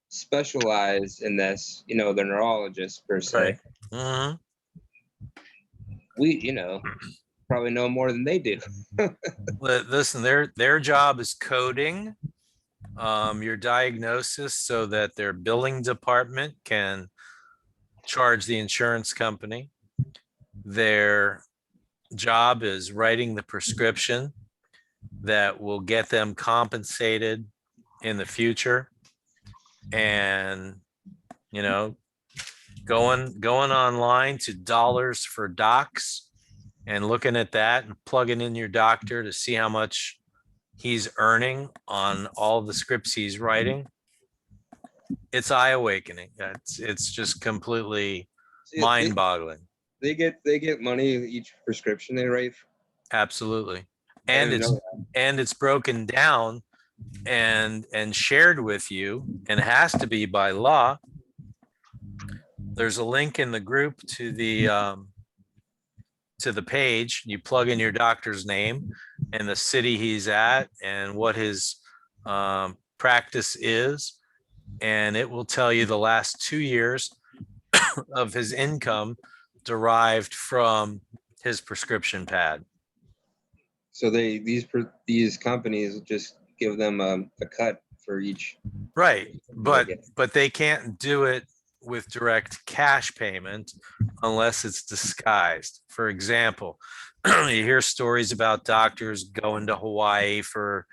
specialize in this, the neurologists per se,
Right. Mhm.
we probably know more than they do.
Listen, their job is coding your diagnosis so that their billing department can charge the insurance company. Their job is writing the prescription that will get them compensated in the future. And, going online to Dollars for Docs and looking at that and plugging in your doctor to see how much he's earning on all the scripts he's writing. It's eye awakening. It's just completely
See,
mind boggling.
they get money each prescription they write.
Absolutely.
I
And
didn't
it's
know
and it's broken down and shared with you, and it has to be by law. There's a link in the group to the page. You plug in your doctor's name and the city he's at and what his practice is, and it will tell you the last 2 years of his income derived from his prescription pad.
So these companies just give them a cut for each.
Right, but
Okay.
they can't do it with direct cash payment unless it's disguised. For example, you hear stories about doctors going to Hawaii for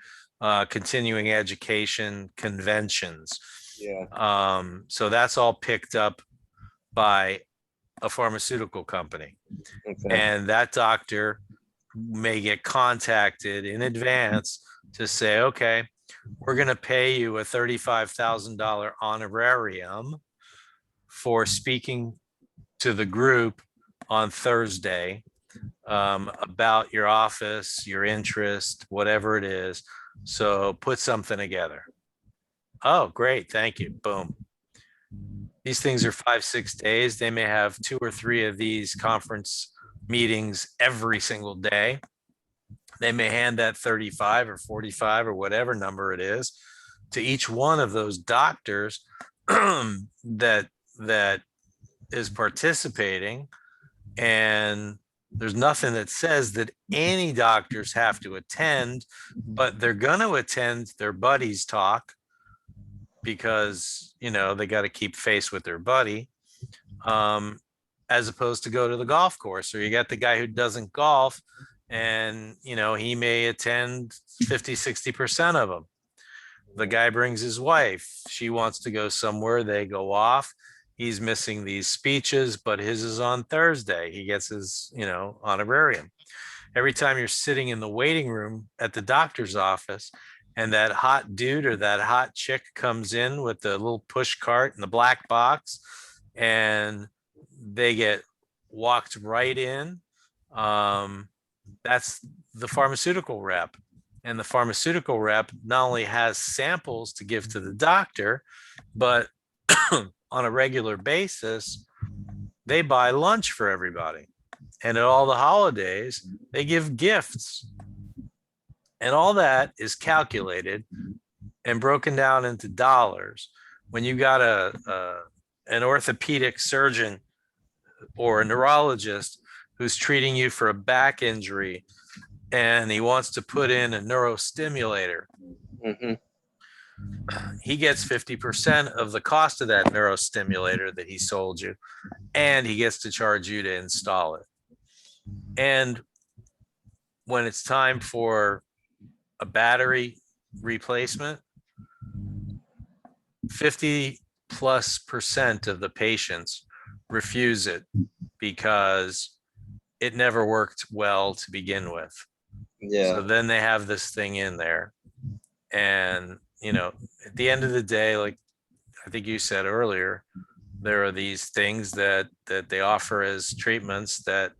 continuing education conventions.
Yeah.
So that's all picked up by a pharmaceutical company,
Okay.
and that doctor may get contacted in advance to say, okay, we're going to pay you a $35,000 honorarium for speaking to the group on Thursday about your office, your interest, whatever it is. So put something together. Oh, great. Thank you. Boom. These things are 5-6 days. They may have 2 or 3 of these conference meetings every single day. They may hand that 35 or 45 or whatever number it is to each one of those doctors that is participating. And there's nothing that says that any doctors have to attend, but they're going to attend their buddies talk because, they got to keep face with their buddy, as opposed to go to the golf course. Or you got the guy who doesn't golf and, he may attend 50-60% of them. The guy brings his wife. She wants to go somewhere. They go off. He's missing these speeches, but his is on Thursday. He gets his, honorarium. Every time you're sitting in the waiting room at the doctor's office and that hot dude or that hot chick comes in with the little push cart and the black box, and they get walked right in, that's the pharmaceutical rep. And the pharmaceutical rep not only has samples to give to the doctor, but on a regular basis, they buy lunch for everybody. And at all the holidays, they give gifts. And all that is calculated and broken down into dollars. When you got an orthopedic surgeon or a neurologist who's treating you for a back injury and he wants to put in a neurostimulator,
Mm-hmm.
he gets 50% of the cost of that neurostimulator that he sold you, and he gets to charge you to install it. And when it's time for a battery replacement, 50+% of the patients refuse it because it never worked well to begin with.
Yeah.
So then they have this thing in there, and you know, at the end of the day, like I think you said earlier, there are these things that they offer as treatments that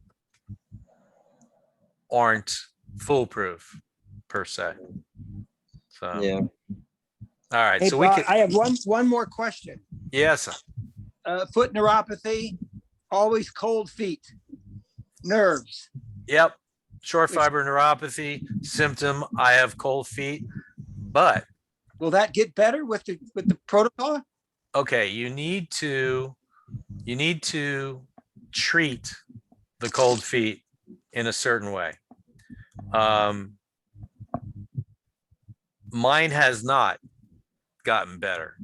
aren't foolproof per se. So,
Yeah.
all right,
Hey,
so we
Bob,
can,
I have one more question.
yes,
Foot neuropathy, always cold feet, nerves.
yep. Short fiber neuropathy symptom, I have cold feet, but
Will that get better with the protocol?
okay, you need to treat the cold feet in a certain way. Mine has not gotten better.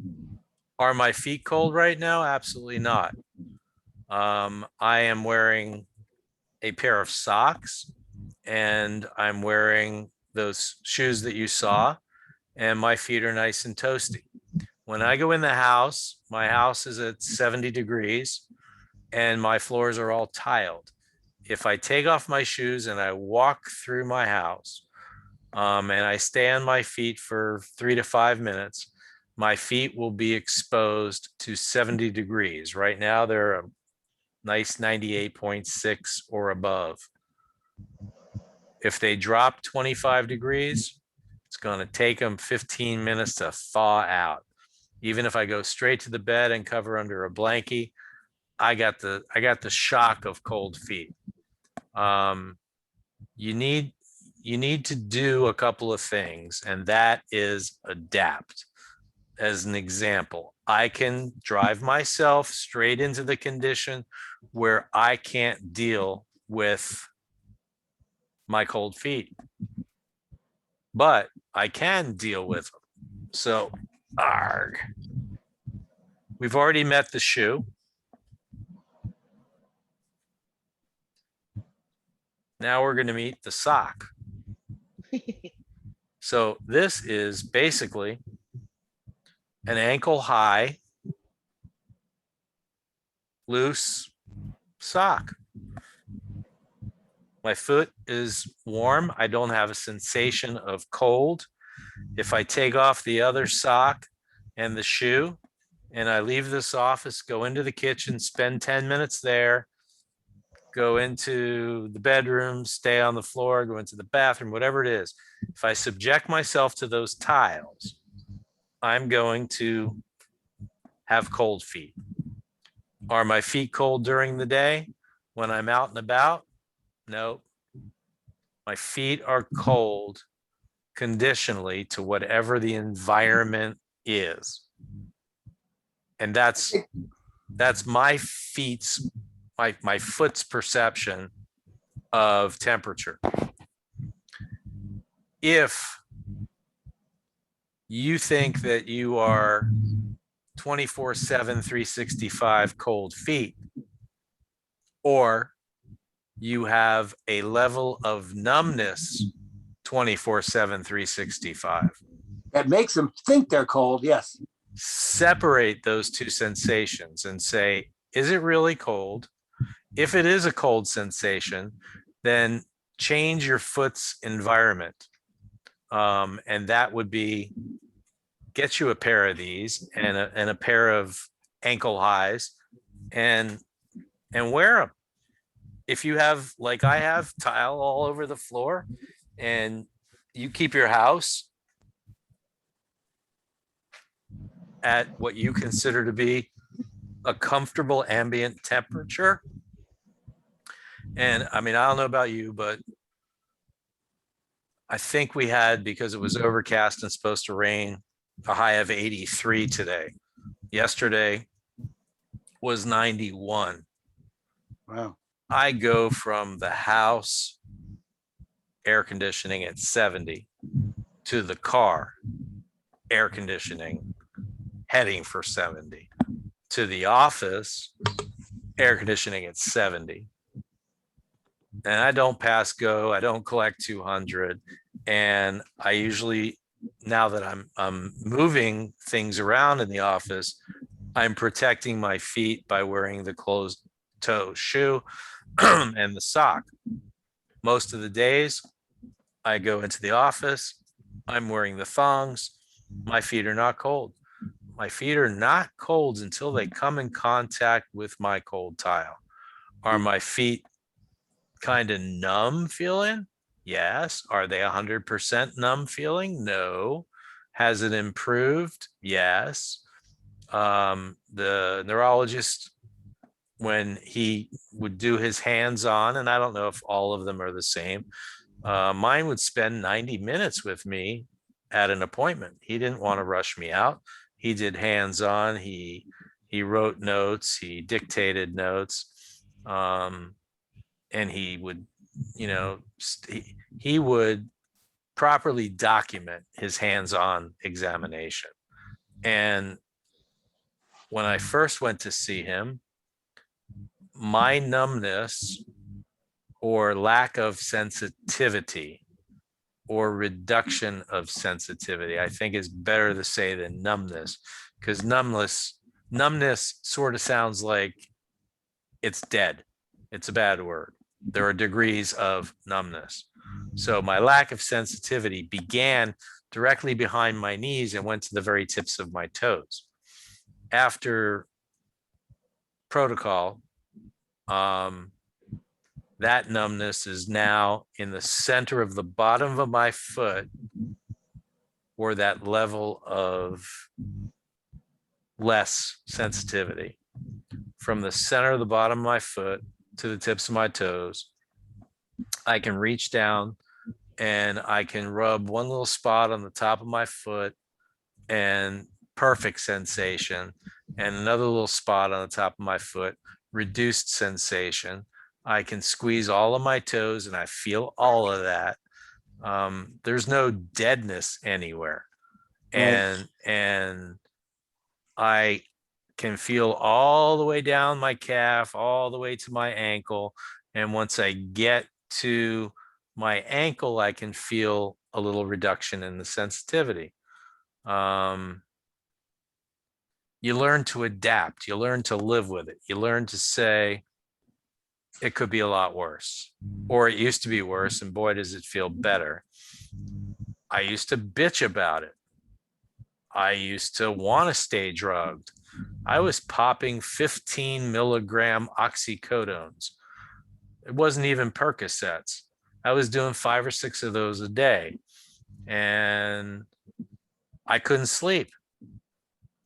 Are my feet cold right now? Absolutely not. I am wearing a pair of socks and I'm wearing those shoes that you saw, and my feet are nice and toasty. When I go in the house, my house is at 70 degrees and my floors are all tiled. If I take off my shoes and I walk through my house, and I stay on my feet for 3 to 5 minutes, my feet will be exposed to 70 degrees. Right now, they're a nice 98.6 or above. If they drop 25 degrees, it's going to take them 15 minutes to thaw out. Even if I go straight to the bed and cover under a blankie, I got the shock of cold feet. You need to do a couple of things, and that is adapt. As an example, I can drive myself straight into the condition where I can't deal with my cold feet, but I can deal with them. So, arg. We've already met the shoe. Now we're going to meet the sock. So this is basically an ankle high, loose sock. My foot is warm. I don't have a sensation of cold. If I take off the other sock and the shoe and I leave this office, go into the kitchen, spend 10 minutes there, go into the bedroom, stay on the floor, go into the bathroom, whatever it is. If I subject myself to those tiles, I'm going to have cold feet. Are my feet cold during the day when I'm out and about? No. My feet are cold conditionally to whatever the environment is. And that's my feet's, my foot's perception of temperature. If you think that you are 24/7, 365 cold feet, or you have a level of numbness 24/7, 365,
That makes them think they're cold. Yes.
separate those two sensations and say, is it really cold? If it is a cold sensation, then change your foot's environment. And that would be get you a pair of these and a pair of ankle highs and wear them. If you have, like I have, tile all over the floor and you keep your house at what you consider to be a comfortable ambient temperature. And I mean, I don't know about you, but I think we had, because it was overcast and supposed to rain, a high of 83 today. Yesterday was 91.
Wow.
I go from the house air conditioning at 70 to the car air conditioning heading for 70 to the office air conditioning at 70. And I don't pass go, I don't collect 200. And I usually, now that I'm moving things around in the office, I'm protecting my feet by wearing the closed toe shoe and the sock. Most of the days I go into the office, I'm wearing the thongs. My feet are not cold. My feet are not cold until they come in contact with my cold tile. Are my feet kind of numb feeling? Yes. Are they 100% numb feeling? No. Has it improved? Yes. The neurologist, when he would do his hands on, and I don't know if all of them are the same, mine would spend 90 minutes with me at an appointment. He didn't want to rush me out. He did hands on. He wrote notes. He dictated notes, and he would, you know, he would properly document his hands on examination. And when I first went to see him, my numbness or lack of sensitivity or reduction of sensitivity, I think is better to say than numbness, because numbness sort of sounds like it's dead. It's a bad word. There are degrees of numbness. So my lack of sensitivity began directly behind my knees and went to the very tips of my toes. After protocol, that numbness is now in the center of the bottom of my foot, or that level of less sensitivity. From the center of the bottom of my foot to the tips of my toes, I can reach down and I can rub one little spot on the top of my foot and perfect sensation, and another little spot on the top of my foot, reduced sensation. I can squeeze all of my toes and I feel all of that. There's no deadness anywhere. And I can feel all the way down my calf, all the way to my ankle. And once I get to my ankle, I can feel a little reduction in the sensitivity. You learn to adapt, you learn to live with it. You learn to say, it could be a lot worse, or it used to be worse, and boy, does it feel better. I used to bitch about it. I used to want to stay drugged. I was popping 15 milligram oxycodones. It wasn't even Percocets. I was doing 5 or 6 of those a day, and I couldn't sleep.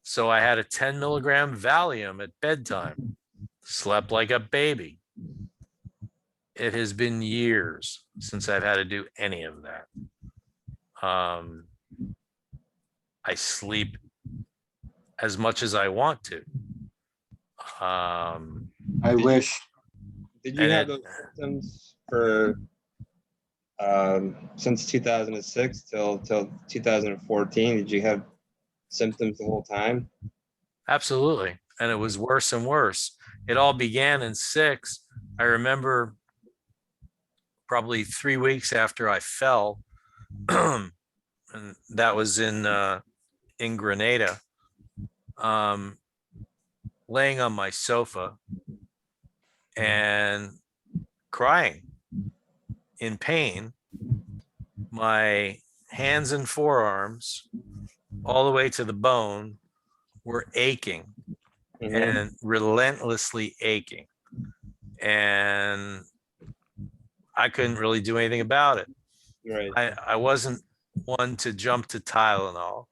So I had a 10 milligram Valium at bedtime, slept like a baby. It has been years since I've had to do any of that. I sleep as much as I want to.
I wish.
Did you have those symptoms for since 2006 till 2014? Did you have symptoms the whole time?
Absolutely. And it was worse and worse. It all began in 6. I remember probably 3 weeks after I fell, and that was in Grenada, laying on my sofa and crying in pain. My hands and forearms, all the way to the bone, were aching and relentlessly aching. And I couldn't really do anything about it.
Right.
I wasn't one to jump to Tylenol.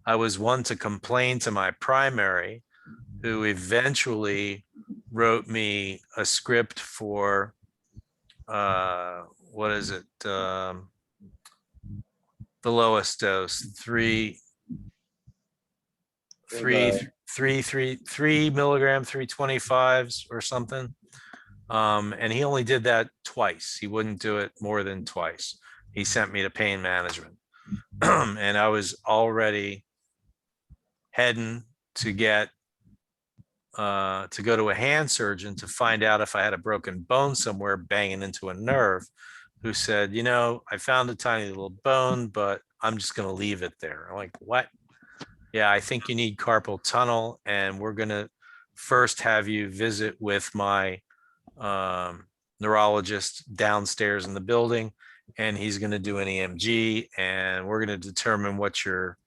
I was one to complain to my primary, who eventually wrote me a script for what is it? The lowest dose, 3 milligram 325s or something. And he only did that twice. He wouldn't do it more than twice. He sent me to pain management. And I was already heading to get to go to a hand surgeon to find out if I had a broken bone somewhere banging into a nerve, who said, you know, I found a tiny little bone, but I'm just going to leave it there. I'm like, what? Yeah, I think you need carpal tunnel, and we're going to first have you visit with my neurologist downstairs in the building, and he's going to do an EMG, and we're going to determine what your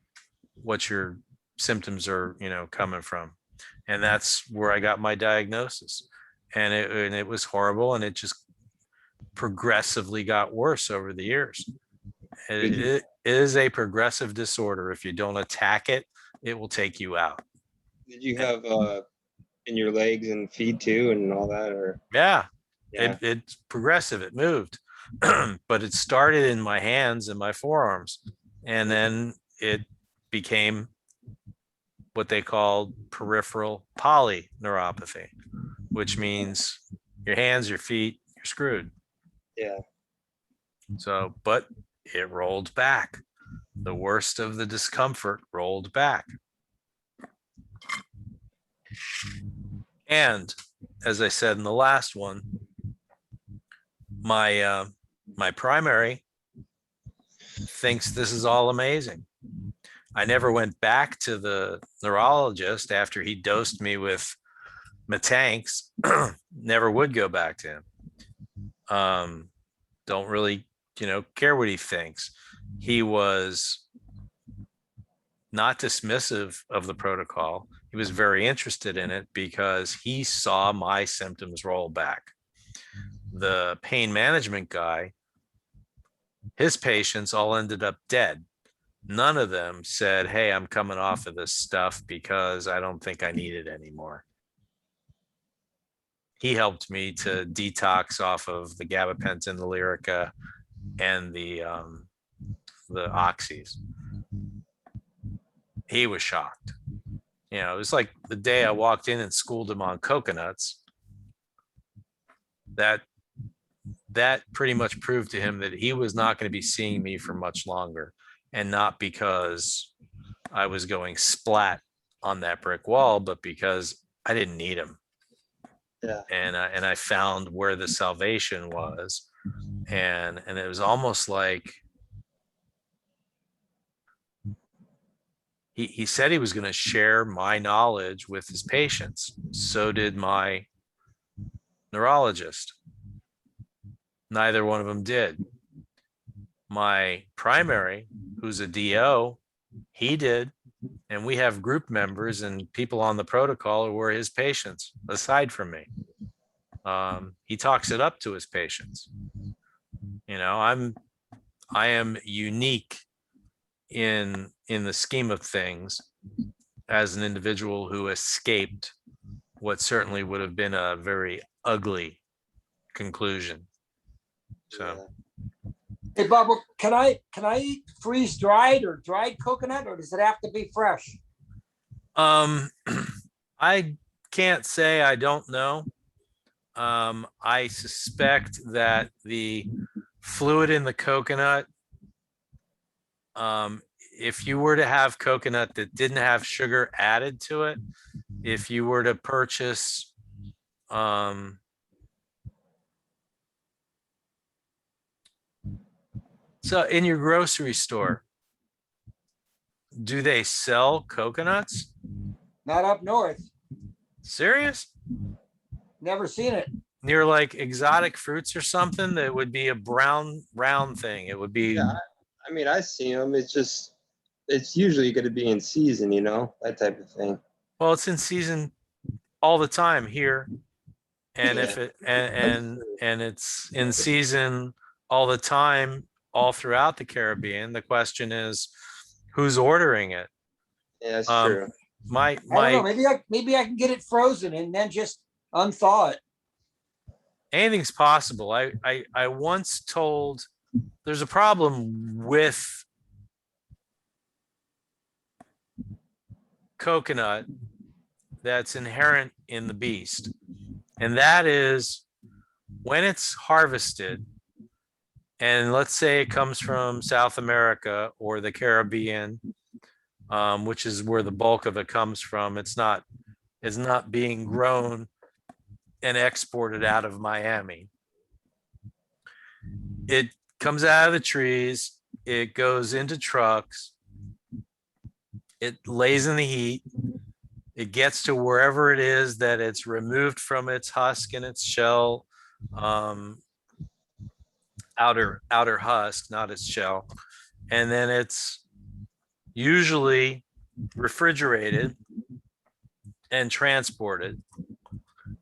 what your symptoms are, coming from. And that's where I got my diagnosis. And it was horrible, and it just progressively got worse over the years. It is a progressive disorder. If you don't attack it, it will take you out.
Did you have in your legs and feet too, and all that, or
Yeah,
yeah?
it's progressive. It moved, but it started in my hands and my forearms, and then it became what they called peripheral polyneuropathy, which means your hands, your feet, you're screwed.
Yeah.
So, but it rolled back. The worst of the discomfort rolled back. And as I said in the last one, my primary thinks this is all amazing. I never went back to the neurologist after he dosed me with Metanx. Never would go back to him. Don't really, care what he thinks. He was not dismissive of the protocol. He was very interested in it because he saw my symptoms roll back. The pain management guy, his patients all ended up dead. None of them said, hey, I'm coming off of this stuff because I don't think I need it anymore. He helped me to detox off of the gabapentin, the Lyrica, and the oxys. He was shocked. It was like the day I walked in and schooled him on coconuts. That pretty much proved to him that he was not going to be seeing me for much longer, and not because I was going splat on that brick wall, but because I didn't need him.
Yeah.
And I found where the salvation was, and it was almost like he said he was going to share my knowledge with his patients. So did my neurologist. Neither one of them did. My primary, who's a DO, he did. And we have group members and people on the protocol who were his patients, aside from me. He talks it up to his patients. I am unique in the scheme of things as an individual who escaped what certainly would have been a very ugly conclusion. So
Hey, Bubba, can I eat freeze dried or dried coconut, or does it have to be fresh?
I can't say, I don't know. I suspect that the fluid in the coconut, if you were to have coconut that didn't have sugar added to it, if you were to purchase so in your grocery store, do they sell coconuts?
Not up north.
Serious?
Never seen it.
Near like exotic fruits or something, that would be a brown round thing. It would be.
Yeah, I mean, I see them. It's usually going to be in season, that type of thing.
Well, it's in season all the time here, and
Yeah.
if it and it's in season all the time all throughout the Caribbean. The question is, who's ordering it?
Yeah, that's
Um,
true.
I don't know. Maybe I can get it frozen and then just unthaw it.
Anything's possible. I once told, there's a problem with coconut that's inherent in the beast, and that is when it's harvested, and let's say it comes from South America or the Caribbean, which is where the bulk of it comes from. It's not being grown and exported out of Miami. It comes out of the trees, it goes into trucks, it lays in the heat, it gets to wherever it is that it's removed from its husk and its shell, outer husk, not its shell. And then it's usually refrigerated and transported.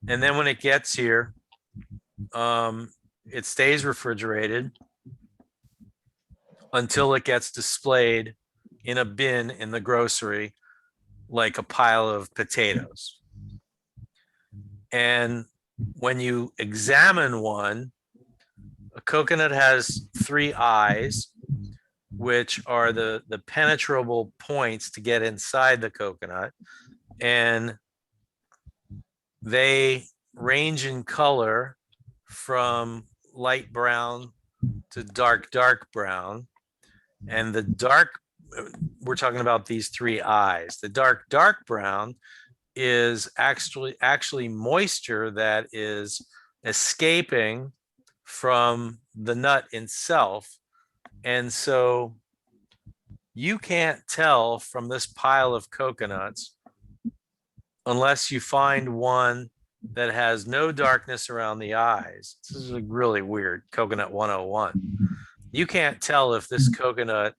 And then when it gets here, it stays refrigerated until it gets displayed in a bin in the grocery, like a pile of potatoes. And when you examine one, a coconut has 3 eyes, which are the penetrable points to get inside the coconut. And they range in color from light brown to dark brown. And the dark, we're talking about these 3 eyes. The dark brown is actually moisture that is escaping from the nut itself. And so you can't tell from this pile of coconuts unless you find one that has no darkness around the eyes. This is really weird, Coconut 101. You can't tell if this coconut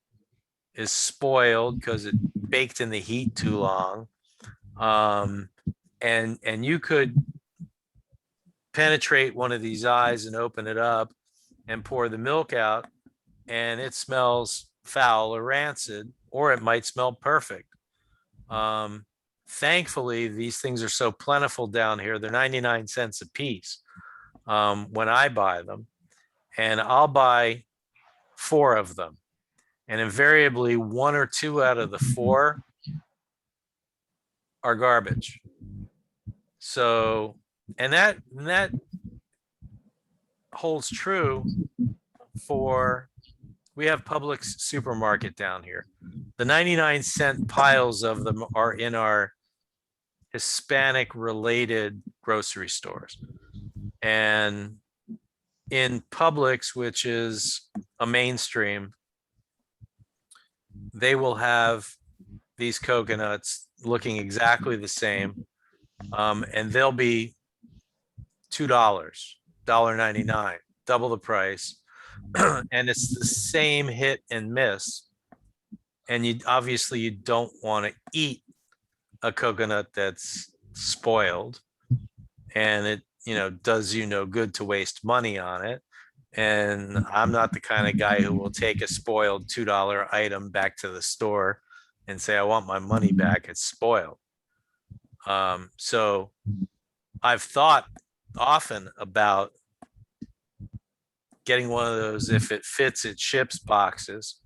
is spoiled because it baked in the heat too long. And you could penetrate one of these eyes and open it up and pour the milk out, and it smells foul or rancid, or it might smell perfect. Thankfully, these things are so plentiful down here. They're 99 cents a piece when I buy them, and I'll buy 4 of them. And invariably 1 or 2 out of the 4 are garbage. So, and that holds true for, we have Publix supermarket down here. The 99-cent piles of them are in our Hispanic related grocery stores. And in Publix, which is a mainstream, they will have these coconuts looking exactly the same. And they'll be $2, $1.99, double the price. And it's the same hit and miss. And you obviously don't want to eat a coconut that's spoiled, and it, does you no good to waste money on it. And I'm not the kind of guy who will take a spoiled $2 item back to the store and say, I want my money back, it's spoiled. So I've thought often about getting one of those, if it fits, it ships boxes,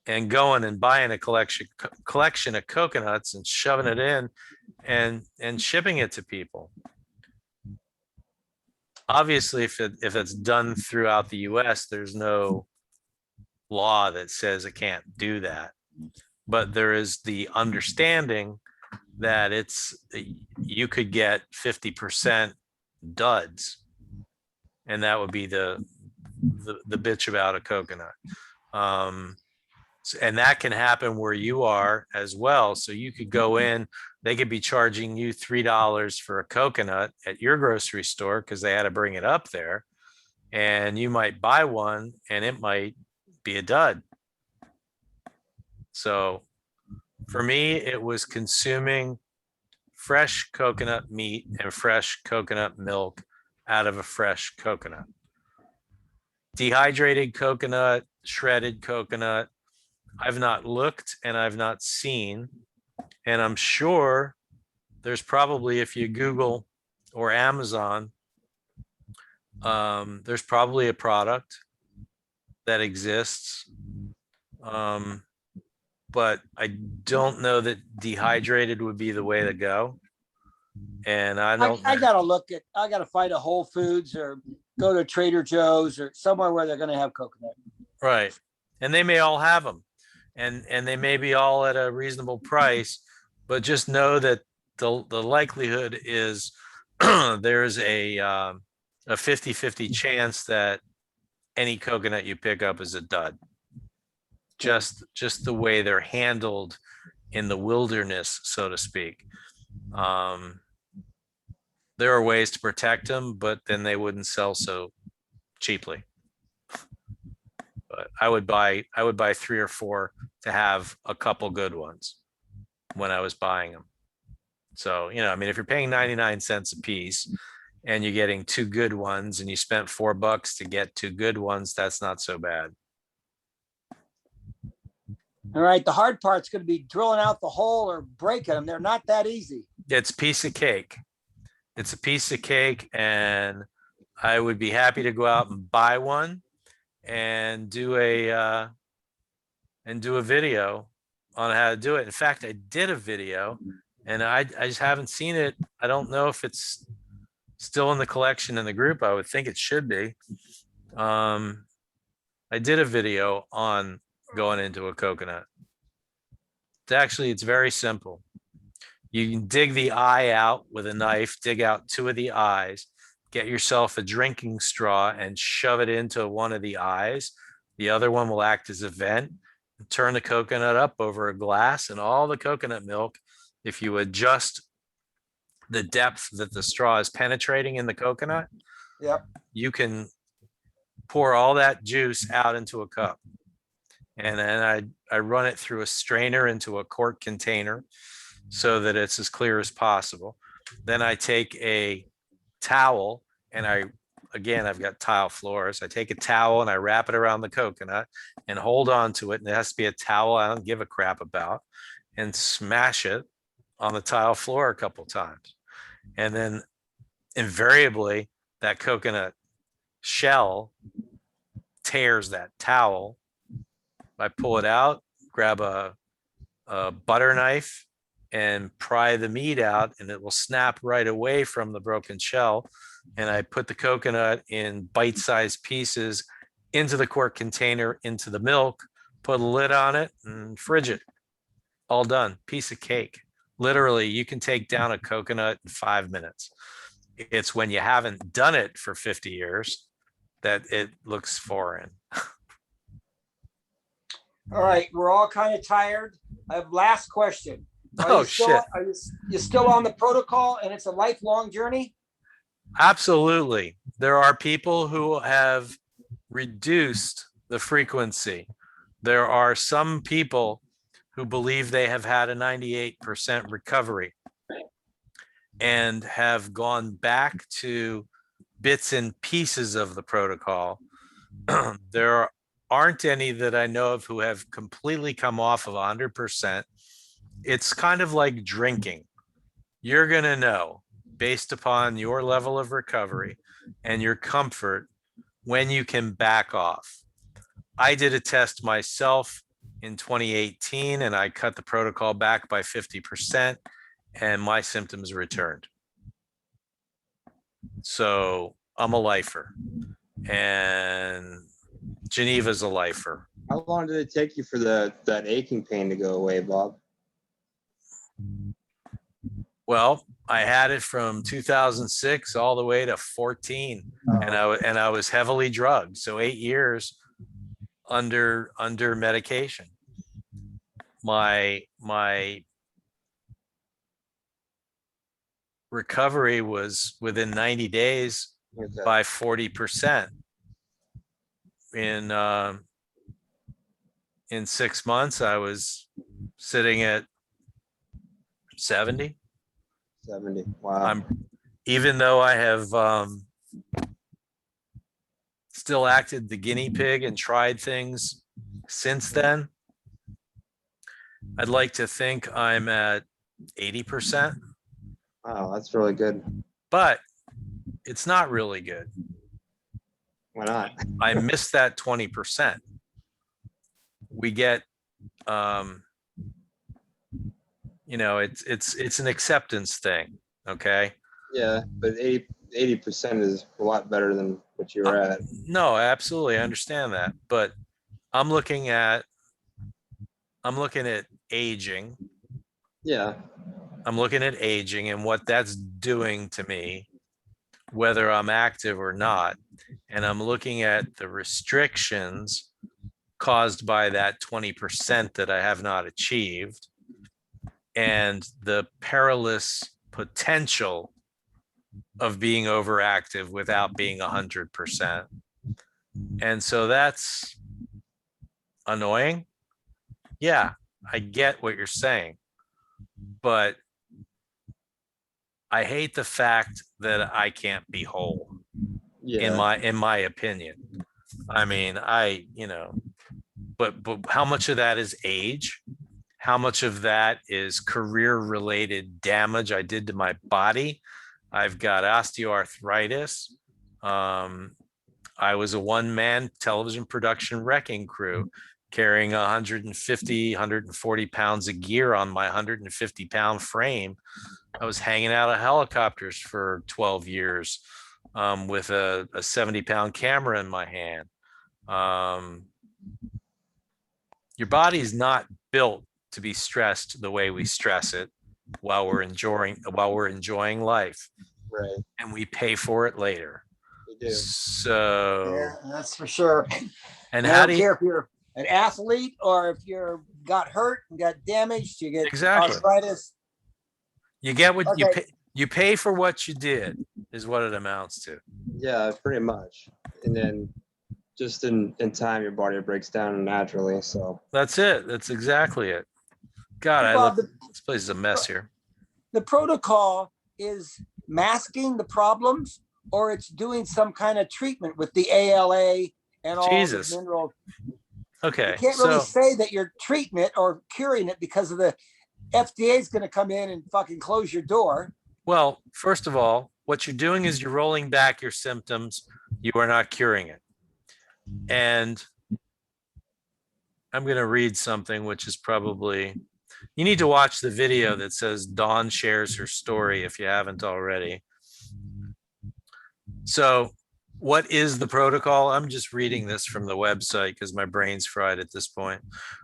and going and buying a collection of coconuts and shoving it in and shipping it to people. Obviously, if it's done throughout the US, there's no law that says it can't do that. But there is the understanding that you could get 50% duds, and that would be the bitch about a coconut. And that can happen where you are as well. So you could go in, they could be charging you $3 for a coconut at your grocery store because they had to bring it up there. And you might buy one and it might be a dud. So for me, it was consuming fresh coconut meat and fresh coconut milk out of a fresh coconut. Dehydrated coconut, shredded coconut, I've not looked and I've not seen. And I'm sure there's probably, if you Google or Amazon, there's probably a product that exists. But I don't know that dehydrated would be the way to go. And I
gotta find a Whole Foods or go to Trader Joe's or somewhere where they're gonna have coconut.
Right. And they may all have them. And they may be all at a reasonable price, but just know that the likelihood is there's a 50-50 chance that any coconut you pick up is a dud. Just the way they're handled in the wilderness, so to speak. There are ways to protect them, but then they wouldn't sell so cheaply. But I would buy 3 or 4 to have a couple good ones. when I was buying them. So, I mean, if you're paying 99 cents a piece and you're getting two good ones and you spent $4 to get two good ones, that's not so bad.
All right, the hard part's gonna be drilling out the hole or breaking them. They're not that easy.
It's a piece of cake. It's a piece of cake, and I would be happy to go out and buy one and do a video on how to do it. In fact, I did a video and I just haven't seen it. I don't know if it's still in the collection in the group. I would think it should be. I did a video on going into a coconut. It's very simple. You can dig the eye out with a knife, dig out two of the eyes, get yourself a drinking straw and shove it into one of the eyes. The other one will act as a vent. Turn the coconut up over a glass, and all the coconut milk, if you adjust the depth that the straw is penetrating in the coconut,
Yep.
you can pour all that juice out into a cup. And then I run it through a strainer into a quart container so that it's as clear as possible. Then I take a towel and I've got tile floors. I take a towel and I wrap it around the coconut and hold on to it. And it has to be a towel I don't give a crap about, and smash it on the tile floor a couple times. And then invariably that coconut shell tears that towel. I pull it out, grab a butter knife and pry the meat out, and it will snap right away from the broken shell. And I put the coconut in bite-sized pieces into the quart container, into the milk, put a lid on it and fridge it. All done. Piece of cake. Literally, you can take down a coconut in 5 minutes. It's when you haven't done it for 50 years that it looks foreign.
All right, we're all kind of tired. I have last question.
Oh, shit.
Are you still on the protocol and it's a lifelong journey?
Absolutely. There are people who have reduced the frequency. There are some people who believe they have had a 98% recovery and have gone back to bits and pieces of the protocol. There aren't any that I know of who have completely come off of 100%. It's kind of like drinking. You're going to know based upon your level of recovery and your comfort when you can back off. I did a test myself in 2018 and I cut the protocol back by 50% and my symptoms returned. So I'm a lifer, and Geneva's a lifer.
How long did it take you for that aching pain to go away, Bob?
Well, I had it from 2006 all the way to 14, and I was heavily drugged. So 8 years under medication. My recovery was within 90 days by 40%. In 6 months, I was sitting at 70.
70. Wow.
Even though I have still acted the guinea pig and tried things since then, I'd like to think I'm at 80%,
Wow, that's really good.
but it's not really good.
Why not?
I missed that 20%. We get, it's an acceptance thing. Okay.
Yeah, but 80% is a lot better than what you were at.
No, absolutely. I understand that. But I'm looking at aging.
Yeah.
I'm looking at aging and what that's doing to me, whether I'm active or not. And I'm looking at the restrictions caused by that 20% that I have not achieved, and the perilous potential of being overactive without being 100%. And so that's annoying. Yeah, I get what you're saying. but I hate the fact that I can't be whole
Yeah.
in my opinion. I mean, but how much of that is age? How much of that is career related damage I did to my body? I've got osteoarthritis. I was a one-man television production wrecking crew carrying 150, 140 pounds of gear on my 150-pound frame. I was hanging out of helicopters for 12 years with a 70-pound camera in my hand. Your body's not built to be stressed the way we stress it while we're enjoying life,
Right.
and we pay for it later.
We do.
So,
Yeah, that's for sure.
and
I
how
don't
do you
care if you're an athlete or if you're got hurt and got damaged, you get
Exactly.
arthritis.
you get what you
Okay.
pay? You pay for what you did, is what it amounts to.
Yeah, pretty much. And then just in time, your body breaks down naturally. So
That's it. That's exactly it. God,
Bob,
this place is a mess here.
the protocol is masking the problems, or it's doing some kind of treatment with the ALA and all
Jesus.
the mineral.
Okay,
You can't really
so
say that you're treating it or curing it because of the FDA is going to come in and fucking close your door.
well, first of all, what you're doing is you're rolling back your symptoms. You are not curing it. And I'm going to read something which is probably, you need to watch the video that says Dawn shares her story if you haven't already. So, what is the protocol? I'm just reading this from the website because my brain's fried at this point.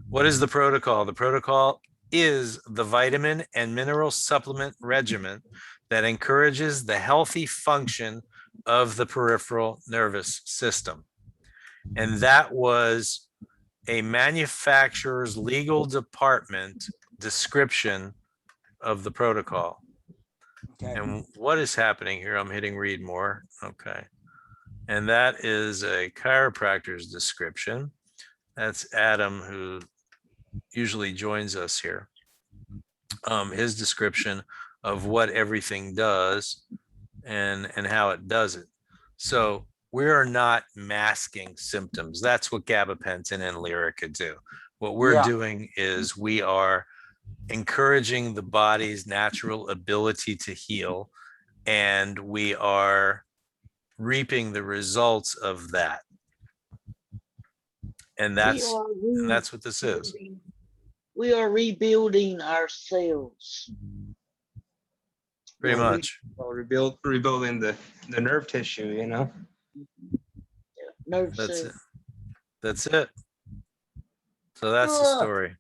What is the protocol? The protocol is the vitamin and mineral supplement regimen that encourages the healthy function of the peripheral nervous system. And that was a manufacturer's legal department description of the protocol.
Okay.
And what is happening here? I'm hitting read more. Okay. And that is a chiropractor's description. That's Adam, who usually joins us here. His description of what everything does and how it does it. So we are not masking symptoms. That's what gabapentin and Lyrica do. What we're
Yeah.
doing is we are encouraging the body's natural ability to heal, and we are reaping the results of that. And that's what this is.
We are rebuilding ourselves.
Pretty much.
well, rebuilding the nerve tissue, you know.
Nerve
That's
cells.
it. That's it. So that's the
Yeah.
story.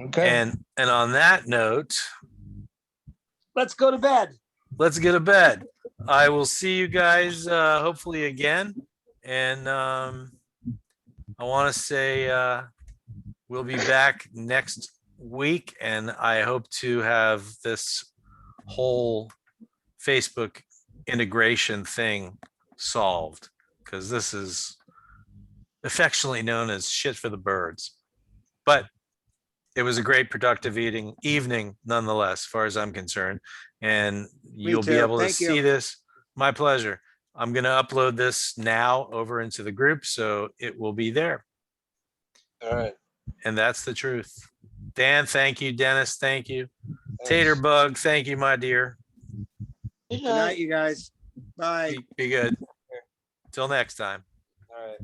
Okay.
And on that note,
Let's go to bed.
let's get to bed. I will see you guys hopefully again. And I want to say we'll be back next week, and I hope to have this whole Facebook integration thing solved, because this is affectionately known as shit for the birds. But it was a great productive evening nonetheless, as far as I'm concerned. And you'll be
too.
able to
Thank you.
see this. My pleasure. I'm going to upload this now over into the group, so it will be there.
All right.
And that's the truth. Dan, thank you. Dennis, thank you.
Thanks.
Taterbug, thank you, my dear.
Good
Good night, you guys. Bye.
Be good. Till next time.
All right.